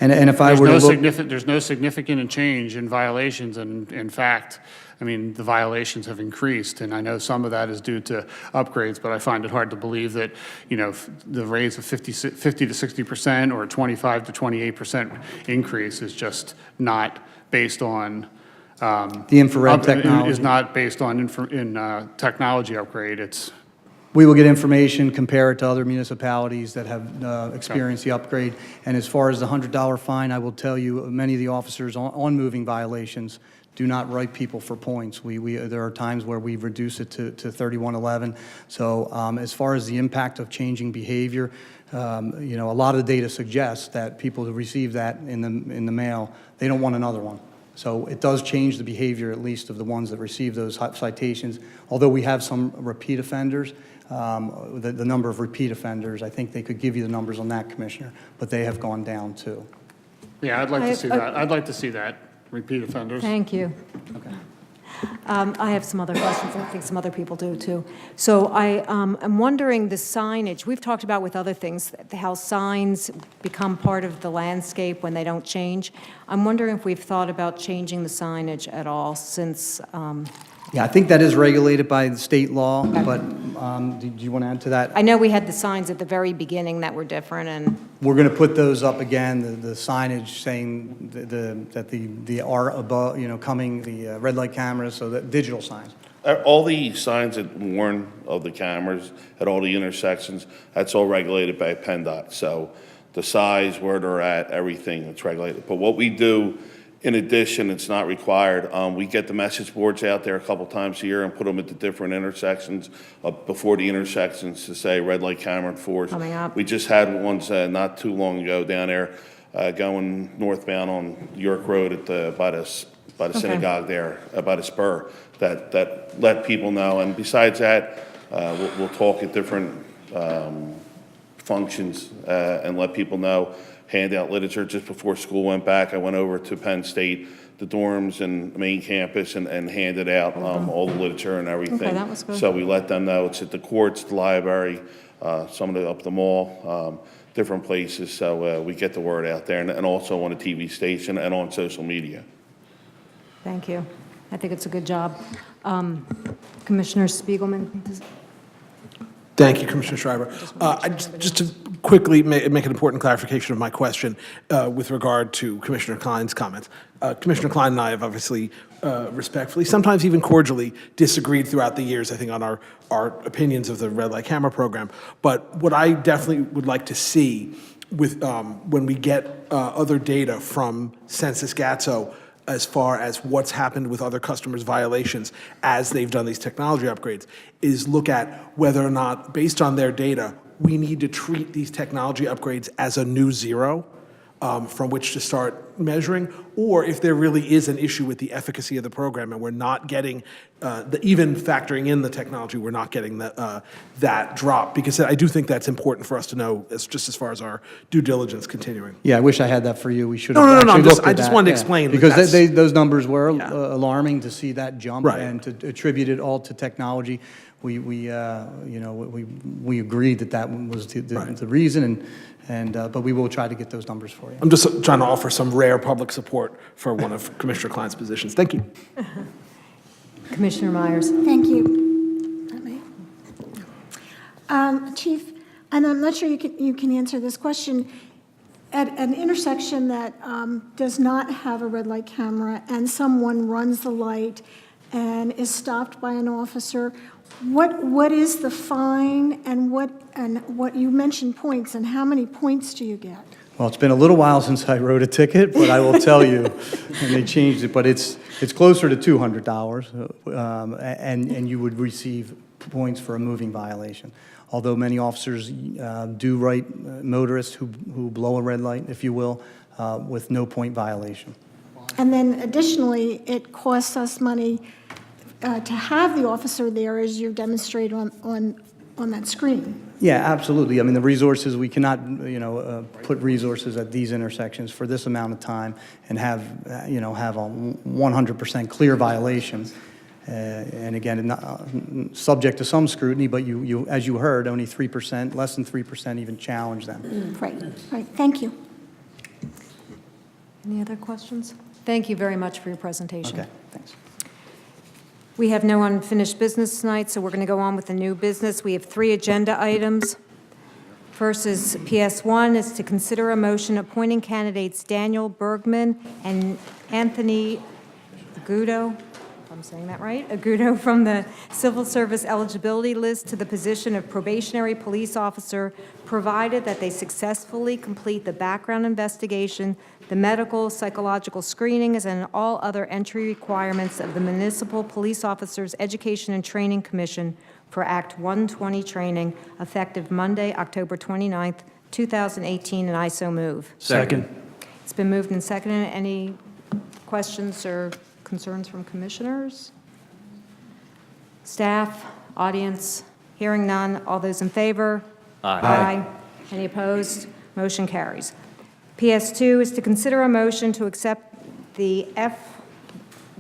And if I were to look. there's no significant change in violations, and in fact, I mean, the violations have increased, and I know some of that is due to upgrades, but I find it hard to believe that, you know, the raise of 50 to 60% or 25 to 28% increase is just not based on The infrared technology. is not based on technology upgrade. It's We will get information, compare it to other municipalities that have experienced the upgrade. And as far as the $100 fine, I will tell you, many of the officers on moving violations do not write people for points. There are times where we reduce it to 3111. So as far as the impact of changing behavior, you know, a lot of the data suggests that people who receive that in the mail, they don't want another one. So it does change the behavior, at least, of the ones that receive those citations. Although we have some repeat offenders, the number of repeat offenders, I think they could give you the numbers on that, Commissioner, but they have gone down too. yeah, I'd like to see that. I'd like to see that, repeat offenders. Thank you. I have some other questions. I think some other people do, too. So I'm wondering the signage, we've talked about with other things, how signs become part of the landscape when they don't change. I'm wondering if we've thought about changing the signage at all since, Yeah, I think that is regulated by the state law, but do you want to add to that? I know we had the signs at the very beginning that were different, and We're going to put those up again, the signage saying that the are above, you know, coming, the red light cameras, so that digital signs. All the signs that warn of the cameras at all the intersections, that's all regulated by PennDOT. So the size, where they're at, everything, it's regulated. But what we do, in addition, it's not required. We get the message boards out there a couple times a year and put them at the different intersections before the intersections to say red light camera enforced. Coming up. We just had ones not too long ago down there going northbound on York Road at by the synagogue there, by the spur, that let people know. And besides that, we'll talk at different functions and let people know. Hand out literature. Just before school went back, I went over to Penn State, the dorms and the main campus, and handed out all the literature and everything. Okay, that was good. So we let them know it's at the courts, the library, some of the up the mall, different places. So we get the word out there, and also on a TV station and on social media. thank you. I think it's a good job. Commissioner Spiegelman? Thank you, Commissioner Schreiber. Just to quickly make an important clarification of my question with regard to Commissioner Klein's comments. Commissioner Klein and I have obviously respectfully, sometimes even cordially, disagreed throughout the years, I think, on our opinions of the red light camera program. But what I definitely would like to see with when we get other data from Census Gatso as far as what's happened with other customers' violations as they've done these technology upgrades, is look at whether or not, based on their data, we need to treat these technology upgrades as a new zero from which to start measuring, or if there really is an issue with the efficacy of the program and we're not getting, even factoring in the technology, we're not getting that drop. Because I do think that's important for us to know, just as far as our due diligence continuing. Yeah, I wish I had that for you. We should No, have no, no, actually looked at I just that, wanted to yeah. explain that Because that's- those numbers were alarming to see that jump Right. and to attribute it all to technology. We agreed that was the reason, but we will try to get those numbers for you. I'm just trying to offer some rare public support for one of Commissioner Klein's positions. Thank you. Commissioner Myers? Thank you. Chief, and I'm not sure you can answer this question. At an intersection that does not have a red light camera and someone runs the light and is stopped by an officer, What is the fine and what you mentioned points, and how many points do you get? Well, it's been a little while since I wrote a ticket, but I will tell you, and they changed it, but it's closer to $200, and you would receive points for a moving violation. Although many officers do write motorists who blow a red light, if you will, with no point violation. And then additionally, it costs us money to have the officer there as you demonstrate on that screen. Yeah, absolutely. I mean, the resources, we cannot, put resources at these intersections for this amount of time and have a 100% clear violation. And again, subject to some scrutiny, but you, as you heard, only 3%, less than 3% even challenge them. Right. Thank you. Any other questions? Thank you very much for your presentation. Okay, thanks. We have no unfinished business tonight, so we're going to go on with the new business. We have 3 agenda items. First is PS1 is to consider a motion appointing candidates Daniel Bergman and Anthony Agudo, if I'm saying that right, Agudo from the Civil Service eligibility list to the position of probationary police officer, provided that they successfully complete the background investigation, the medical, psychological screenings, and all other entry requirements of the Municipal Police Officers Education and Training Commission for Act 120 training, effective Monday, October 29th, 2018, and I so move. Second. It's been moved and seconded. Any questions or concerns from commissioners? Staff, audience, hearing none. All those in favor? Aye. Any opposed? Motion carries. PS2 is to consider a motion to accept the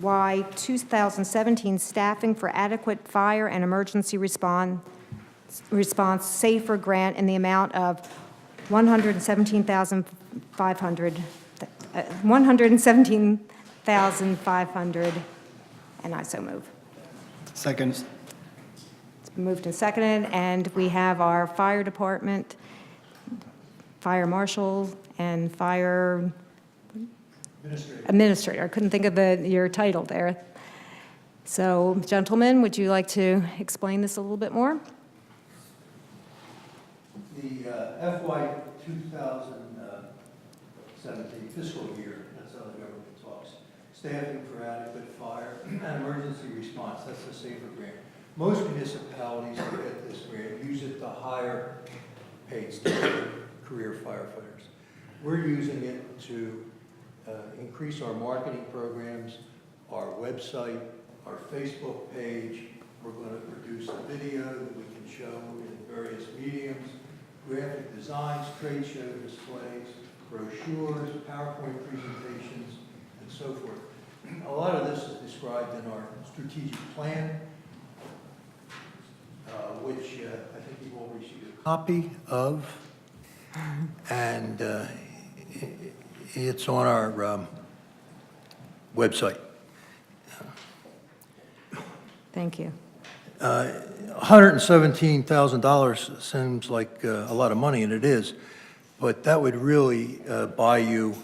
FY 2017 staffing for adequate fire and emergency response SAFER grant in the amount of $117,500, and I so move. Second. It's been moved and seconded, and we have our fire department, fire marshal, and fire administrator. I couldn't think of your title there. So, gentlemen, would you like to explain this a little bit more? The FY 2017 fiscal year, that's how the government talks, staffing for adequate fire and emergency response, that's the SAFER grant. Most municipalities that get this grant use it to hire paid staff, career firefighters. We're using it to increase our marketing programs, our website, our Facebook page. We're going to produce a video that we can show in various mediums, graphic designs, trade show displays, brochures, PowerPoint presentations, and so forth. A lot of this is described in our strategic plan, which I think you've all received a copy of, and it's on our website. Thank you. $117,000 seems like a lot of money, and it is, but that would really buy you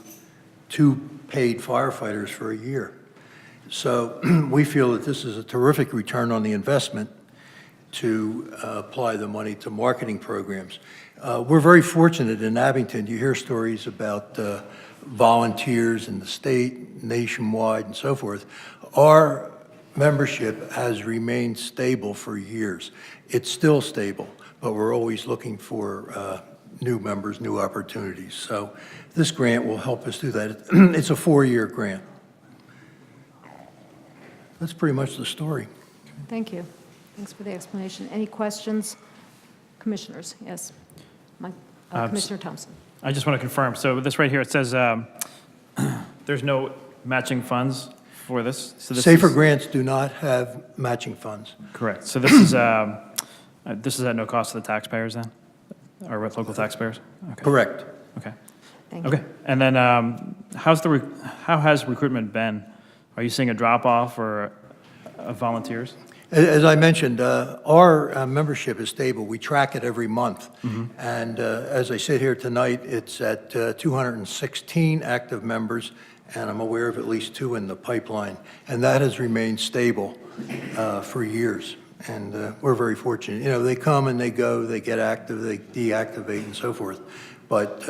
2 paid firefighters for a year. So we feel that this is a terrific return on the investment to apply the money to marketing programs. We're very fortunate in Abington. You hear stories about volunteers in the state, nationwide, and so forth. Our membership has remained stable for years. It's still stable, but we're always looking for new members, new opportunities. So this grant will help us do that. It's a 4-year grant. That's pretty much the story. Thank you. Thanks for the explanation. Any questions? Commissioners, yes. Commissioner Thompson. I just want to confirm. So this right here, it says there's no matching funds for this. So this SAFER is, grants do not have matching funds. correct. So this is at no cost to the taxpayers then, or local taxpayers. Okay. Correct. Okay. Thank you. Okay. And then how has recruitment been? Are you seeing a drop off or of volunteers? As I mentioned, our membership is stable. We track it every month. And as I sit here tonight, it's at 216 active members, and I'm aware of at least 2 in the pipeline. And that has remained stable for years. And we're very fortunate. You know, they come and they go, they get active, they deactivate and so forth. But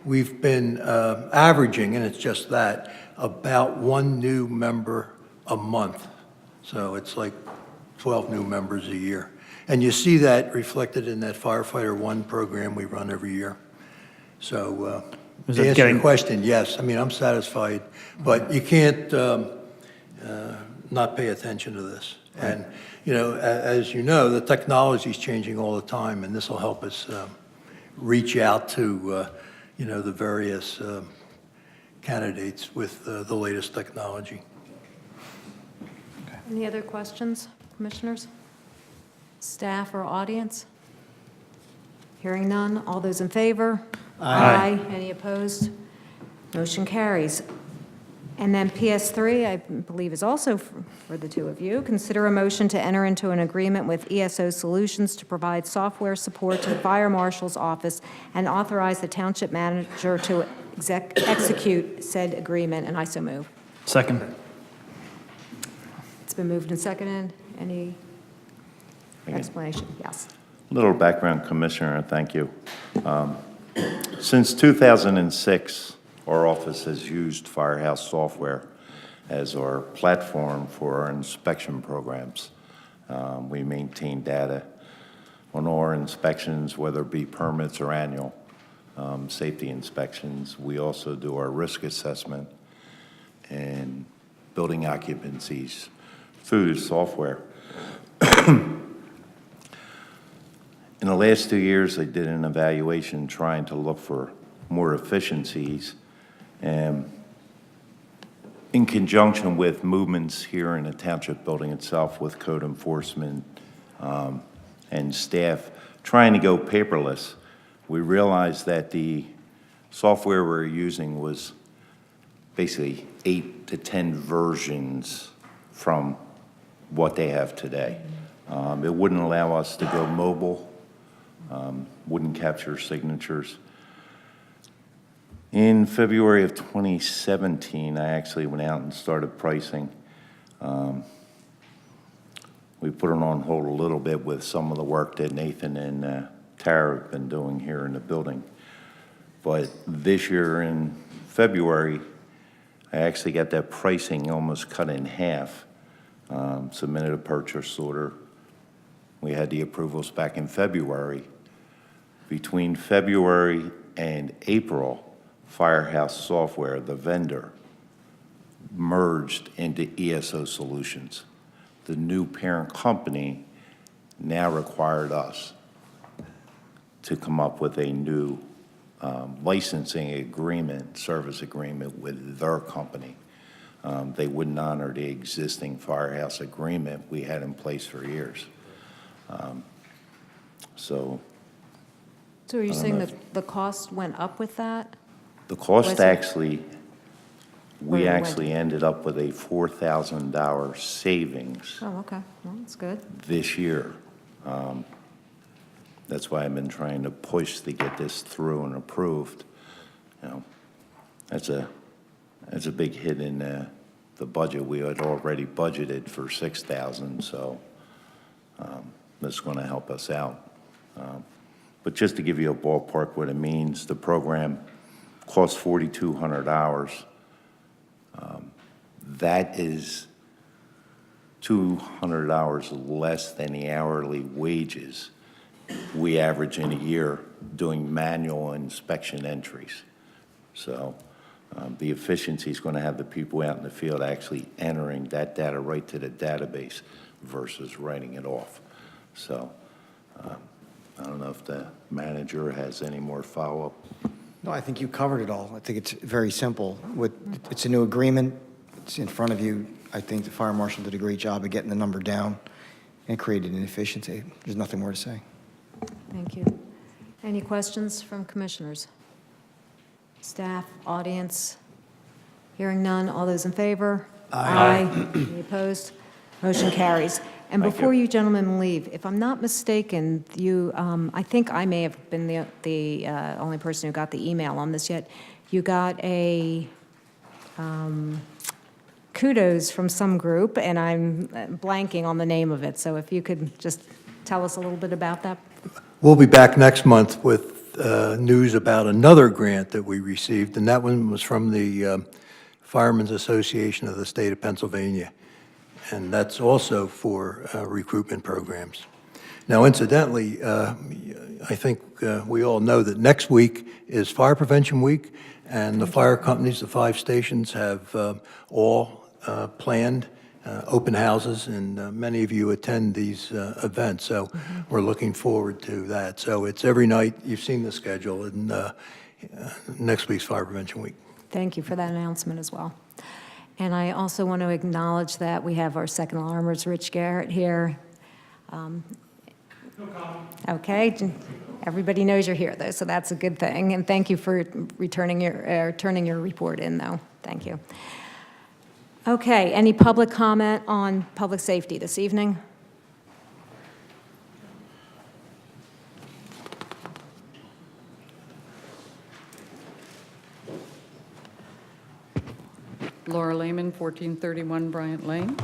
we've been averaging, and it's just that, about 1 new member a month. So it's like 12 new members a year. And you see that reflected in that Firefighter One program we run every year. So Is to that answer getting- your question, yes, I mean, I'm satisfied, but you can't not pay attention to this. And, you know, as you know, the technology is changing all the time, and this will help us reach out to, you know, the various candidates with the latest technology. Any other questions, commissioners? Staff or audience? Hearing none, all those in favor? Aye. Any opposed? Motion carries. And then PS3, I believe, is also for the two of you. Consider a motion to enter into an agreement with ESO Solutions to provide software support to the Fire Marshal's Office and authorize the Township Manager to execute said agreement, and I so move. Second. It's been moved and seconded. Any explanation? Yes. Little background, Commissioner, thank you. Since 2006, our office has used Firehouse software as our platform for our inspection programs. We maintain data on our inspections, whether it be permits or annual safety inspections. We also do our risk assessment and building occupancies through the software. In the last 2 years, I did an evaluation trying to look for more efficiencies. And in conjunction with movements here in the township building itself with code enforcement and staff trying to go paperless, we realized that the software we're using was basically 8 to 10 versions from what they have today. It wouldn't allow us to go mobile, wouldn't capture signatures. In February of 2017, I actually went out and started pricing. We put it on hold a little bit with some of the work that Nathan and Tara have been doing here in the building. But this year in February, I actually got that pricing almost cut in half, submitted a purchase order. We had the approvals back in February. Between February and April, Firehouse Software, the vendor, merged into ESO Solutions. The new parent company now required us to come up with a new licensing agreement, service agreement with their company. They wouldn't honor the existing Firehouse agreement we had in place for years. So are you I don't saying know that the cost went up with that? the cost Was it- actually, we Where it went? actually ended up with a $4,000 savings Oh, okay. Well, that's good. this year. That's why I've been trying to push to get this through and approved. You know, that's a big hit in the budget. We had already budgeted for $6,000, so that's going to help us out. But just to give you a ballpark what it means, the program costs $4,200. That is $200 less than the hourly wages we average in a year doing manual inspection entries. So the efficiency is going to have the people out in the field actually entering that data right to the database versus writing it off. So I don't know if the manager has any more follow-up. No, I think you covered it all. I think it's very simple. It's a new agreement. It's in front of you. I think the fire marshal did a great job of getting the number down and created an efficiency. There's nothing more to say. Thank you. Any questions from commissioners? Staff, audience? Hearing none, all those in favor? Aye. Any opposed? Motion carries. And Thank before you. you gentlemen leave, if I'm not mistaken, you, I think I may have been the only person who got the email on this yet. You got a kudos from some group, and I'm blanking on the name of it. So if you could just tell us a little bit about that. We'll be back next month with news about another grant that we received, and that one was from the Firemen's Association of the State of Pennsylvania, and that's also for recruitment programs. Now, incidentally, I think we all know that next week is Fire Prevention Week, and the fire companies, the 5 stations, have all planned open houses, and many of you attend these events, so we're looking forward to that. So it's every night. You've seen the schedule, and next week's Fire Prevention Week. Thank you for that announcement as well. And I also want to acknowledge that we have our second alarmist, Rich Garrett, here. Okay, everybody knows you're here, though, so that's a good thing. And thank you for turning your report in, though. Thank you. Okay, any public comment on public safety this evening? Laura Lehman, 1431 Bryant Lane.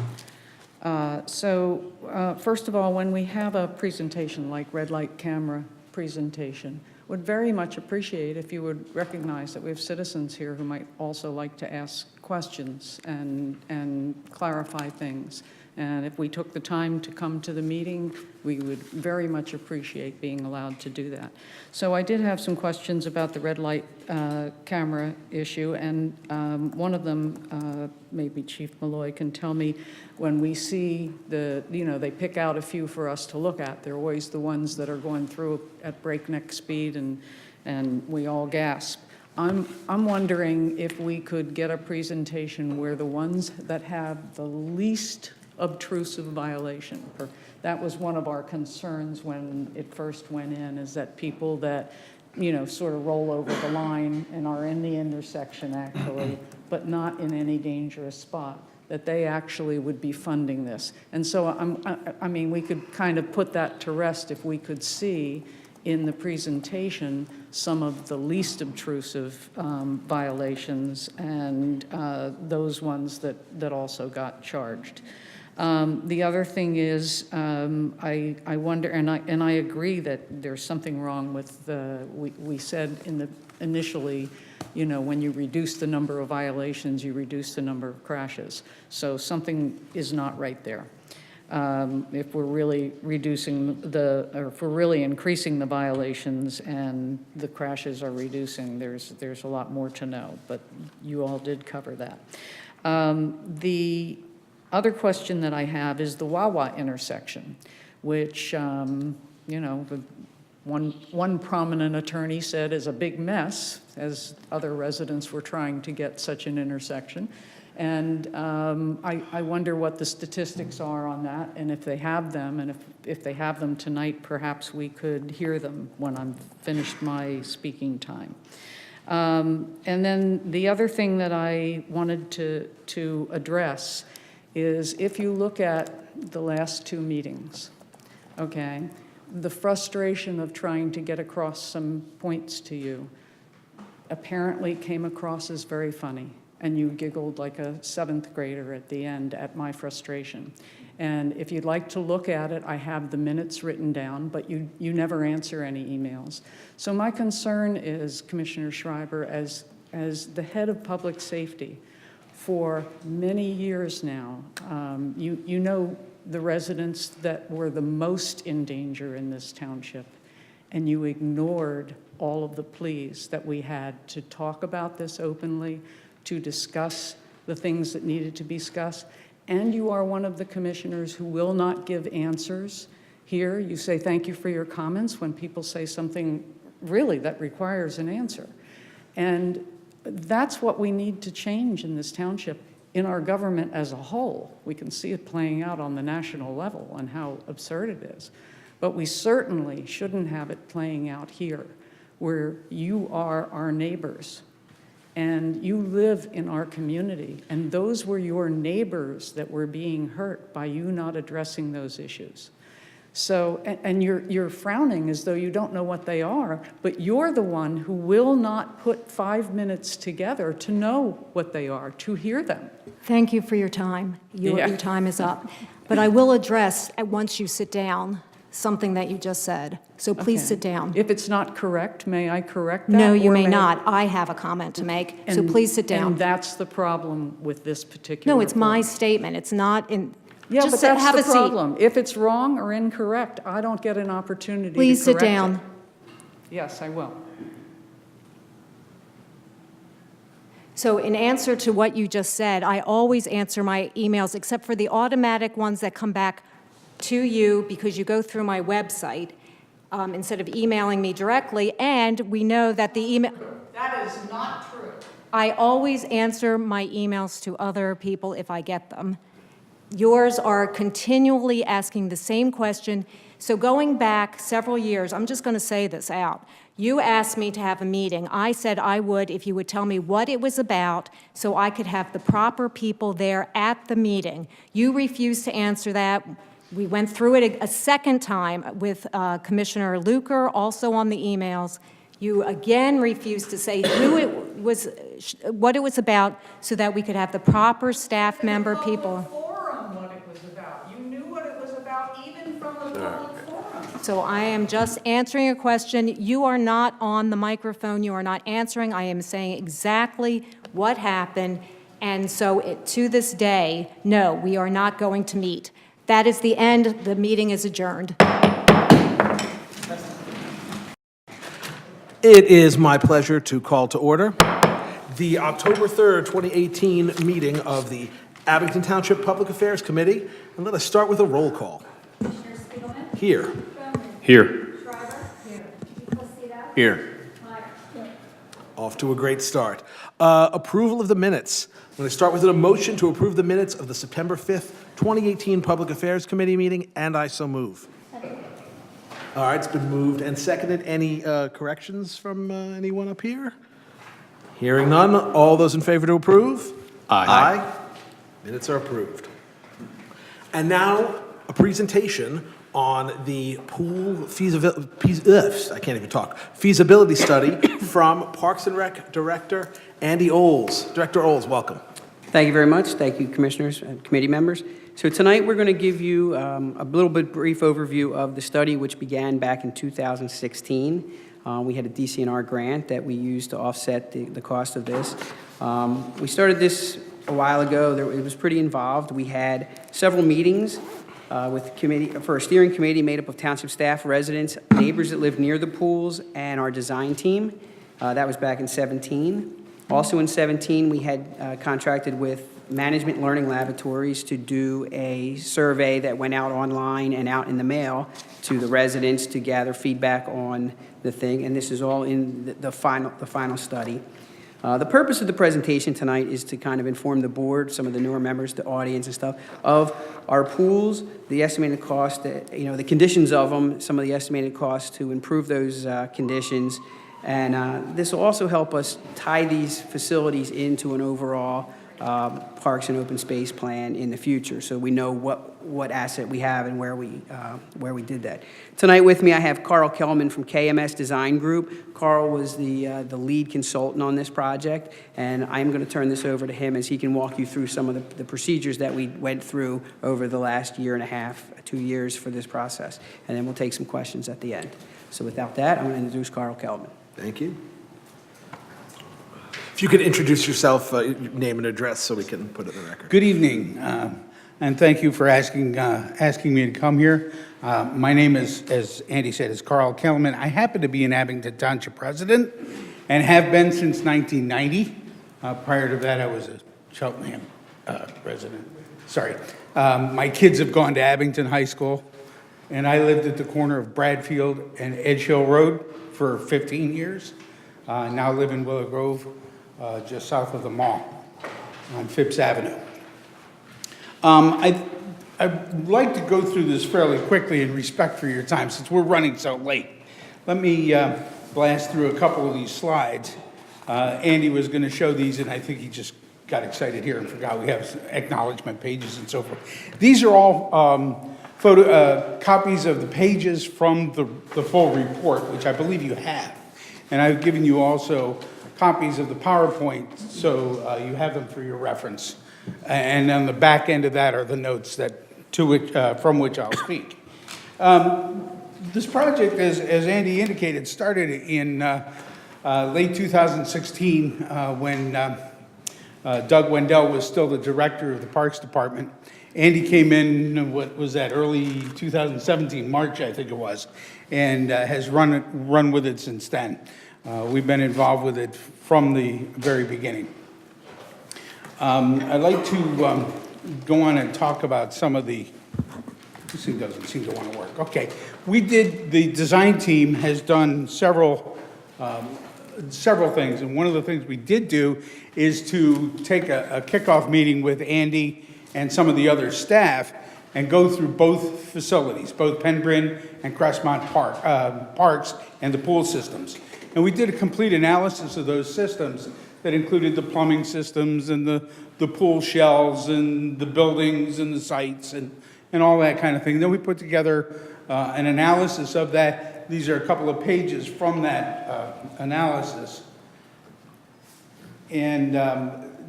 First of all, when we have a presentation like red light camera presentation, would very much appreciate if you would recognize that we have citizens here who might also like to ask questions and clarify things. And if we took the time to come to the meeting, we would very much appreciate being allowed to do that. So I did have some questions about the red light camera issue, and one of them, maybe Chief Malloy can tell me, when we see they pick out a few for us to look at. They're always the ones that are going through at breakneck speed, and we all gasp. I'm wondering if we could get a presentation where the ones that have the least obtrusive violation. That was one of our concerns when it first went in, is that people that, sort of roll over the line and are in the intersection actually, but not in any dangerous spot, that they actually would be funding this. And so, I mean, we could kind of put that to rest if we could see in the presentation some of the least obtrusive violations and those ones that also got charged. The other thing is, I wonder, and I agree that there's something wrong with we said initially, when you reduce the number of violations, you reduce the number of crashes. So something is not right there. If we're really if we're really increasing the violations and the crashes are reducing, there's a lot more to know, but you all did cover that. The other question that I have is the Wawa intersection, which, one prominent attorney said is a big mess, as other residents were trying to get such an intersection. And I wonder what the statistics are on that, and if they have them, and if they have them tonight, perhaps we could hear them when I'm finished my speaking time. And then the other thing that I wanted to address is, if you look at the last 2 meetings, okay, the frustration of trying to get across some points to you apparently came across as very funny, and you giggled like a 7th grader at the end at my frustration. And if you'd like to look at it, I have the minutes written down, but you never answer any emails. So my concern is, Commissioner Schreiber, as the head of public safety, for many years now, you know the residents that were the most in danger in this township, and you ignored all of the pleas that we had to talk about this openly, to discuss the things that needed to be discussed. And you are one of the commissioners who will not give answers here. You say thank you for your comments when people say something really that requires an answer. And that's what we need to change in this township, in our government as a whole. We can see it playing out on the national level and how absurd it is. But we certainly shouldn't have it playing out here, where you are our neighbors and you live in our community, and those were your neighbors that were being hurt by you not addressing those issues. So, and you're frowning as though you don't know what they are, but you're the one who will not put 5 minutes together to know what they are, to hear them. Thank you for your time. Yeah. Your time is up. But I will address, once you sit down, something that you just said. So please Okay. sit down. If it's not correct, may I correct that? No, you or may not. I have a comment to make, so please sit down. And that's the problem with this particular No, it's my report. statement. It's not in, Yeah, just but that's have the a seat. problem. If it's wrong or incorrect, I don't get an opportunity to correct it. Please sit down. Yes, I will. So in answer to what you just said, I always answer my emails, except for the automatic ones that come back to you because you go through my website instead of emailing me directly, and we know that the email... That is not true. I always answer my emails to other people if I get them. Yours are continually asking the same question. So going back several years, I'm just going to say this out. You asked me to have a meeting. I said I would if you would tell me what it was about so I could have the proper people there at the meeting. You refused to answer that. We went through it a second time with Commissioner Luker, also on the emails. You again refused to say who it was, what it was about, so that we could have the proper staff member people. Forum, what it was about. You knew what it was about even from the public forum. So I am just answering a question. You are not on the microphone. You are not answering. I am saying exactly what happened. And so to this day, no, we are not going to meet. That is the end. The meeting is adjourned. It is my pleasure to call to order the October 3rd, 2018 meeting of the Abington Township Public Affairs Committee. And let us start with a roll call. Here. Here. Here. Off to a great start. Approval of the minutes. I'm going to start with a motion to approve the minutes of the September 5th, 2018 Public Affairs Committee meeting, and I so move. All right, it's been moved and seconded. Any corrections from anyone up here? Hearing none. All those in favor to approve? Aye. Minutes are approved. And now, a presentation on the pool feasibility study from Parks and Rec Director Andy Oles. Director Oles, welcome. Thank you very much. Thank you, commissioners and committee members. So tonight, we're going to give you a little bit brief overview of the study, which began back in 2016. We had a DCNR grant that we used to offset the cost of this. We started this a while ago. It was pretty involved. We had several meetings for a steering committee made up of township staff, residents, neighbors that live near the pools, and our design team. That was back in 17. Also in 17, we had contracted with Management Learning Laboratories to do a survey that went out online and out in the mail to the residents to gather feedback on the thing, and this is all in the final study. The purpose of the presentation tonight is to kind of inform the board, some of the newer members, the audience and stuff, of our pools, the estimated cost, the conditions of them, some of the estimated costs to improve those conditions, and this will also help us tie these facilities into an overall parks and open space plan in the future, so we know what asset we have and where we did that. Tonight with me, I have Carl Kelman from KMS Design Group. Carl was the lead consultant on this project, and I'm going to turn this over to him as he can walk you through some of the procedures that we went through over the last year and a half, 2 years for this process, and then we'll take some questions at the end. So without that, I'm going to introduce Carl Kelman. Thank you. If you could introduce yourself, your name and address, so we can put it in the record. Good evening, and thank you for asking me to come here. My name is, as Andy said, is Carl Kelman. I happen to be an Abington Township resident and have been since 1990. Prior to that, I was a Cheltenham resident. Sorry. My kids have gone to Abington High School, and I lived at the corner of Bradfield and Edge Hill Road for 15 years. Now live in Willow Grove, just south of the mall on Phipps Avenue. I'd like to go through this fairly quickly in respect for your time, since we're running so late. Let me blast through a couple of these slides. Andy was going to show these, and I think he just got excited here and forgot we have acknowledgement pages and so forth. These are all copies of the pages from the full report, which I believe you have. And I've given you also copies of the PowerPoint, so you have them for your reference. And on the back end of that are the notes from which I'll speak. This project, as Andy indicated, started in late 2016 when Doug Wendell was still the director of the Parks Department. Andy came in, what was that, early 2017, March, I think it was, and has run with it since then. We've been involved with it from the very beginning. I'd like to go on and talk about some of the, this thing doesn't seem to want to work. Okay, the design team has done several things, and one of the things we did do is to take a kickoff meeting with Andy and some of the other staff and go through both facilities, both Penn Bryn and Crestmont Parks and the pool systems. And we did a complete analysis of those systems that included the plumbing systems and the pool shells and the buildings and the sites and all that kind of thing. Then we put together an analysis of that. These are a couple of pages from that analysis. And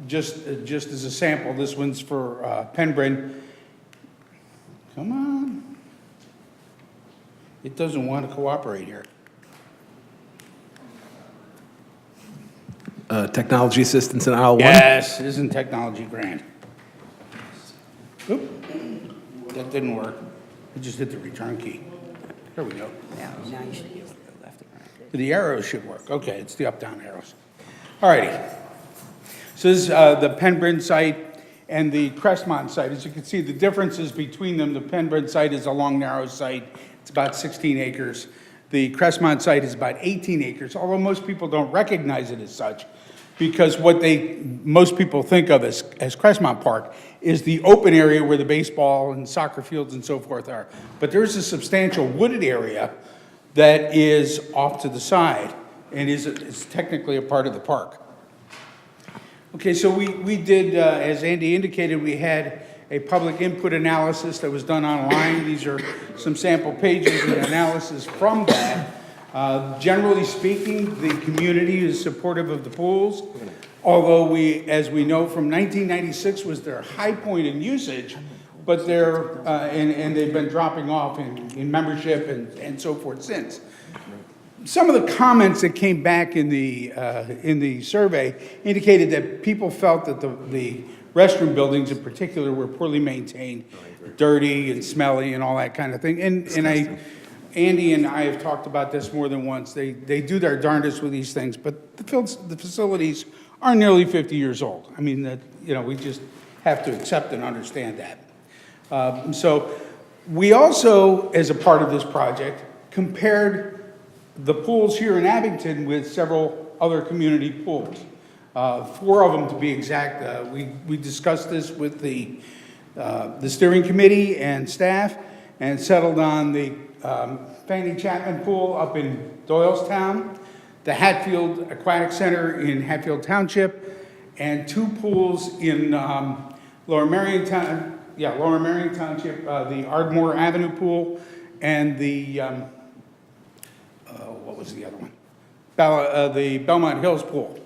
just as a sample, this one's for Penn Bryn. Come on. It doesn't want to cooperate here. Technology assistance in aisle 1? Yes, isn't technology grand? Oop, that didn't work. I just hit the return key. There we go. Now you should use the left and right. The arrows should work. Okay, it's the up-down arrows. All righty. So this is the Penn Bryn site and the Crestmont site. As you can see, the differences between them, the Penn Bryn site is a long, narrow site. It's about 16 acres. The Crestmont site is about 18 acres, although most people don't recognize it as such, because what most people think of as Crestmont Park is the open area where the baseball and soccer fields and so forth are. But there's a substantial wooded area that is off to the side and is technically a part of the park. Okay, so we did, as Andy indicated, we had a public input analysis that was done online. These are some sample pages and analysis from that. Generally speaking, the community is supportive of the pools, although as we know from 1996 was their high point in usage, but and they've been dropping off in membership and so forth since. Some of the comments that came back in the survey indicated that people felt that the restroom buildings in particular were poorly maintained, dirty and smelly and all that kind of thing. Andy and I have talked about this more than once. They do their darndest with these things, but the facilities are nearly 50 years old. I mean, we just have to accept and understand that. So we also, as a part of this project, compared the pools here in Abington with several other community pools. 4 of them to be exact. We discussed this with the steering committee and staff and settled on the Fanny Chapman Pool up in Doylestown, the Hatfield Aquatic Center in Hatfield Township, and 2 pools in Lower Marion Township, the Ardmore Avenue Pool and the, what was the other one? The Belmont Hills Pool.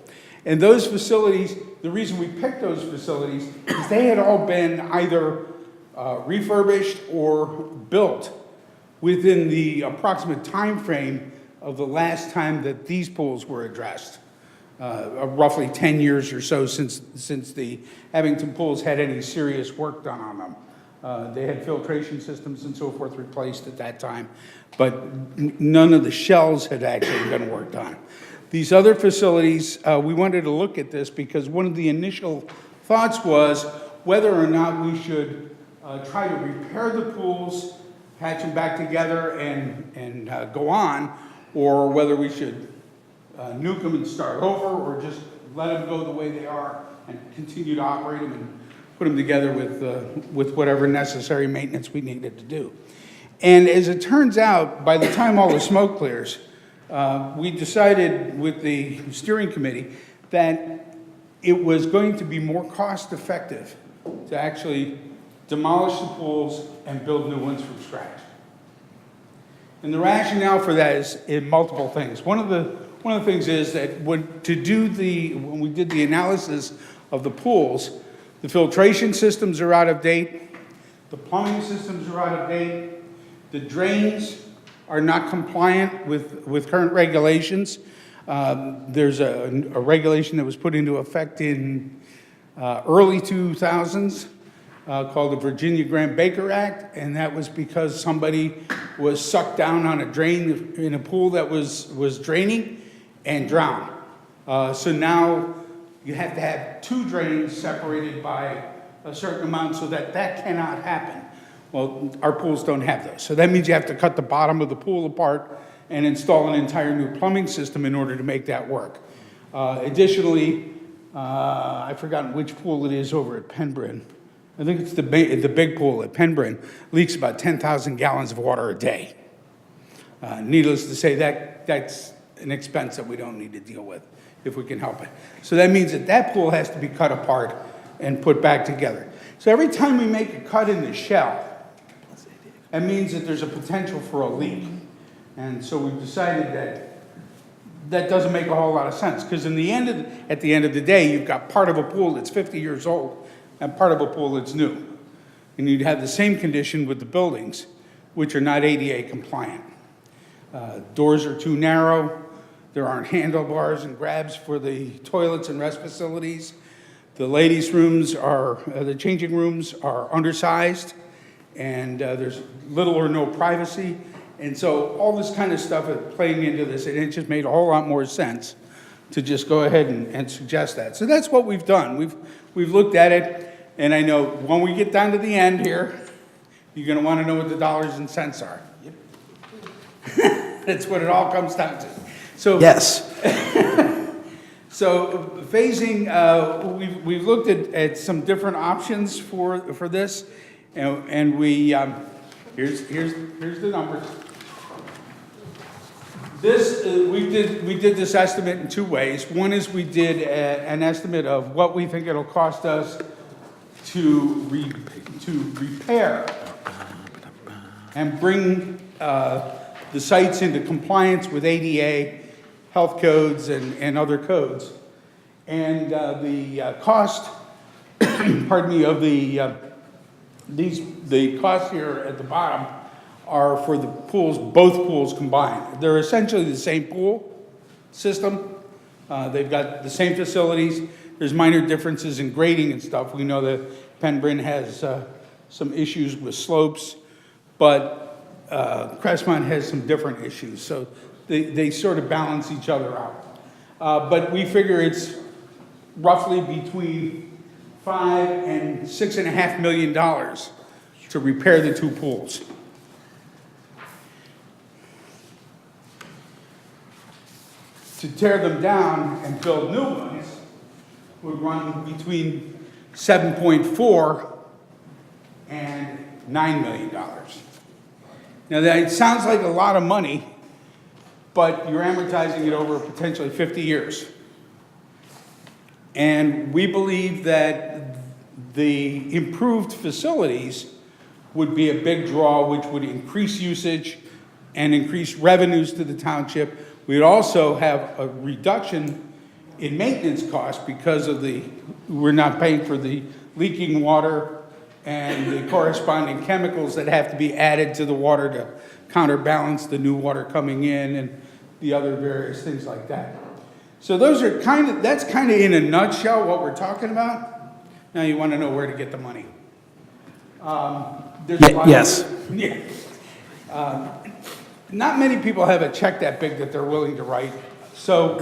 And those facilities, the reason we picked those facilities is they had all been either refurbished or built within the approximate time frame of the last time that these pools were addressed. Roughly 10 years or so since the Abington pools had any serious work done on them. They had filtration systems and so forth replaced at that time, but none of the shells had actually been worked on. These other facilities, we wanted to look at this because one of the initial thoughts was whether or not we should try to repair the pools, patch them back together and go on, or whether we should nuke them and start over, or just let them go the way they are and continue to operate them and put them together with whatever necessary maintenance we needed to do. And as it turns out, by the time all the smoke clears, we decided with the steering committee that it was going to be more cost effective to actually demolish the pools, and build new ones from scratch. And the rationale for that is in multiple things. One of the things is that when we did the analysis of the pools, the filtration systems are out of date, the plumbing systems are out of date, the drains are not compliant with current regulations. There's a regulation that was put into effect in early 2000s called the Virginia Grant-Baker Act, and that was because somebody was sucked down on a drain in a pool that was draining and drowned. So now you have to have 2 drains separated by a certain amount so that cannot happen. Well, our pools don't have those. So that means you have to cut the bottom of the pool apart and install an entire new plumbing system in order to make that work. Additionally, I've forgotten which pool it is over at Penbryn. I think it's the big pool at Penbryn, leaks about 10,000 gallons of water a day. Needless to say, that's an expense that we don't need to deal with if we can help it. So that means that pool has to be cut apart and put back together. So every time we make a cut in the shell, that means that there's a potential for a leak. And so we've decided that doesn't make a whole lot of sense, because at the end of the day, you've got part of a pool that's 50 years old and part of a pool that's new. And you'd have the same condition with the buildings, which are not ADA compliant. Doors are too narrow. There aren't handlebars and grabs for the toilets and rest facilities. The ladies' rooms the changing rooms are undersized, and there's little or no privacy. And so all this kind of stuff is playing into this, and it just made a whole lot more sense to just go ahead and suggest that. So that's what we've done. We've looked at it, and I know when we get down to the end here, you're going to want to know what the dollars and cents are. That's what it all comes down to. So Yes. So phasing, we've looked at some different options for this, and we here's the numbers. This we did this estimate in 2 ways. One is we did an estimate of what we think it'll cost us to repair and bring the sites into compliance with ADA, health codes, and other codes. And the cost, pardon me, of the costs here at the bottom are for the pools, both pools combined. They're essentially the same pool system. They've got the same facilities. There's minor differences in grading and stuff. We know that Penbryn has some issues with slopes, but Crestmont has some different issues. So they sort of balance each other out. But we figure it's roughly between $5 and $6.5 million to repair the 2 pools. To tear them down and build new ones would run between $7.4 and $9 million. Now that sounds like a lot of money, but you're amortizing it over potentially 50 years. And we believe that the improved facilities would be a big draw, which would increase usage and increase revenues to the township. We'd also have a reduction in maintenance costs because of we're not paying for the leaking water and the corresponding chemicals that have to be added to the water to counterbalance the new water coming in and the other various things like that. So that's kind of in a nutshell what we're talking about. Now you want to know where to get the money. Yes. Not many people have a check that big that they're willing to write. So,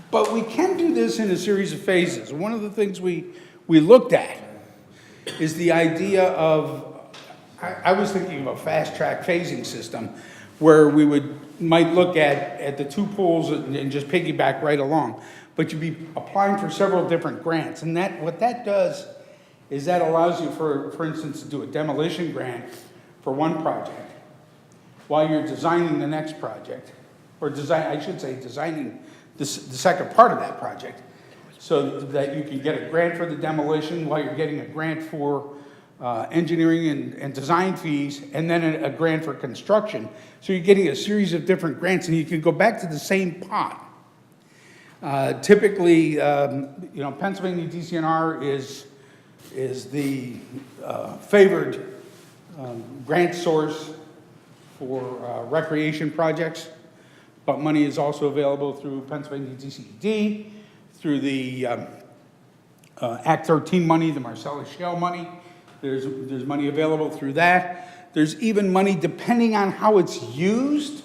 but we can do this in a series of phases. One of the things we looked at is the idea of, I was thinking of a fast-track phasing system where we might look at the 2 pools and just piggyback right along. But you'd be applying for several different grants. And what that does is that allows you, for instance, to do a demolition grant for one project while you're designing the next project, or designing the second part of that project, so that you can get a grant for the demolition while you're getting a grant for engineering and design fees, and then a grant for construction. So you're getting a series of different grants, and you can go back to the same pot. Typically, Pennsylvania DCNR is the favored grant source for recreation projects, but money is also available through Pennsylvania DCED, through the Act 13 money, the Marcellus Shale money. There's money available through that. There's even money, depending on how it's used,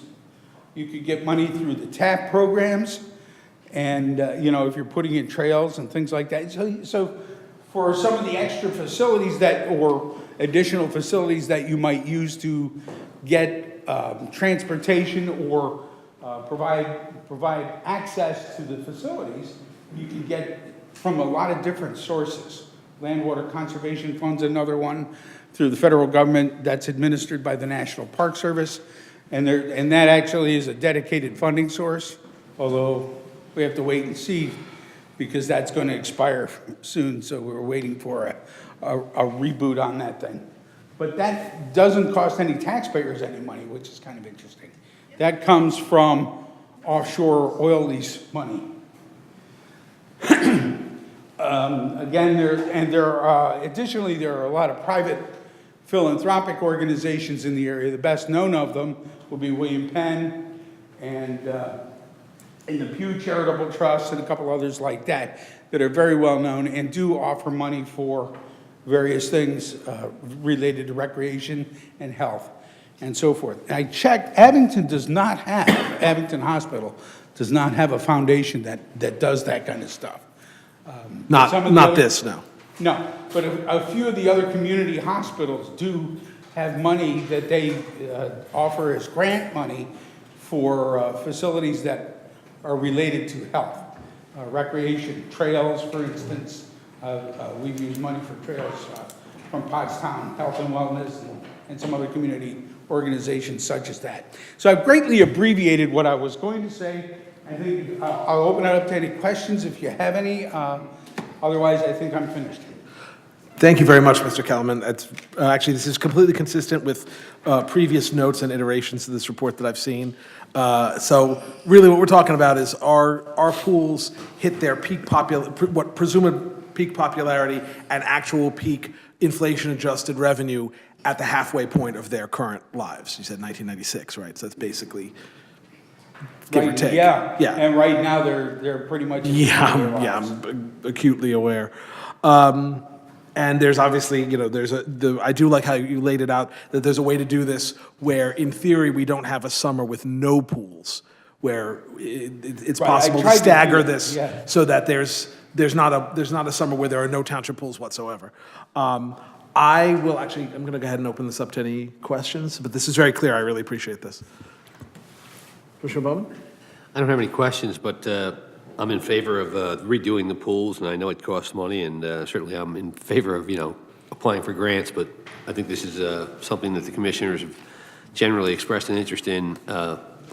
you could get money through the TAP programs, and if you're putting in trails and things like that. So for some of the extra facilities or additional facilities that you might use to get transportation or provide access to the facilities, you can get from a lot of different sources. Land Water Conservation Fund's another one through the federal government that's administered by the National Park Service. And that actually is a dedicated funding source, although we have to wait and see because that's going to expire soon. So we're waiting for a reboot on that thing. But that doesn't cost any taxpayers any money, which is kind of interesting. That comes from offshore oil lease money. Additionally, there are a lot of private philanthropic organizations in the area. The best known of them will be William Penn and the Pew Charitable Trust and a couple others like that that are very well known and do offer money for various things related to recreation and health and so forth. I checked, Abington Hospital does not have a foundation that does that kind of stuff. Not this, no. No, but a few of the other community hospitals do have money that they offer as grant money for facilities that are related to health. Recreation, trails, for instance. We've used money for trails from Pottstown Health and Wellness and some other community organizations such as that. So I've greatly abbreviated what I was going to say. I think I'll open it up to any questions if you have any. Otherwise, I think I'm finished. Thank you very much, Mr. Kellerman. Actually, this is completely consistent with previous notes and iterations of this report that I've seen. So really what we're talking about is our pools hit their peak presumed peak popularity and actual peak inflation-adjusted revenue at the halfway point of their current lives. You said 1996, right? So that's basically give or take. Yeah. And right now they're pretty much I'm acutely aware. And there's obviously, I do like how you laid it out, that there's a way to do this where, in theory, we don't have a summer with no pools, where it's possible to stagger this so that there's not a summer where there are no township pools whatsoever. I'm going to go ahead and open this up to any questions, but this is very clear. I really appreciate this. Commissioner Bowman? I don't have any questions, but I'm in favor of redoing the pools, and I know it costs money, and certainly I'm in favor of, applying for grants, but I think this is something that the commissioners have generally expressed an interest in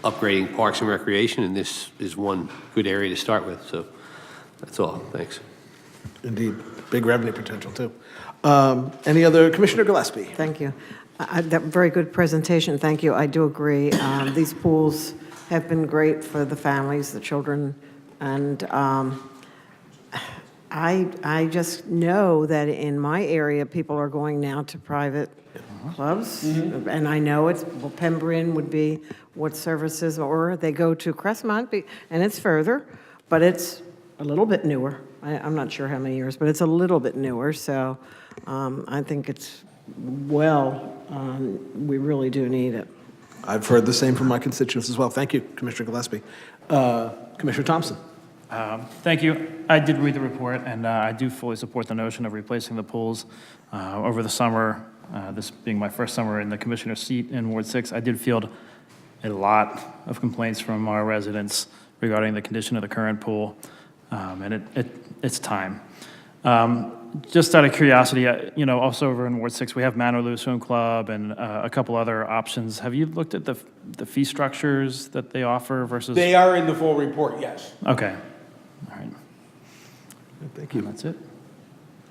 upgrading parks and recreation, and this is one good area to start with, so that's all. Thanks. Indeed. Big revenue potential, too. Any other? Commissioner Gillespie? Thank you. That very good presentation. Thank you. I do agree. These pools have been great for the families, the children, and I just know that in my area, people are going now to private clubs, and I know Pembroke would be what services, or they go to Crestmont, and it's further, but it's a little bit newer. I'm not sure how many years, but it's a little bit newer, so I think it's we really do need it. I've heard the same from my constituents as well. Thank you, Commissioner Gillespie. Commissioner Thompson. Thank you. I did read the report, and I do fully support the notion of replacing the pools. Over the summer, this being my first summer in the commissioner's seat in Ward 6, I did field a lot of complaints from our residents regarding the condition of the current pool, and it's time. Just out of curiosity, also over in Ward 6, we have Manor Swim Club and a couple other options. Have you looked at the fee structures that they offer versus? They are in the full report, yes. Okay. All right. Thank you. And that's it.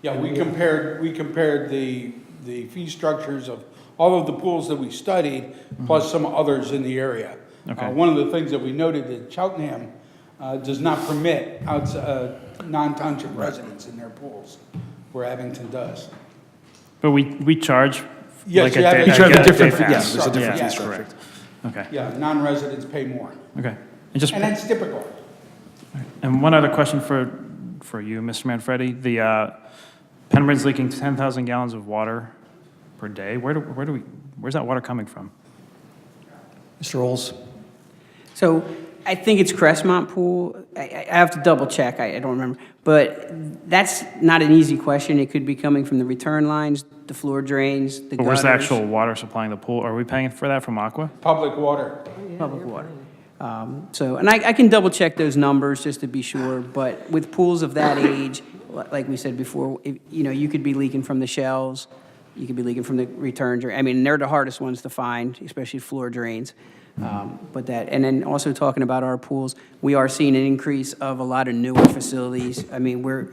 Yeah, we compared the the fee structures of all of the pools that we studied, plus some others in the area. Okay. One of the things that we noted that Cheltenham does not permit non-township residents in their pools, where Abington does. But we charge Yes, like you have day- a- You charge a day different pass. fee, yes, there's a different Yeah, fee structure. correct. Okay, Yeah, non-residents pay more. okay. And just, And that's typical. and one other question for you, Mr. Manfredi. The Pembroke's leaking 10,000 gallons of water per day. Where's that water coming from? Mr. Olds? So I think it's Crestmont Pool. I have to double check, I don't remember. But that's not an easy question. It could be coming from the return lines, the floor drains, the But where's the gutters. actual water supplying the pool? Are we paying for that from Aqua? Public water. Public water. So, and I can double check those numbers just to be sure, but with pools of that age, like we said before, you could be leaking from the shells, you could be leaking from the return drain. I mean, they're the hardest ones to find, especially floor drains. But that, and then also talking about our pools, we are seeing an increase of a lot of newer facilities. I mean, we're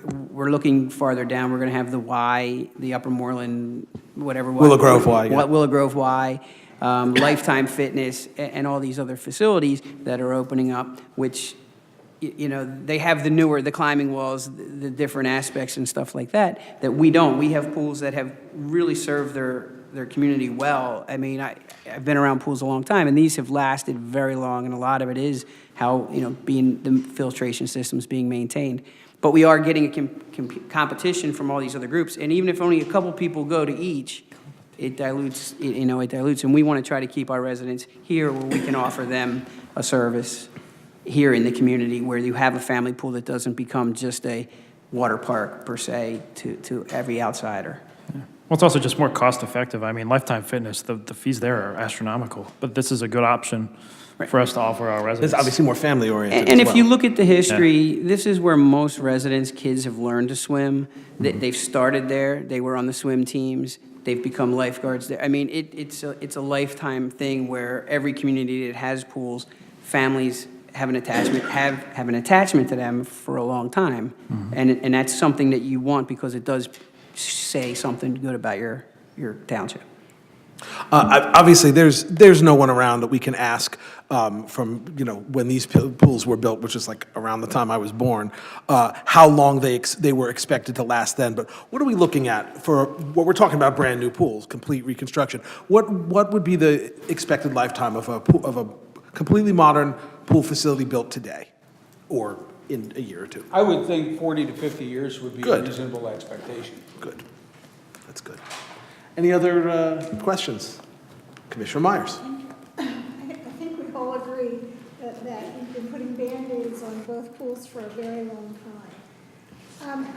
looking farther down. We're going to have the Y, the Upper Moreland, whatever. Willow Grove Y, yeah. Willow Grove Y, Lifetime Fitness, and all these other facilities that are opening up, which, they have the climbing walls, the different aspects and stuff like that we don't. We have pools that have really served their community well. I mean, I've been around pools a long time, and these have lasted very long, and a lot of it is how, being the filtration systems being maintained. But we are getting a competition from all these other groups, and even if only a couple people go to each, it dilutes, it dilutes, and we want to try to keep our residents here where we can offer them a service here in the community where you have a family pool that doesn't become just a water park per se to every outsider. Well, it's also just more cost-effective. I mean, Lifetime Fitness, the fees there are astronomical, but this is a good option for us to offer our residents. It's obviously more family-oriented And as if you well. look at the history, this is where most residents' kids have learned to swim. They've started there, they were on the swim teams, they've become lifeguards there. I mean, it's a lifetime thing where every community that has pools, families have an attachment to them for a long time. And that's something that you want because it does say something good about your township. Obviously, there's no one around that we can ask from, when these pools were built, which is like around the time I was born, how long they were expected to last then. But what are we looking at for what we're talking about, brand new pools, complete reconstruction? What would be the expected lifetime of a completely modern pool facility built today or in a year or two? I would think 40 to 50 years would be a Good. reasonable expectation. Good. That's good. Any other questions? Commissioner Myers. I think we all agree that you've been putting Band-Aids on both pools for a very long time.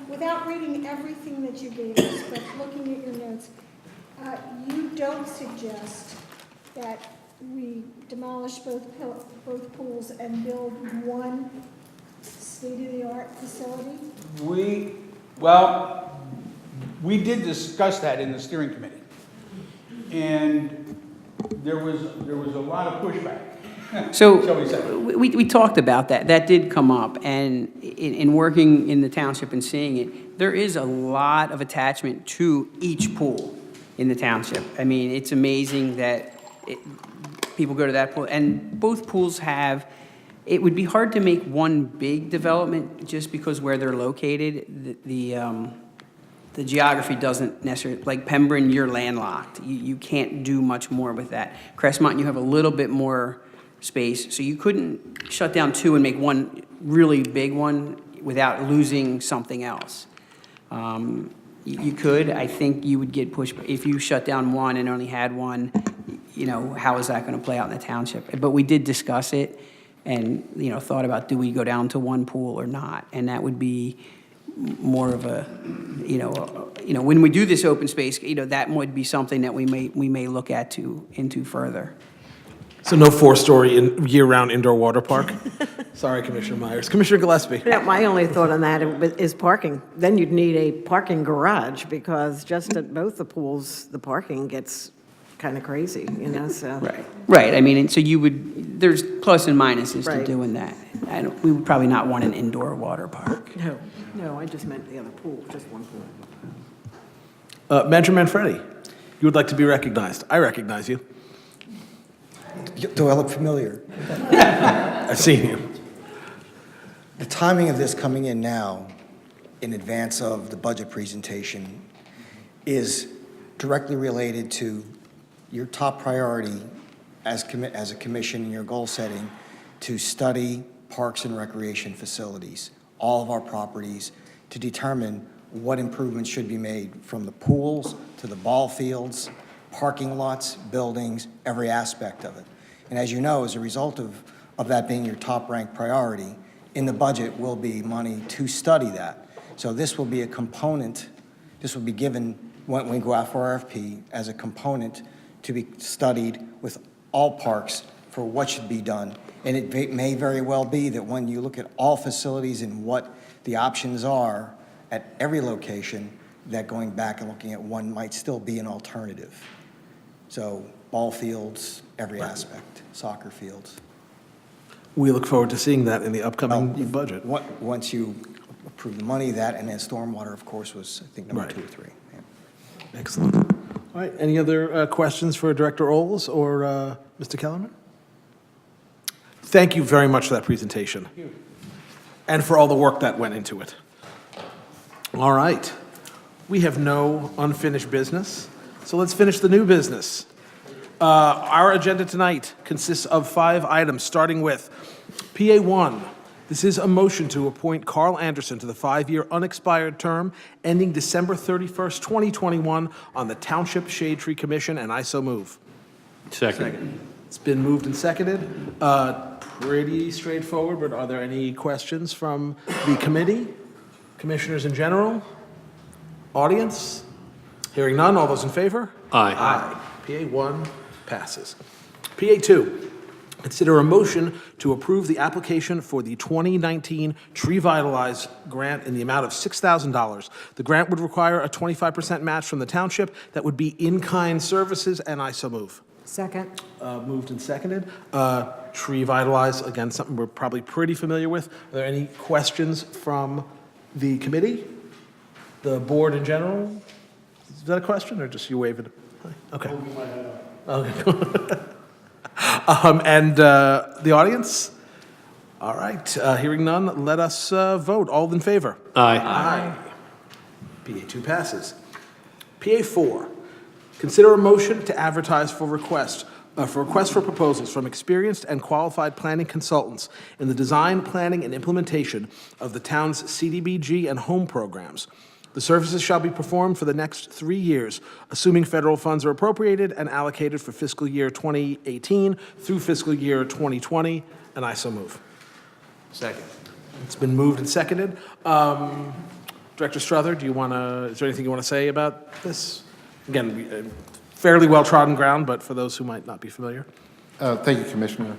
Without reading everything that you gave us, but looking at your notes, you don't suggest that we demolish both pools and build one state-of-the-art facility? We did discuss that in the steering committee, and there was a lot of pushback. So Shall we say? we talked about that. That did come up, and in working in the township and seeing it, there is a lot of attachment to each pool in the township. I mean, it's amazing that people go to that pool, and both pools have. It would be hard to make one big development just because where they're located. The geography doesn't necessarily, like Pembroke, you're landlocked. You can't do much more with that. Crestmont, you have a little bit more space, so you couldn't shut down two and make one really big one without losing something else. You could, I think you would get pushed, if you shut down one and only had one, how is that gonna play out in the township? But we did discuss it and, thought about, do we go down to one pool or not? And that would be more of a, when we do this open space, that would be something that we may look into further. So no four-story year-round indoor water park? Sorry, Commissioner Myers. Commissioner Gillespie. Yeah, my only thought on that is parking. Then you'd need a parking garage because just at both the pools, the parking gets kind of crazy, so. Right, I mean, and so there's plus and minuses to Right. doing that. We would probably not want an indoor water park. No, I just meant the other pool, just one pool. Manager Manfredi, you would like to be recognized. I recognize you. Do I look familiar? I've seen you. The timing of this coming in now, in advance of the budget presentation, is directly related to your top priority as a commission in your goal setting to study parks and recreation facilities, all of our properties, to determine what improvements should be made from the pools to the ball fields, parking lots, buildings, every aspect of it. And as you know, as a result of that being your top-ranked priority, in the budget will be money to study that. So this will be a component, this will be given when we go out for RFP as a component to be studied with all parks for what should be done. And it may very well be that when you look at all facilities and what the options are at every location, that going back and looking at one might still be an alternative. So ball fields, every aspect, soccer fields. We look forward to seeing that in the upcoming budget. Once you approve the money, that, and then stormwater, of course, was, I think, number Right. 2 or 3. Yeah. Excellent. All right, any other questions for Director Oles or Mr. Kellerman? Thank you very much for that presentation. And for all the work that went into it. All right. We have no unfinished business, so let's finish the new business. Our agenda tonight consists of 5 items, starting with PA1. This is a motion to appoint Carl Anderson to the 5-year unexpired term ending December 31st, 2021 on the Township Shade Tree Commission, and I so move. Second. It's been moved and seconded. Pretty straightforward, but are there any questions from the committee? Commissioners in general? Audience? Hearing none, all those in favor? Aye. Aye. PA1 passes. PA2, consider a motion to approve the application for the 2019 Tree Vitalize grant in the amount of $6,000. The grant would require a 25% match from the township. That would be in-kind services, and I so move. Second. Moved and seconded. Tree Vitalize, again, something we're probably pretty familiar with. Are there any questions from the committee? The board in general? Is that a question, or just you waving? Okay. Okay. And the audience? All right, hearing none, let us vote. All in favor? Aye. Aye. PA2 passes. PA4, consider a motion to advertise for requests for proposals from experienced and qualified planning consultants in the design, planning, and implementation of the town's CDBG and home programs. The services shall be performed for the next 3 years, assuming federal funds are appropriated and allocated for fiscal year 2018 through fiscal year 2020, and I so move. Second. It's been moved and seconded. Director Strother, is there anything you want to say about this? Again, fairly well-trodden ground, but for those who might not be familiar. Thank you, Commissioner.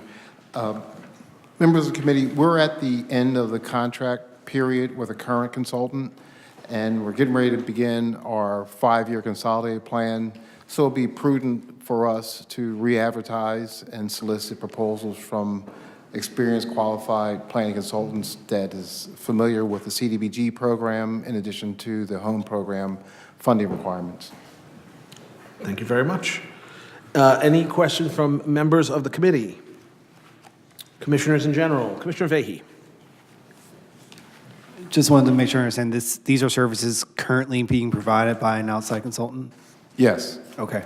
Members of the committee, we're at the end of the contract period with a current consultant, and we're getting ready to begin our 5-year consolidated plan. So it'll be prudent for us to re-advertise and solicit proposals from experienced, qualified planning consultants that is familiar with the CDBG program in addition to the home program funding requirements. Thank you very much. Any questions from members of the committee? Commissioners in general. Commissioner Vahey. Just wanted to make sure I understand this. These are services currently being provided by an outside consultant? Yes. Okay.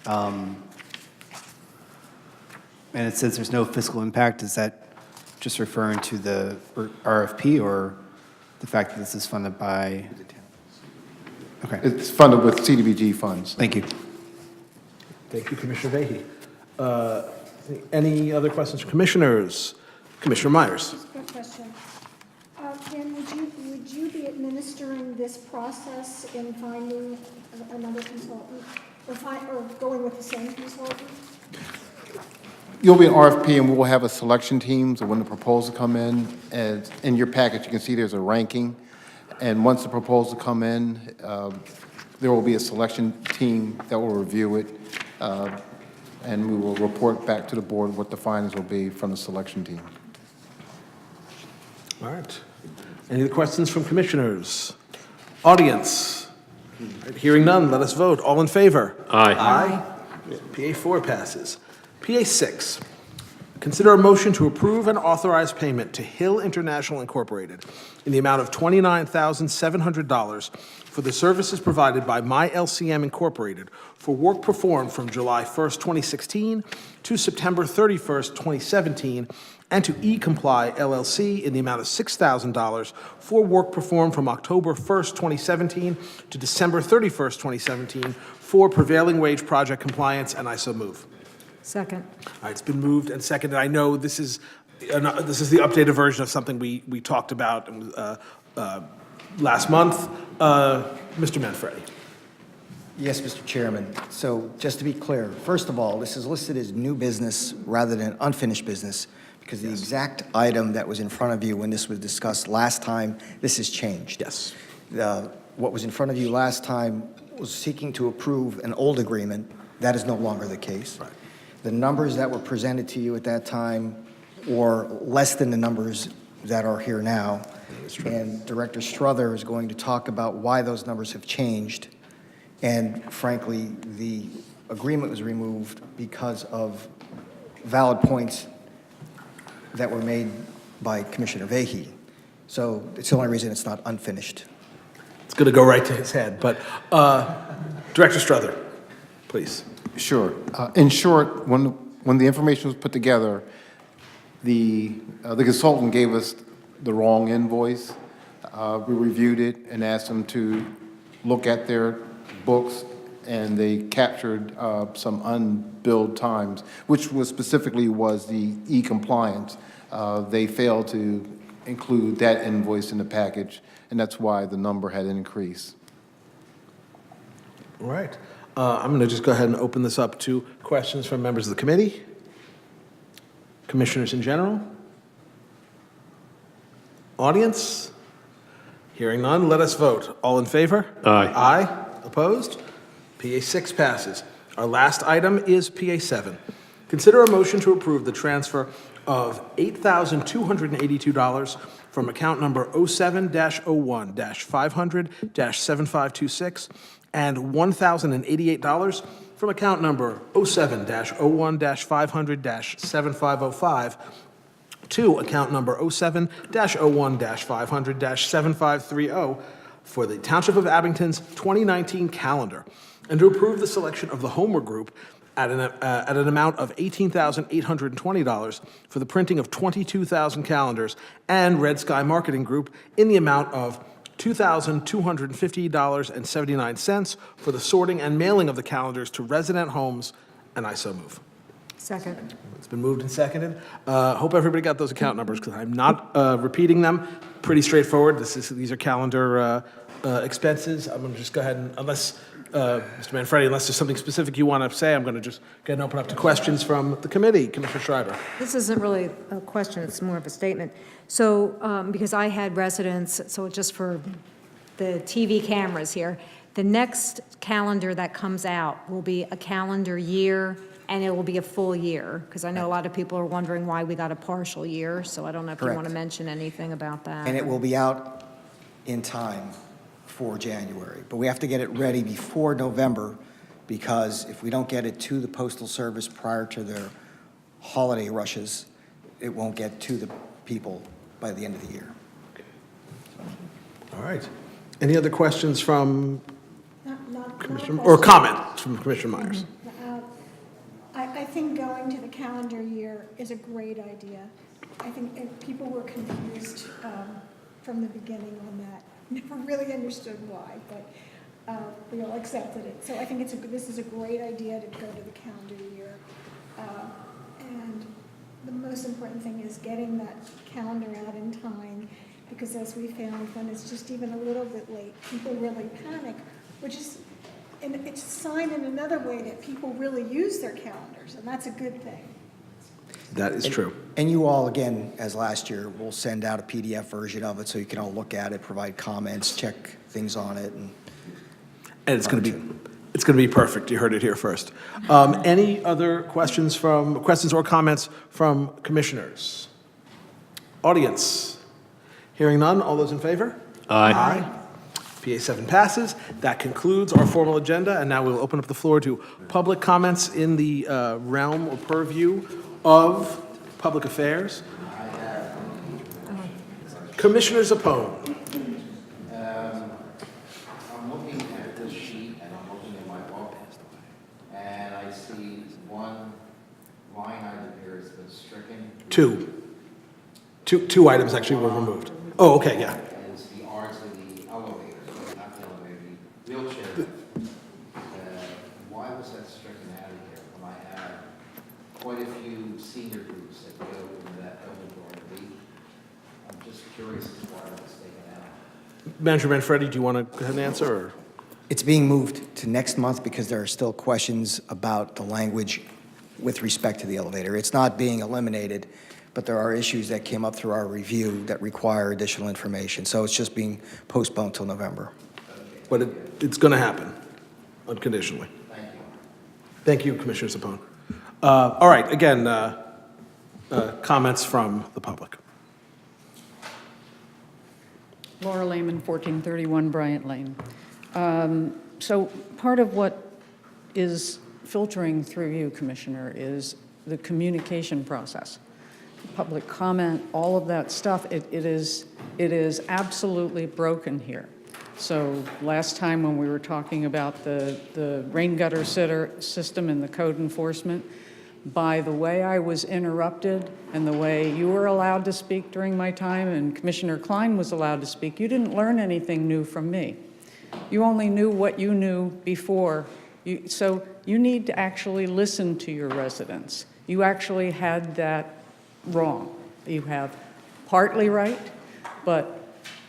And it says there's no fiscal impact. Is that just referring to the RFP or the fact that this is funded by? Okay. It's funded with CDBG funds. Thank you. Thank you, Commissioner Vahey. Any other questions from commissioners? Commissioner Myers. Just a quick question. Ken, would you be administering this process in finding another consultant or going with the same consultant? You'll be an RFP, and we'll have a selection team, so when the proposals come in your package, you can see there's a ranking. And once the proposals come in, there will be a selection team that will review it, and we will report back to the board what the findings will be from the selection team. All right. Any other questions from commissioners? Audience? Hearing none, let us vote. All in favor? Aye. Aye. PA 4 passes. PA 6, consider a motion to approve and authorize payment to Hill International Incorporated in the amount of $29,700 for the services provided by My LCM Incorporated for work performed from July 1st, 2016 to September 31st, 2017, and to eComply LLC in the amount of $6,000 for work performed from October 1st, 2017 to December 31st, 2017 for prevailing wage project compliance, and I so move. Second. All right, it's been moved and seconded. I know this is the updated version of something we talked about last month. Mr. Manfredi. Yes, Mr. Chairman. So just to be clear, first of all, this is listed as new business rather than unfinished business because the exact item that was in front of you when this was discussed last time, this has changed. Yes. What was in front of you last time was seeking to approve an old agreement. That is no longer the case. Right. The numbers that were presented to you at that time were less than the numbers that are here now. And Director Struther is going to talk about why those numbers have changed. And frankly, the agreement was removed because of valid points that were made by Commissioner Vahey. So it's the only reason it's not unfinished. It's going to go right to his head, but Director Struther, please. Sure. In short, when the information was put together, the consultant gave us the wrong invoice. We reviewed it and asked them to look at their books, and they captured some unbilled times, which was specifically the e-compliance. They failed to include that invoice in the package, and that's why the number had increased. All right. I'm going to just go ahead and open this up to questions from members of the committee, commissioners in general, audience. Hearing none, let us vote. All in favor? Aye. Aye. Opposed? PA 6 passes. Our last item is PA 7. Consider a motion to approve the transfer of $8,282 from account number 07-01-500-7526 and $1,088 from account number 07-01-500-7505 to account number 07-01-500-7530 for the Township of Abington's 2019 calendar, and to approve the selection of the Homer Group at an amount of $18,820 for the printing of 22,000 calendars, and Red Sky Marketing Group in the amount of $2,250.79 for the sorting and mailing of the calendars to resident homes, and I so move. Second. It's been moved and seconded. Hope everybody got those account numbers because I'm not repeating them. Pretty straightforward. These are calendar expenses. I'm going to just go ahead and, unless, Mr. Manfredi, unless there's something specific you want to say, I'm going to just go ahead and open up to questions from the committee. Commissioner Schreiber. This isn't really a question, it's more of a statement. So, because I had residents, so just for the TV cameras here, the next calendar that comes out will be a calendar year, and it will be a full year, because I know a lot of people are wondering why we got a partial year, so I don't know if you want to Correct. mention anything about that. And it will be out in time for January. But we have to get it ready before November, because if we don't get it to the Postal Service prior to their holiday rushes, it won't get to the people by the end of the year. All right. Any other questions from Not Commissioner, a or question. comments from Commissioner Myers? I think going to the calendar year is a great idea. I think people were confused from the beginning on that. Never really understood why, but we all accepted it. So I think this is a great idea to go to the calendar year. And the most important thing is getting that calendar out in time, because as we found, when it's just even a little bit late, people really panic, which is, and it's a sign in another way that people really use their calendars, and that's a good thing. That is true. And you all, again, as last year, will send out a PDF version of it so you can all look at it, provide comments, check things on it. And it's going to be perfect. You heard it here first. Any other questions or comments from commissioners? Audience? Hearing none, all those in favor? Aye. PA7 passes. That concludes our formal agenda, and now we'll open up the floor to public comments in the realm or purview of public affairs. Commissioner Zappone. I'm looking at this sheet and I'm looking at my book, and I see one line item here has been stricken. Two items actually were removed. Oh, okay, yeah. And it's the R's in the elevator, not the elevator, the wheelchair. Why was that stricken out of here when I have quite a few senior groups that go into that building during the week? I'm just curious as to why it was taken out. Manager Manfredi, do you want to go ahead and answer? Or? It's being moved to next month because there are still questions about the language with respect to the elevator. It's not being eliminated, but there are issues that came up through our review that require additional information. So it's just being postponed till November. But it's going to happen, unconditionally. Thank you. Thank you, Commissioner Zappone. All right, again, comments from the public. Laura Lehman, 1431 Bryant Lane. So part of what is filtering through you, Commissioner, is the communication process. Public comment, all of that stuff, it is absolutely broken here. So last time when we were talking about the rain gutter system and the code enforcement, by the way I was interrupted and the way you were allowed to speak during my time and Commissioner Klein was allowed to speak, you didn't learn anything new from me. You only knew what you knew before. So you need to actually listen to your residents. You actually had that wrong. You have partly right, but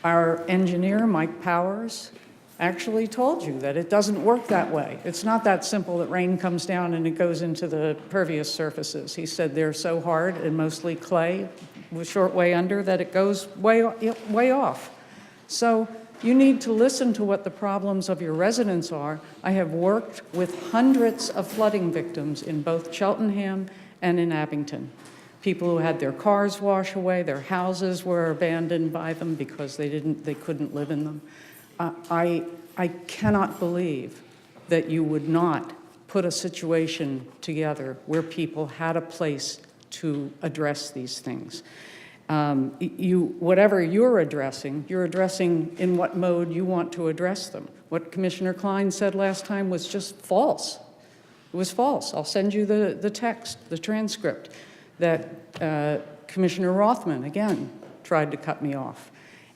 our engineer, Mike Powers, actually told you that it doesn't work that way. It's not that simple that rain comes down and it goes into the pervious surfaces. He said they're so hard and mostly clay with short way under that it goes way off. So you need to listen to what the problems of your residents are. I have worked with hundreds of flooding victims in both Cheltenham and in Abington. People who had their cars wash away, their houses were abandoned by them because they couldn't live in them. I cannot believe that you would not put a situation together where people had a place to address these things. Whatever you're addressing in what mode you want to address them. What Commissioner Klein said last time was just false. It was false. I'll send you the text, the transcript, that Commissioner Rothman, again, tried to cut me off.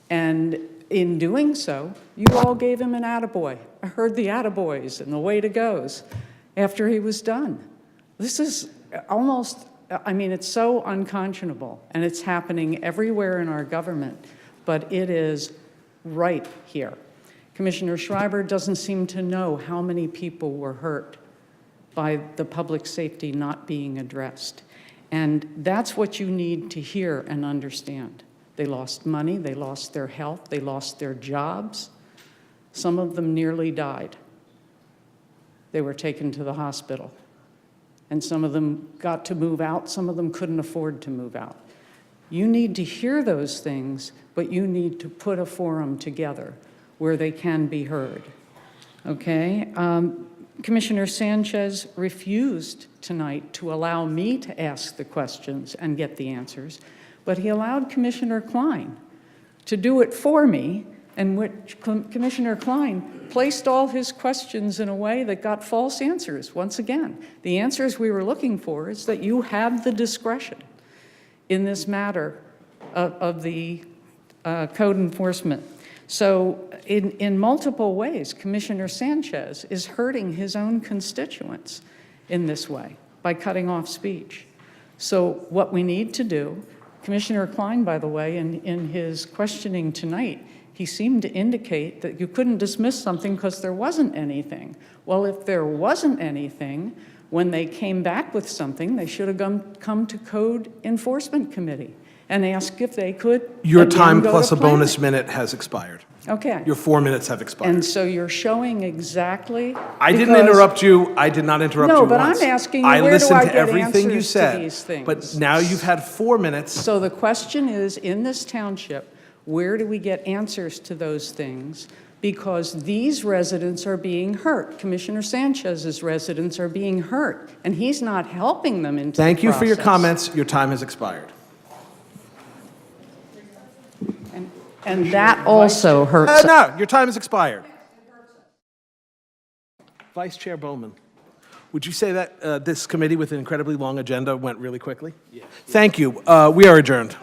And in doing so, you all gave him an attaboy. I heard the attaboys and the way to goes after he was done. This is almost, I mean, it's so unconscionable, and it's happening everywhere in our government, but it is right here. Commissioner Schreiber doesn't seem to know how many people were hurt by the public safety not being addressed. And that's what you need to hear and understand. They lost money, they lost their health, they lost their jobs. Some of them nearly died. They were taken to the hospital. And some of them got to move out, some of them couldn't afford to move out. You need to hear those things, but you need to put a forum together where they can be heard. Okay? Commissioner Sanchez refused tonight to allow me to ask the questions and get the answers, but he allowed Commissioner Klein to do it for me, and which Commissioner Klein placed all his questions in a way that got false answers. Once again, the answers we were looking for is that you have the discretion in this matter of the code enforcement. So in multiple ways, Commissioner Sanchez is hurting his own constituents in this way by cutting off speech. So what we need to do, Commissioner Klein, by the way, in his questioning tonight, he seemed to indicate that you couldn't dismiss something because there wasn't anything. Well, if there wasn't anything, when they came back with something, they should have come to Code Enforcement Committee and asked if they could. Your again time go plus to a bonus planning. minute has expired. Okay. Your 4 minutes have expired. And so you're showing exactly. I didn't interrupt you. I did not interrupt you No, but once. I'm asking you, I where do listened I to get everything you answers to said, these things? but now you've had 4 minutes. So the question is, in this township, where do we get answers to those things because these residents are being hurt. Commissioner Sanchez's residents are being hurt, and he's not helping them into the Thank you for your process. comments. Your time has expired. And that also hurts. No, your time has expired. Vice Chair Bowman, would you say that this committee with an incredibly long agenda went really quickly? Yes. Thank you. We are adjourned.